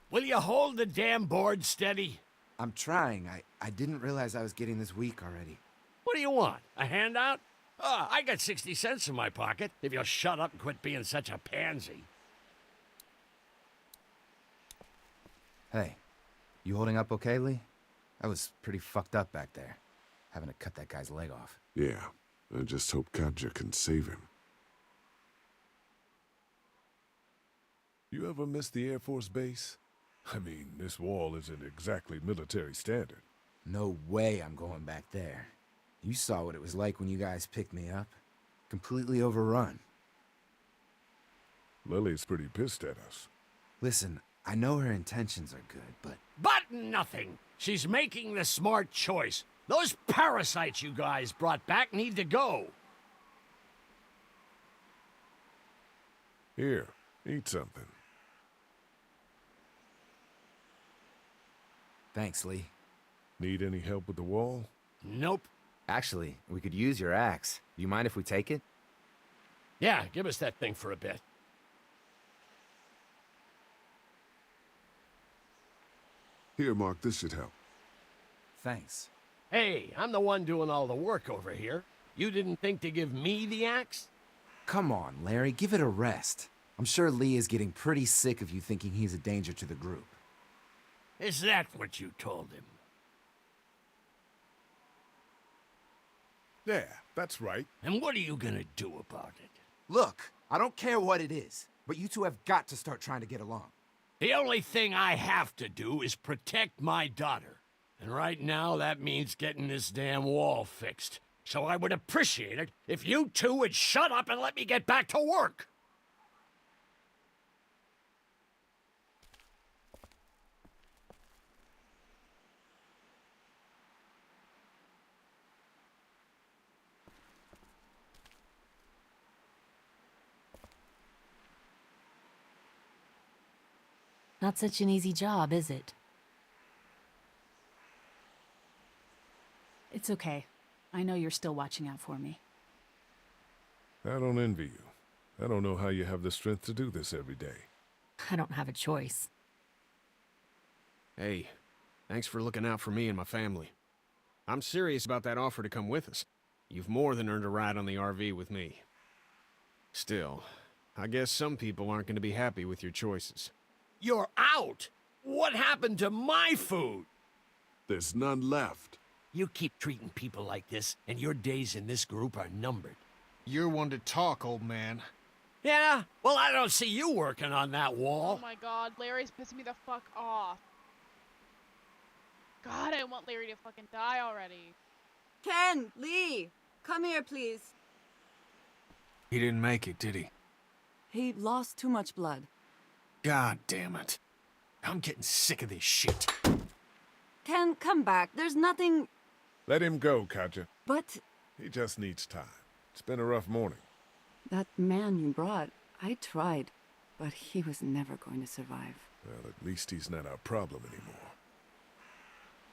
Will you hold the damn board steady? I'm trying. I didn't realize I was getting this weak already. What do you want? A handout? I got 60 cents in my pocket, if you'll shut up and quit being such a pansy. Hey, you holding up okay, Lee? I was pretty fucked up back there, having to cut that guy's leg off. Yeah, I just hope Katja can save him. You ever miss the Air Force Base? I mean, this wall isn't exactly military standard. No way I'm going back there. You saw what it was like when you guys picked me up. Completely overrun. Lily's pretty pissed at us. Listen, I know her intentions are good, but... But nothing! She's making the smart choice. Those parasites you guys brought back need to go. Here, eat something. Thanks, Lee. Need any help with the wall? Nope. Actually, we could use your axe. Do you mind if we take it? Yeah, give us that thing for a bit. Here, Mark, this should help. Thanks. Hey, I'm the one doing all the work over here. You didn't think to give me the axe? Come on, Larry, give it a rest. I'm sure Lee is getting pretty sick of you thinking he's a danger to the group. Is that what you told him? Yeah, that's right. And what are you gonna do about it? Look, I don't care what it is, but you two have got to start trying to get along. The only thing I have to do is protect my daughter. And right now, that means getting this damn wall fixed. So I would appreciate it if you two would shut up and let me get back to work. Not such an easy job, is it? It's okay. I know you're still watching out for me. I don't envy you. I don't know how you have the strength to do this every day. I don't have a choice. Hey, thanks for looking out for me and my family. I'm serious about that offer to come with us. You've more than earned a ride on the RV with me. Still, I guess some people aren't going to be happy with your choices. You're out! What happened to my food? There's none left. You keep treating people like this, and your days in this group are numbered. You're one to talk, old man. Yeah? Well, I don't see you working on that wall. Oh my god, Larry's pissing me the fuck off. God, I want Larry to fucking die already. Ken, Lee, come here, please. He didn't make it, did he? He lost too much blood. God damn it. I'm getting sick of this shit. Ken, come back. There's nothing... Let him go, Katja. But... He just needs time. It's been a rough morning. That man you brought, I tried, but he was never going to survive. Well, at least he's not our problem anymore.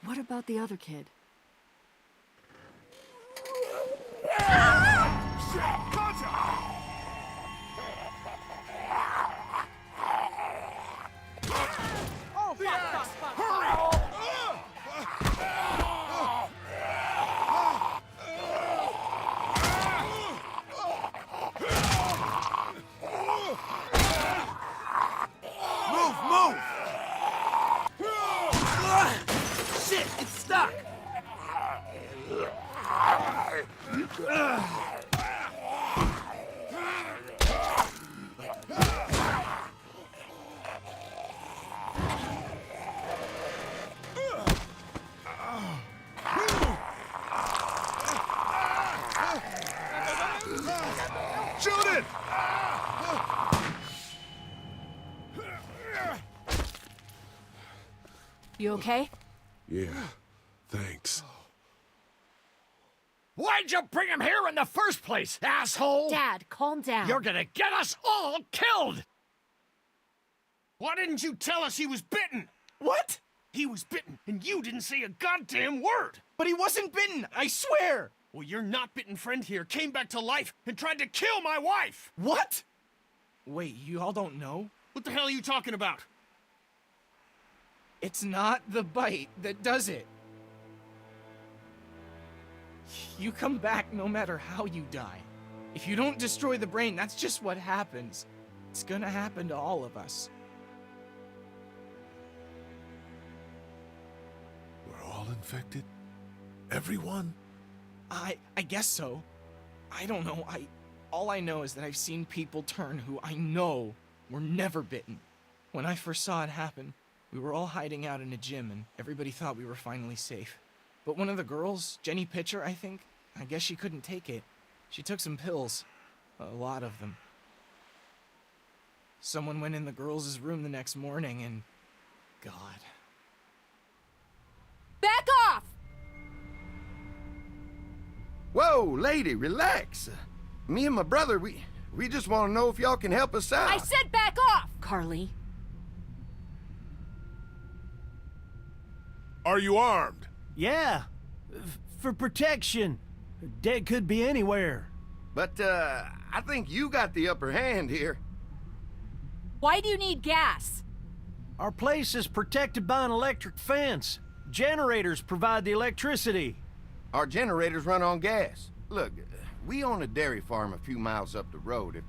What about the other kid? Oh, fuck. Move! Shit, it's stuck! Shoot it! You okay? Yeah, thanks. Why'd you bring him here in the first place, asshole? Dad, calm down. You're gonna get us all killed! Why didn't you tell us he was bitten? What? He was bitten, and you didn't say a goddamn word! But he wasn't bitten, I swear! Well, your not-bitten friend here came back to life and tried to kill my wife! What? Wait, you all don't know? What the hell are you talking about? It's not the bite that does it. You come back no matter how you die. If you don't destroy the brain, that's just what happens. It's gonna happen to all of us. We're all infected? Everyone? I guess so. I don't know. All I know is that I've seen people turn who I know were never bitten. When I first saw it happen, we were all hiding out in a gym and everybody thought we were finally safe. But one of the girls, Jenny Pitcher, I think, I guess she couldn't take it. She took some pills. A lot of them. Someone went in the girls' room the next morning and... God. Back off! Whoa, lady, relax. Me and my brother, we just want to know if y'all can help us out. I said back off! Carly. Are you armed? Yeah, for protection. Dead could be anywhere. But, I think you got the upper hand here. Why do you need gas? Our place is protected by an electric fence. Generators provide the electricity. Our generators run on gas. Look, we own a dairy farm a few miles up the road. If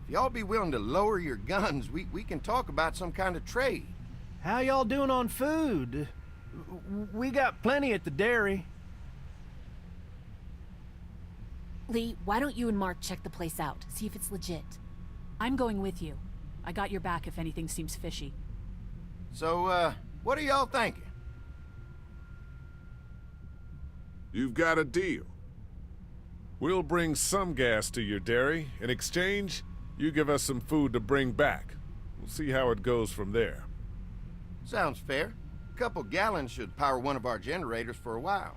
y'all be willing to lower your guns, we can talk about some kind of trade. How y'all doing on food? We got plenty at the dairy. Lee, why don't you and Mark check the place out? See if it's legit. I'm going with you. I got your back if anything seems fishy. So, what are y'all thinking? You've got a deal. We'll bring some gas to your dairy. In exchange, you give us some food to bring back. We'll see how it goes from there. Sounds fair. A couple gallons should power one of our generators for a while.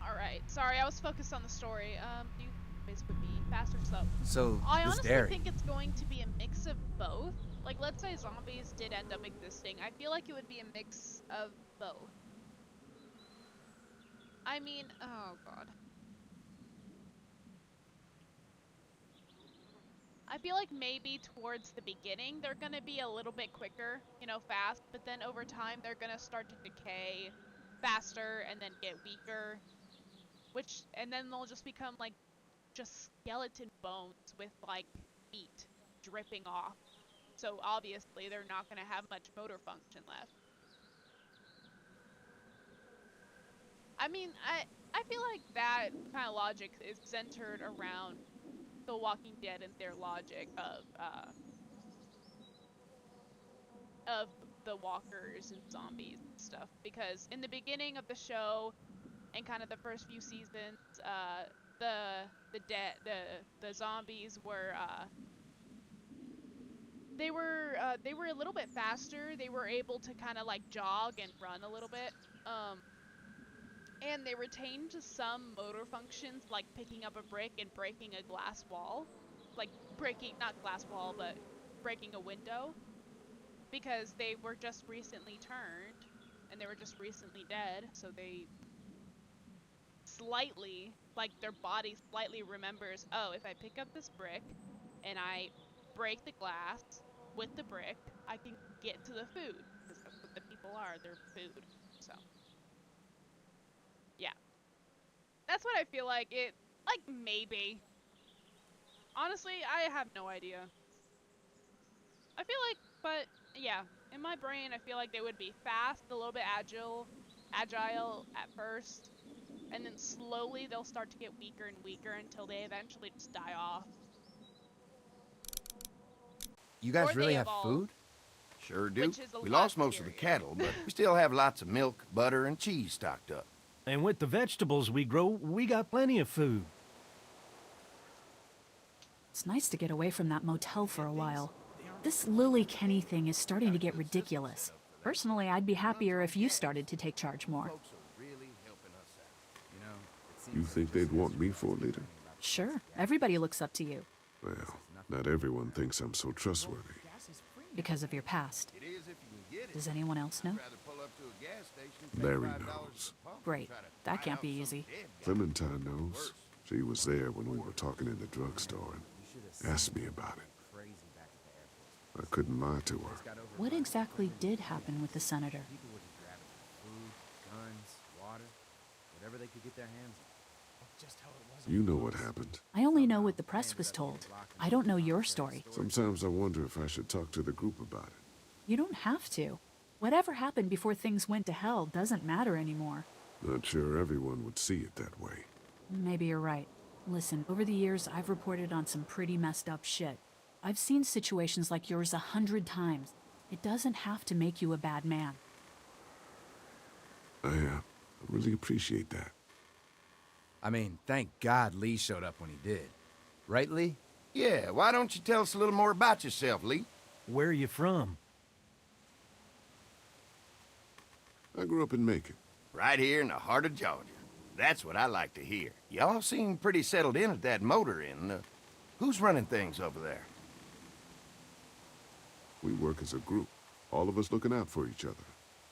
Alright, sorry, I was focused on the story. Do you guys would be fast or slow? So, I this honestly dairy. think it's going to be a mix of both. Like, let's say zombies did end up existing. I feel like it would be a mix of both. I mean, oh god. I feel like maybe towards the beginning they're gonna be a little bit quicker, you know, fast, but then over time they're gonna start to decay faster and then get weaker, and then they'll just become like just skeleton bones with like meat dripping off. So obviously they're not gonna have much motor function left. I mean, I feel like that kind of logic is centered around The Walking Dead and their logic of the walkers and zombies and stuff. Because in the beginning of the show and kind of the first few seasons, the zombies were they were a little bit faster. They were able to kind of like jog and run a little bit. And they retained some motor functions like picking up a brick and breaking a glass wall. Like breaking, not glass wall, but breaking a window. Because they were just recently turned and they were just recently dead, so they slightly, like their body slightly remembers, oh, if I pick up this brick and I break the glass with the brick, I can get to the food. Because that's what the people are, they're food. So, yeah. That's what I feel like it, like maybe. Honestly, I have no idea. I feel like, but yeah, in my brain, I feel like they would be fast, a little bit agile at first, and then slowly they'll start to get weaker and weaker until they eventually just die off. You guys really have food? Sure do. We lost most of the cattle, but we still have lots of milk, butter, and cheese stocked up. And with the vegetables we grow, we got plenty of food. It's nice to get away from that motel for a while. This Lily Kenny thing is starting to get ridiculous. Personally, I'd be happier if you started to take charge more. You think they'd want me for a leader? Sure, everybody looks up to you. Well, not everyone thinks I'm so trustworthy. Because of your past. Does anyone else know? Larry knows. Great. That can't be easy. Clementine knows. She was there when we were talking in the drugstore and asked me about it. I couldn't lie to her. What exactly did happen with the senator? People would grab it. Food, guns, water, whatever they could get their hands on. Just how it was. You know what happened. I only know what the press was told. I don't know your story. Sometimes I wonder if I should talk to the group about it. You don't have to. Whatever happened before things went to hell doesn't matter anymore. Not sure everyone would see it that way. Maybe you're right. Listen, over the years, I've reported on some pretty messed up shit. I've seen situations like yours 100 times. It doesn't have to make you a bad man. I really appreciate that. I mean, thank God Lee showed up when he did. Right, Lee? Yeah, why don't you tell us a little more about yourself, Lee? Where are you from? I grew up in Macon. Right here in the heart of Georgia. That's what I like to hear. Y'all seem pretty settled in at that motor inn. Who's running things over there? We work as a group, all of us looking out for each other.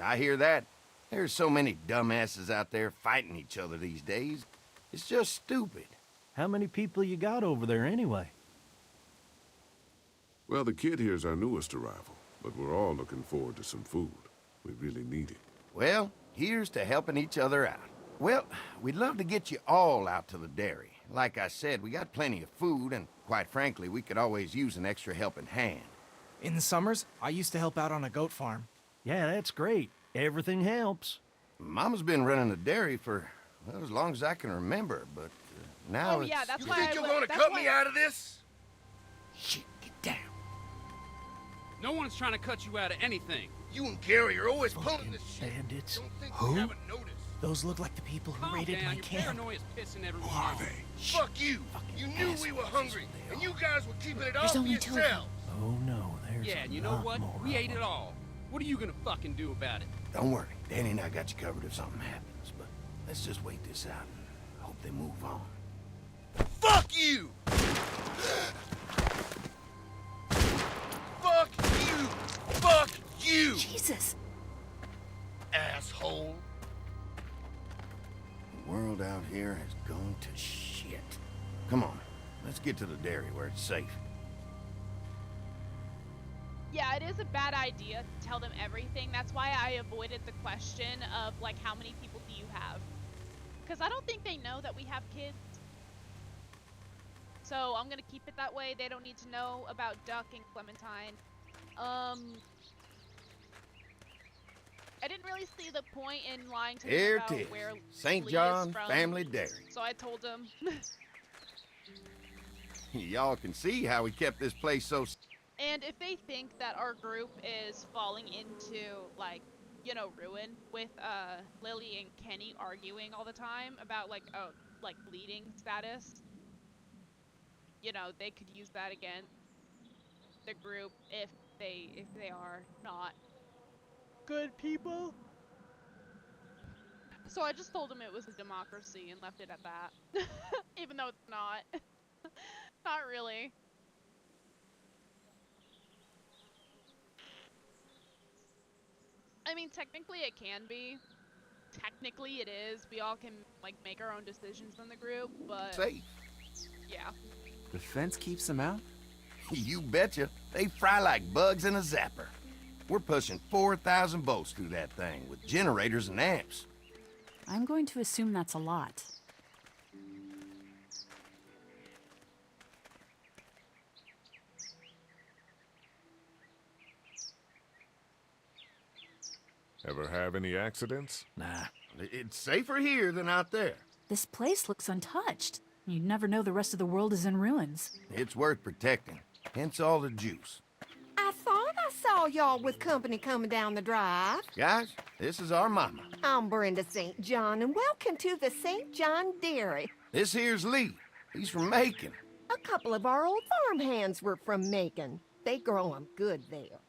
I hear that. There's so many dumbasses out there fighting each other these days. It's just stupid. How many people you got over there anyway? Well, the kid here's our newest arrival, but we're all looking forward to some food. We really need it. Well, here's to helping each other out. Well, we'd love to get you all out to the dairy. Like I said, we got plenty of food, and quite frankly, we could always use an extra helping hand. In the summers, I used to help out on a goat farm. Yeah, that's great. Everything helps. Mama's been running the dairy for, well, as long as I can remember, but now yeah, that's You why think I you're li- gonna that's cut why- me out of this? Shit, get down. No one's trying to cut you out of anything. You and Gary are always pulling this shit. Bandits. Don't think Who? we haven't noticed. Those look like the people who Calm raided down, my your camp. paranoia's pissing everyone Who are off. they? Fuck you! You knew we were hungry, and you guys were keeping it all There's for only two of them. yourselves. Oh no, there's Yeah, a and you know lot what? more We of ate it them. all. What are you gonna fucking do about it? Don't worry, Danny and I got you covered if something happens, but let's just wait this out and hope they move on. Fuck you! Fuck you! Fuck you! Jesus! Asshole! The world out here has gone to shit. Come on, let's get to the dairy where it's safe. Yeah, it is a bad idea to tell them everything. That's why I avoided the question of, like, how many people do you have? Because I don't think they know that we have kids. So I'm gonna keep it that way. They don't need to know about Duck and Clementine. I didn't really see the point in lying to them about where St. Lee John is from, Family Dairy. So I told them. Y'all can see how we kept this place so... And if they think that our group is falling into, like, you know, ruin with Lily and Kenny arguing all the time about, like, bleeding status, you know, they could use that against the group if they are not good people. So I just told them it was a democracy and left it at that. Even though it's not. Not really. I mean, technically it can be. Technically it is. We all can, like, make our own decisions in the group, but... Safe. Yeah. The fence keeps them out? You betcha. They fry like bugs in a zapper. We're pushing 4,000 volts through that thing with generators and amps. I'm going to assume that's a lot. Ever have any accidents? Nah. It's safer here than out there. This place looks untouched. You'd never know the rest of the world is in ruins. It's worth protecting. Hence all the juice. I thought I saw y'all with company coming down the drive. Guys, this is our mama. I'm Brenda St. John, and welcome to the St. John Dairy. This here's Lee. He's from Macon. A couple of our old farm hands were from Macon. They grow 'em good there.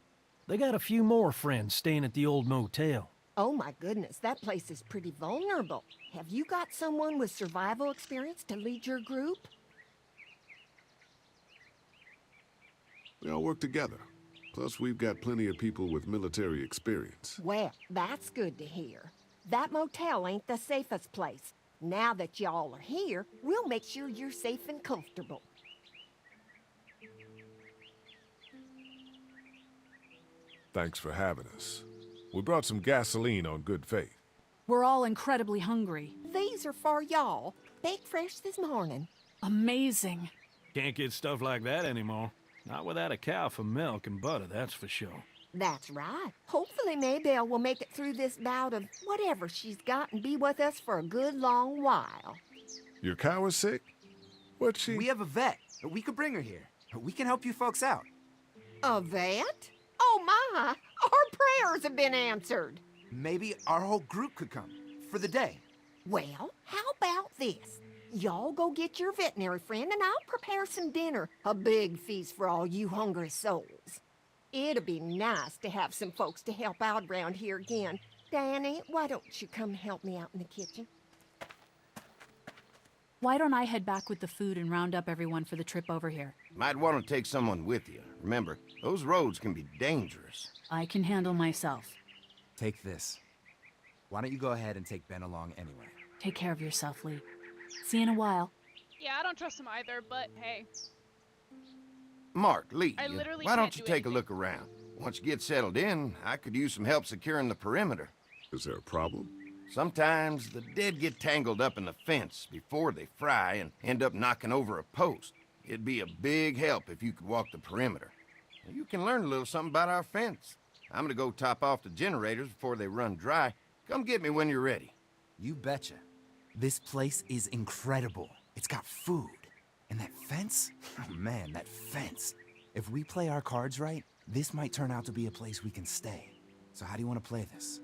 They got a few more friends staying at the old motel. Oh my goodness, that place is pretty vulnerable. Have you got someone with survival experience to lead your group? We all work together. Plus, we've got plenty of people with military experience. Well, that's good to hear. That motel ain't the safest place. Now that y'all are here, we'll make sure you're safe and comfortable. Thanks for having us. We brought some gasoline on good faith. We're all incredibly hungry. These are for y'all. Baked fresh this morning. Amazing. Can't get stuff like that anymore. Not without a cow for milk and butter, that's for sure. That's right. Hopefully Maybelle will make it through this bout of whatever she's got and be with us for a good long while. Your cow is sick? What's she... We have a vet. We could bring her here. We can help you folks out. A vet? Oh my! Our prayers have been answered. Maybe our whole group could come. For the day. Well, how about this? Y'all go get your veterinary friend and I'll prepare some dinner. A big feast for all you hungry souls. It'd be nice to have some folks to help out around here again. Danny, why don't you come help me out in the kitchen? Why don't I head back with the food and round up everyone for the trip over here? Might want to take someone with you. Remember, those roads can be dangerous. I can handle myself. Take this. Why don't you go ahead and take Ben along anyway? Take care of yourself, Lee. See you in a while. Yeah, I don't trust him either, but hey. Mark, Lee, I literally why don't can't you do take a look around? Once you get settled in, I could use some help securing the perimeter. Is there a problem? Sometimes the dead get tangled up in the fence before they fry and end up knocking over a post. It'd be a big help if you could walk the perimeter. You can learn a little something about our fence. I'm gonna go top off the generators before they run dry. Come get me when you're ready. You betcha. This place is incredible. It's got food. And that fence? Oh man, that fence. If we play our cards right, this might turn out to be a place we can stay. So how do you want to play this?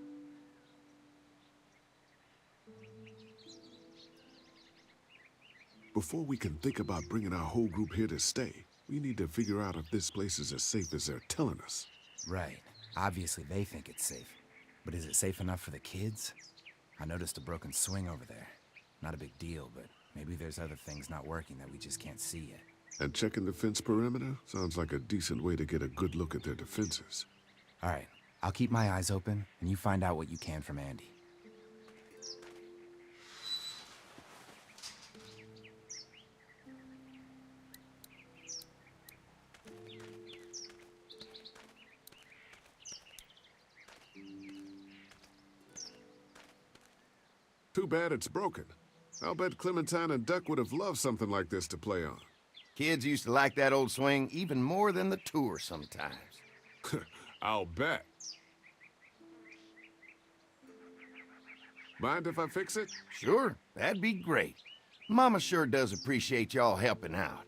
Before we can think about bringing our whole group here to stay, we need to figure out if this place is as safe as they're telling us. Right. Obviously they think it's safe. But is it safe enough for the kids? I noticed a broken swing over there. Not a big deal, but maybe there's other things not working that we just can't see yet. And checking the fence perimeter sounds like a decent way to get a good look at their defenses. All right. I'll keep my eyes open, and you find out what you can from Andy. Too bad it's broken. I'll bet Clementine and Duck would have loved something like this to play on. Kids used to like that old swing even more than the tour sometimes. I'll bet. Mind if I fix it? Sure, that'd be great. Mama sure does appreciate y'all helping out.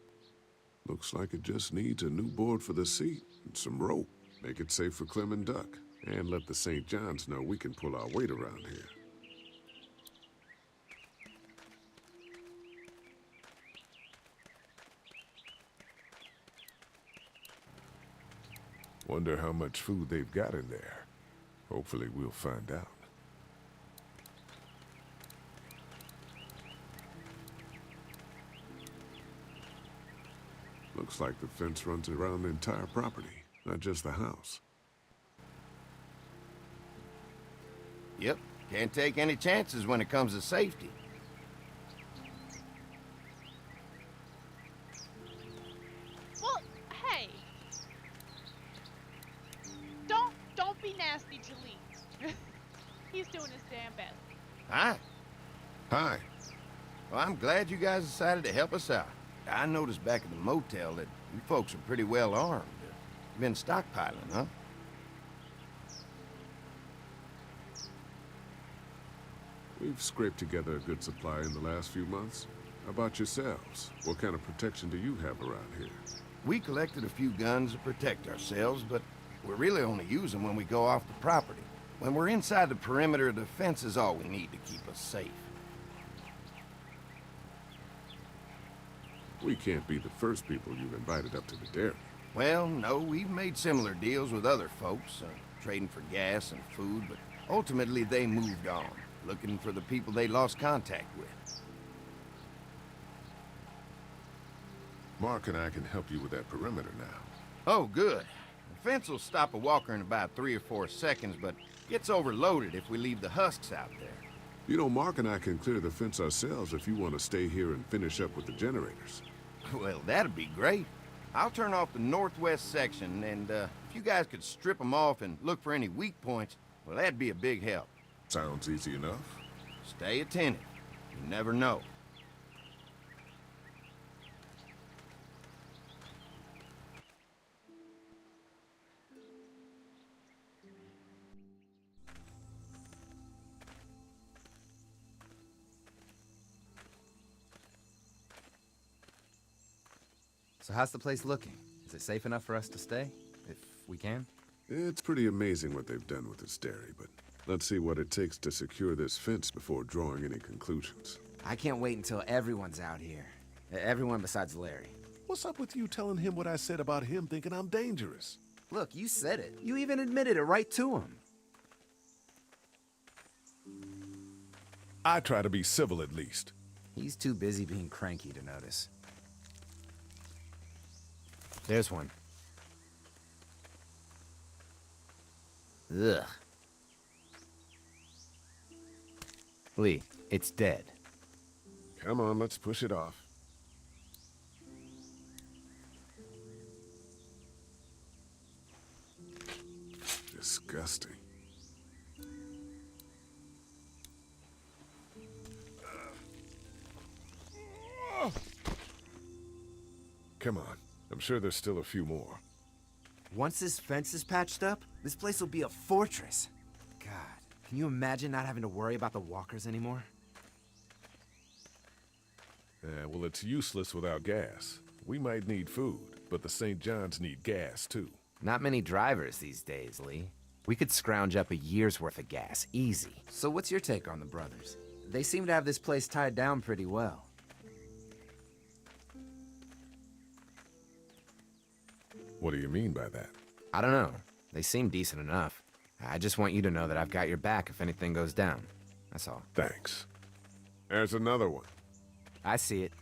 Looks like it just needs a new board for the seat and some rope. Make it safe for Clem and Duck. And let the St. John's know we can pull our weight around here. Wonder how much food they've got in there. Hopefully we'll find out. Looks like the fence runs around the entire property, not just the house. Yep, can't take any chances when it comes to safety. Well, hey. Don't be nasty to Lee. He's doing his damn best. Hi. Hi. Well, I'm glad you guys decided to help us out. I noticed back at the motel that you folks are pretty well armed. You've been stockpiling, huh? We've scraped together a good supply in the last few months. How about yourselves? What kind of protection do you have around here? We collected a few guns to protect ourselves, but we really only use them when we go off the property. When we're inside the perimeter, the fence is all we need to keep us safe. We can't be the first people you've invited up to the dairy. Well, no, we've made similar deals with other folks, trading for gas and food, but ultimately they moved on, looking for the people they lost contact with. Mark and I can help you with that perimeter now. Oh, good. The fence will stop a walker in about 3 or 4 seconds, but gets overloaded if we leave the husks out there. You know, Mark and I can clear the fence ourselves if you want to stay here and finish up with the generators. Well, that'd be great. I'll turn off the northwest section, and if you guys could strip them off and look for any weak points, well, that'd be a big help. Sounds easy enough. Stay attentive. You never know. So how's the place looking? Is it safe enough for us to stay, if we can? It's pretty amazing what they've done with this dairy, but let's see what it takes to secure this fence before drawing any conclusions. I can't wait until everyone's out here. Everyone besides Larry. What's up with you telling him what I said about him thinking I'm dangerous? Look, you said it. You even admitted it right to him. I try to be civil at least. He's too busy being cranky to notice. There's one. Ugh. Lee, it's dead. Come on, let's push it off. Disgusting. Come on. I'm sure there's still a few more. Once this fence is patched up, this place will be a fortress. God, can you imagine not having to worry about the walkers anymore? Well, it's useless without gas. We might need food, but the St. John's need gas, too. Not many drivers these days, Lee. We could scrounge up a year's worth of gas, easy. So what's your take on the brothers? They seem to have this place tied down pretty well. What do you mean by that? I don't know. They seem decent enough. I just want you to know that I've got your back if anything goes down. That's all. Thanks. There's another one. I see it.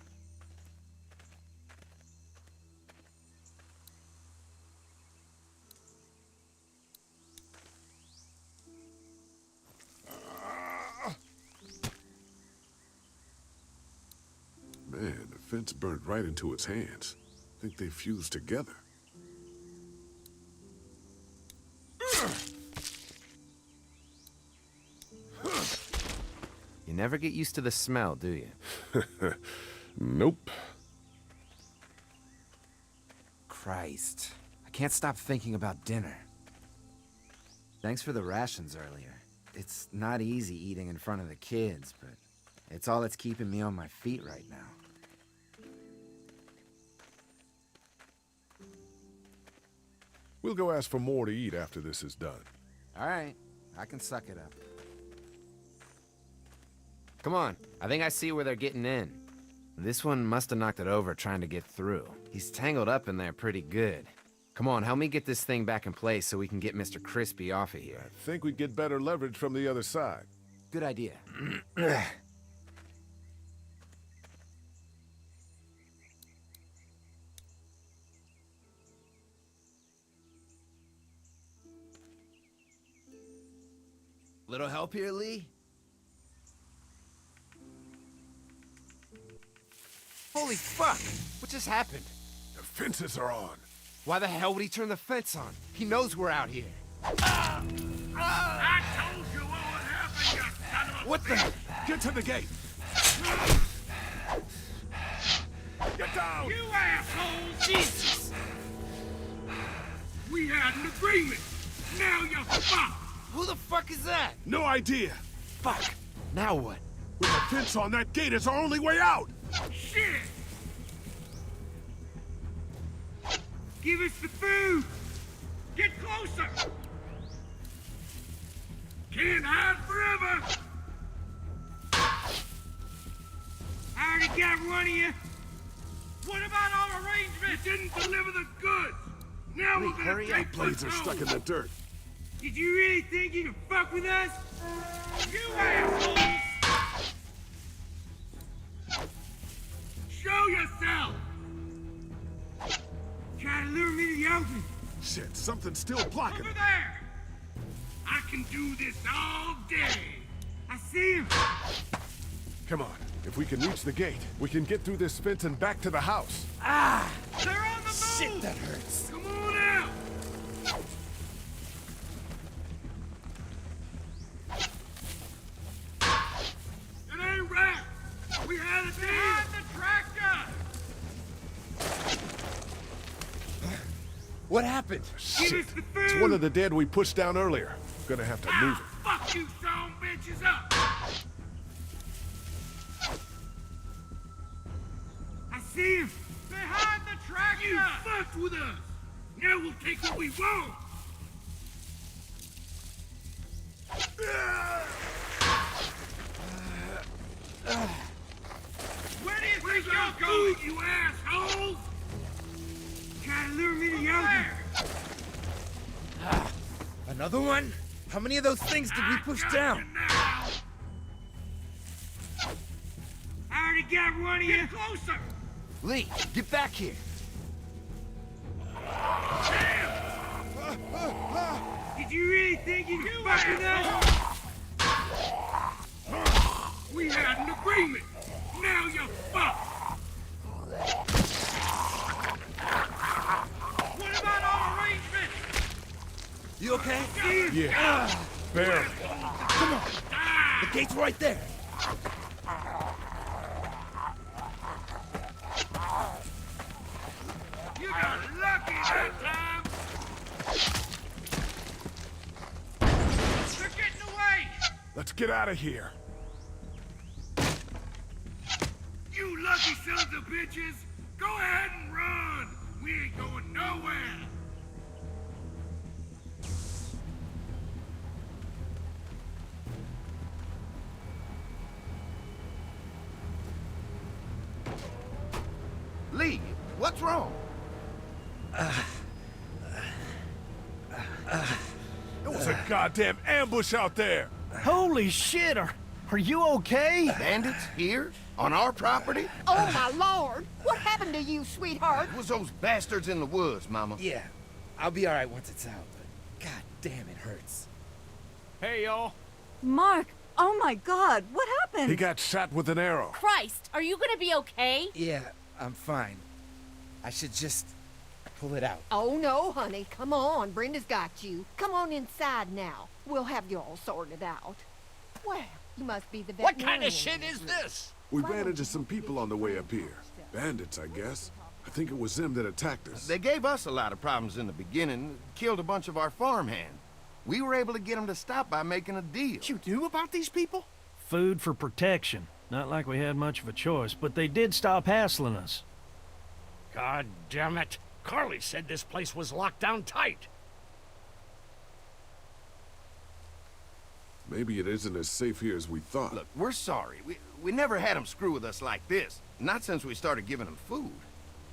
Man, the fence burnt right into its hands. I think they fused together. You You never get used to the smell, do you? Nope. Christ. I can't stop thinking about dinner. Thanks for the rations earlier. It's not easy eating in front of the kids, but it's all that's keeping me on my feet right now. We'll go ask for more to eat after this is done. All right, I can suck it up. Come on, I think I see where they're getting in. This one must have knocked it over trying to get through. He's tangled up in there pretty good. Come on, help me get this thing back in place so we can get Mr. Crispy off of here. I think we'd get better leverage from the other side. Good idea. Little help here, Lee? Holy fuck! What just happened? The fences are on. Why the hell would he turn the fence on? He knows we're out here. I told you what would happen, you son of a What the? Get to the gate! Get down! You assholes! Jesus! We had an agreement. Now you're fucked. Who the fuck is that? No idea. Fuck. Now what? With a fence on that gate, it's our only way out! Shit! Give us the food! Get closer! Can't hide forever! I already got one of you! What about our arrangements? You didn't deliver the goods! Now Lee, we're gonna hurry take up. Blades are stuck in the dirt. Did you really think you could fuck with us? You assholes! Show yourself! Try to lure me to the open. Shit, something's still blocking. Over there! I can do this all day. I see him. Come on. If we can reach the gate, we can get through this fence and back to the house. Ah! They're on the move! Shit, that hurts. Come on out! It ain't right! We had a deal! Behind the tractor! What happened? Shit. Give us the food! It's one of the dead we pushed down earlier. Gonna have to move it. Fuck you, son bitches up! I see him! Behind the tractor! You fucked with us! Now we'll take what we want! Where do you think you're going, you assholes? Try to lure me to Yogi. Another one? How many of those things did we push down? I already got one of you. Get closer! Lee, get back here. Did you really think you could fuck with us? We had an agreement. Now you're fucked. What about our arrangement? You okay? Yeah. Barely. Come on. The gate's right there. You got lucky that time. They're getting away. Let's get out of here. You lucky sons of bitches! Go ahead and run! We ain't going nowhere! Lee, what's wrong? There was a goddamn ambush out there. Holy shit, are you okay? Bandits here? On our property? Oh, my lord! What happened to you, sweetheart? It was those bastards in the woods, Mama. Yeah, I'll be all right once it's out, but god damn, it hurts. Hey, y'all. Mark, oh my god, what happened? He got shot with an arrow. Christ, are you gonna be okay? Yeah, I'm fine. I should just pull it out. Oh, no, honey. Come on. Brenda's got you. Come on inside now. We'll have you all sorted out. Well, You must be the What veterinarian. kind of shit is this? We ran into some people on the way up here. Bandits, I guess. I think it was them that attacked us. They gave us a lot of problems in the beginning, killed a bunch of our farmhands. We were able to get them to stop by making a deal. You knew about these people? Food for protection. Not like we had much of a choice, but they did stop hassling us. God damn it. Carly said this place was locked down tight. Maybe it isn't as safe here as we thought. Look, we're sorry. We never had them screw with us like this. Not since we started giving them food.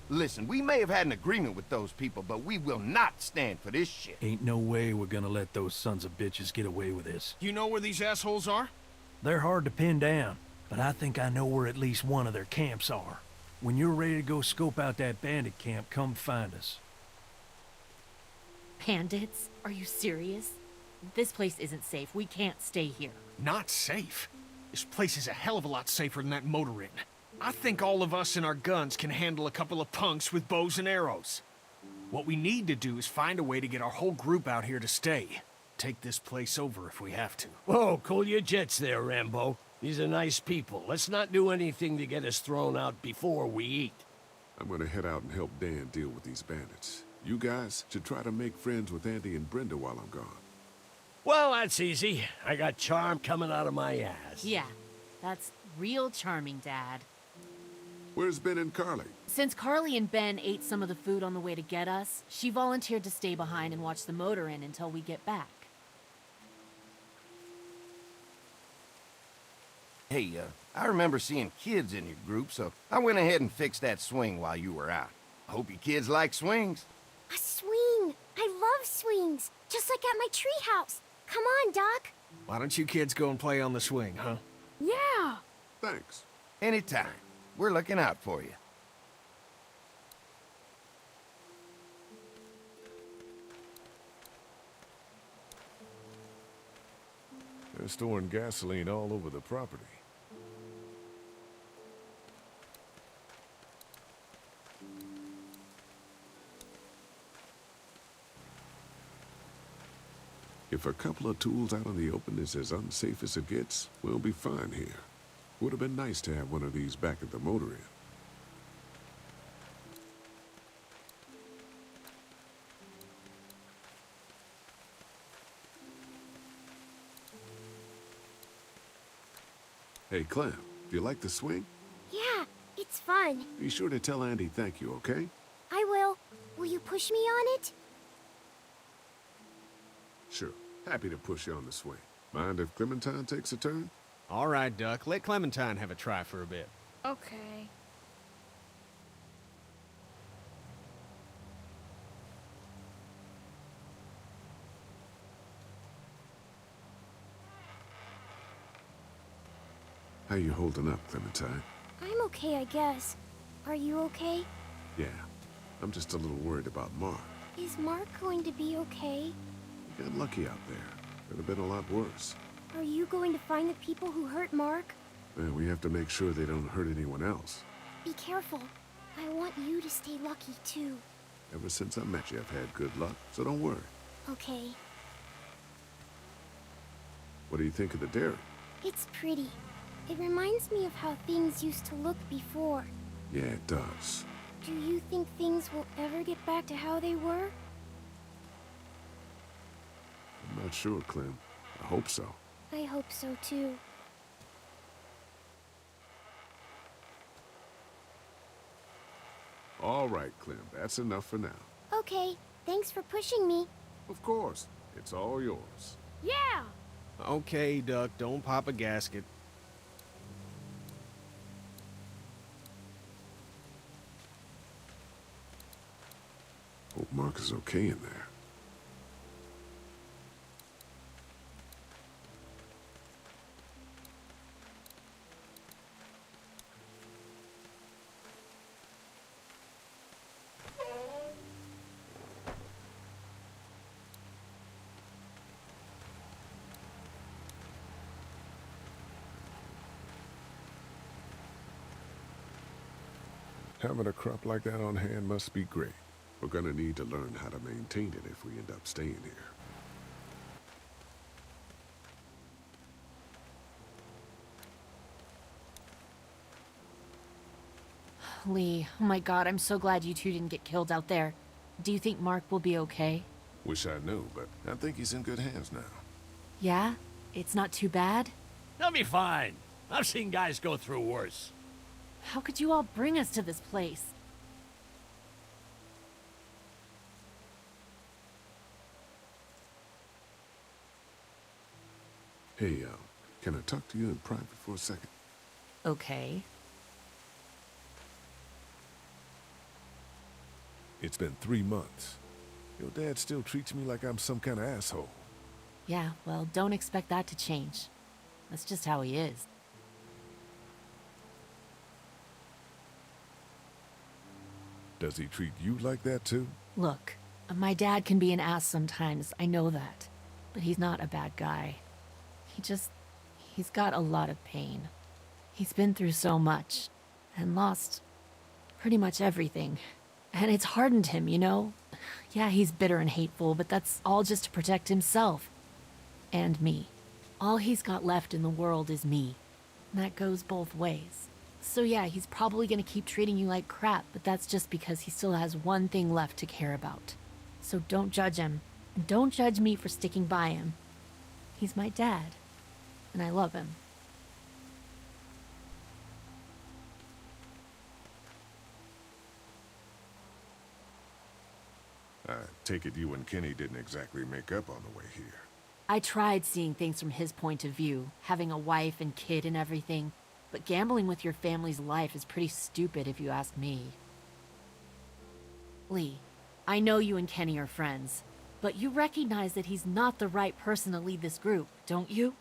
Listen, we may have had an agreement with those people, but we will not stand for this shit. Ain't no way we're gonna let those sons of bitches get away with this. You know where these assholes are? They're hard to pin down, but I think I know where at least one of their camps are. When you're ready to go scope out that bandit camp, come find us. Bandits? Are you serious? This place isn't safe. We can't stay here. Not safe? This place is a hell of a lot safer than that motor inn. I think all of us and our guns can handle a couple of punks with bows and arrows. What we need to do is find a way to get our whole group out here to stay. Take this place over if we have to. Whoa, cool your jets there, Rambo. These are nice people. Let's not do anything to get us thrown out before we eat. I'm gonna head out and help Dan deal with these bandits. You guys should try to make friends with Andy and Brenda while I'm gone. Well, that's easy. I got charm coming out of my ass. Yeah, that's real charming, Dad. Where's Ben and Carly? Since Carly and Ben ate some of the food on the way to get us, she volunteered to stay behind and watch the motor inn until we get back. Hey, I remember seeing kids in your group, so I went ahead and fixed that swing while you were out. I hope you kids like swings. A swing! I love swings! Just like at my treehouse! Come on, Doc! Why don't you kids go and play on the swing, huh? Yeah! Thanks. Anytime. We're looking out for you. They're storing gasoline all over the property. If a couple of tools out in the open is as unsafe as it gets, we'll be fine here. Would have been nice to have one of these back at the motor inn. Hey, Clem, do you like the swing? Yeah, it's fun. Be sure to tell Andy thank you, okay? I will. Will you push me on it? Sure. Happy to push you on the swing. Mind if Clementine takes a turn? All right, Duck. Let Clementine have a try for a bit. Okay. How you holding up, Clementine? I'm okay, I guess. Are you okay? Yeah. I'm just a little worried about Mark. Is Mark going to be okay? You got lucky out there. Could have been a lot worse. Are you going to find the people who hurt Mark? And we have to make sure they don't hurt anyone else. Be careful. I want you to stay lucky, too. Ever since I met you, I've had good luck, so don't worry. Okay. What do you think of the dairy? It's pretty. It reminds me of how things used to look before. Yeah, it does. Do you think things will ever get back to how they were? I'm not sure, Clem. I hope so. I hope so, too. All right, Clem. That's enough for now. Okay, thanks for pushing me. Of course. It's all yours. Yeah! Okay, Duck. Don't pop a gasket. Hope Mark is okay in there. Having a crop like that on hand must be great. We're gonna need to learn how to maintain it if we end up staying here. Lee, oh my god, I'm so glad you two didn't get killed out there. Do you think Mark will be okay? Wish I knew, but I think he's in good hands now. Yeah? It's not too bad? He'll be fine. I've seen guys go through worse. How could you all bring us to this place? Hey, can I talk to you in private for a second? Okay. It's been 3 months. Your dad still treats me like I'm some kind of asshole. Yeah, well, don't expect that to change. That's just how he is. Does he treat you like that too? Look, my dad can be an ass sometimes, I know that. But he's not a bad guy. He's got a lot of pain. He's been through so much, and lost pretty much everything. And it's hardened him, you know? Yeah, he's bitter and hateful, but that's all just to protect himself. And me. All he's got left in the world is me. And that goes both ways. So yeah, he's probably gonna keep treating you like crap, but that's just because he still has one thing left to care about. So don't judge him. And don't judge me for sticking by him. He's my dad. And I love him. I take it you and Kenny didn't exactly make up on the way here. I tried seeing things from his point of view, having a wife and kid and everything, but gambling with your family's life is pretty stupid if you ask me. Lee, I know you and Kenny are friends, but you recognize that he's not the right person to lead this group, don't you?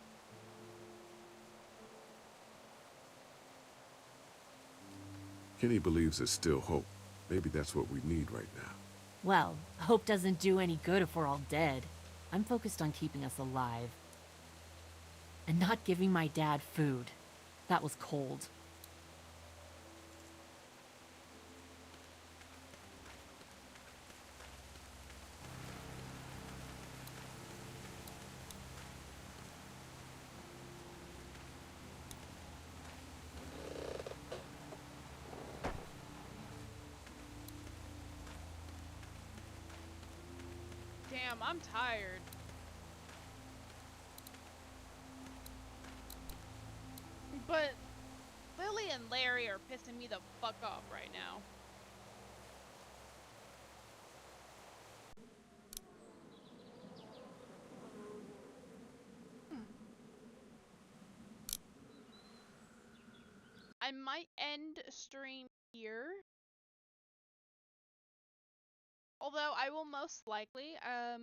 Kenny believes there's still hope. Maybe that's what we need right now. Well, hope doesn't do any good if we're all dead. I'm focused on keeping us alive. And not giving my dad food. That was cold. Damn, I'm tired. But Lily and Larry are pissing me the fuck off right now. I might end stream here. Although I will most likely, I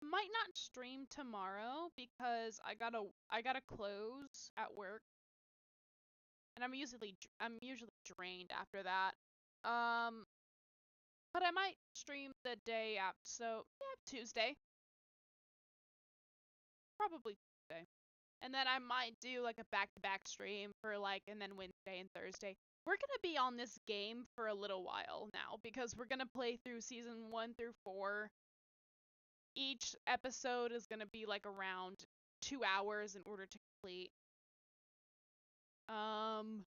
might not stream tomorrow because I gotta close at work, and I'm usually drained after that. But I might stream the day after, so yeah, Tuesday, probably Tuesday, and then I might do like a back-to-back stream for like, and then Wednesday and Thursday. We're gonna be on this game for a little while now because we're gonna play through season 1 through 4. Each episode is gonna be like around 2 hours in order to complete. And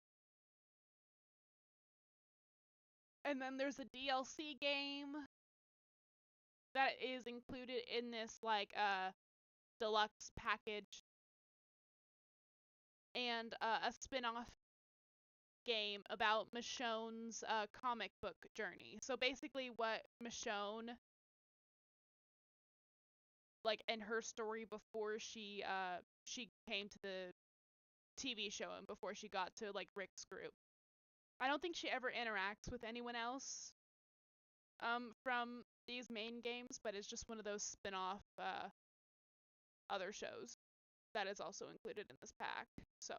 then there's a DLC game that is included in this like deluxe package, and a spin-off game about Michonne's comic book journey. So basically what Michonne, like, in her story before she came to the TV show and before she got to like Rick's group. I don't think she ever interacts with anyone else from these main games, but it's just one of those spin-off other shows that is also included in this pack. So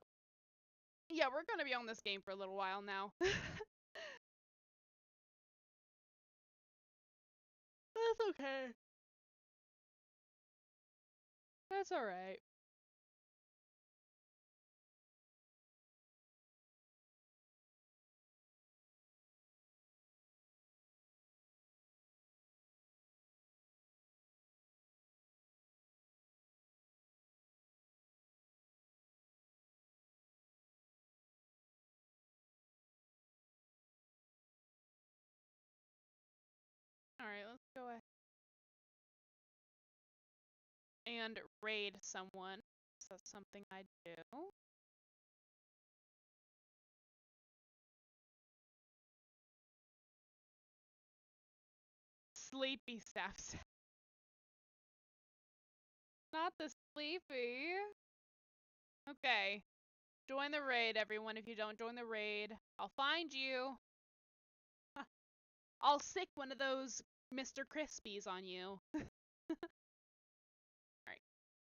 yeah, we're gonna be on this game for a little while now. That's okay. That's alright. Alright, let's go ahead and raid someone. So that's something I do. Sleepy staffs. Not the sleepy. Okay. Join the raid, everyone. If you don't join the raid, I'll find you. I'll sick one of those Mr. Crispies on you. Alright.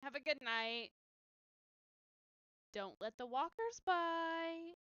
Have a good night. Don't let the walkers by.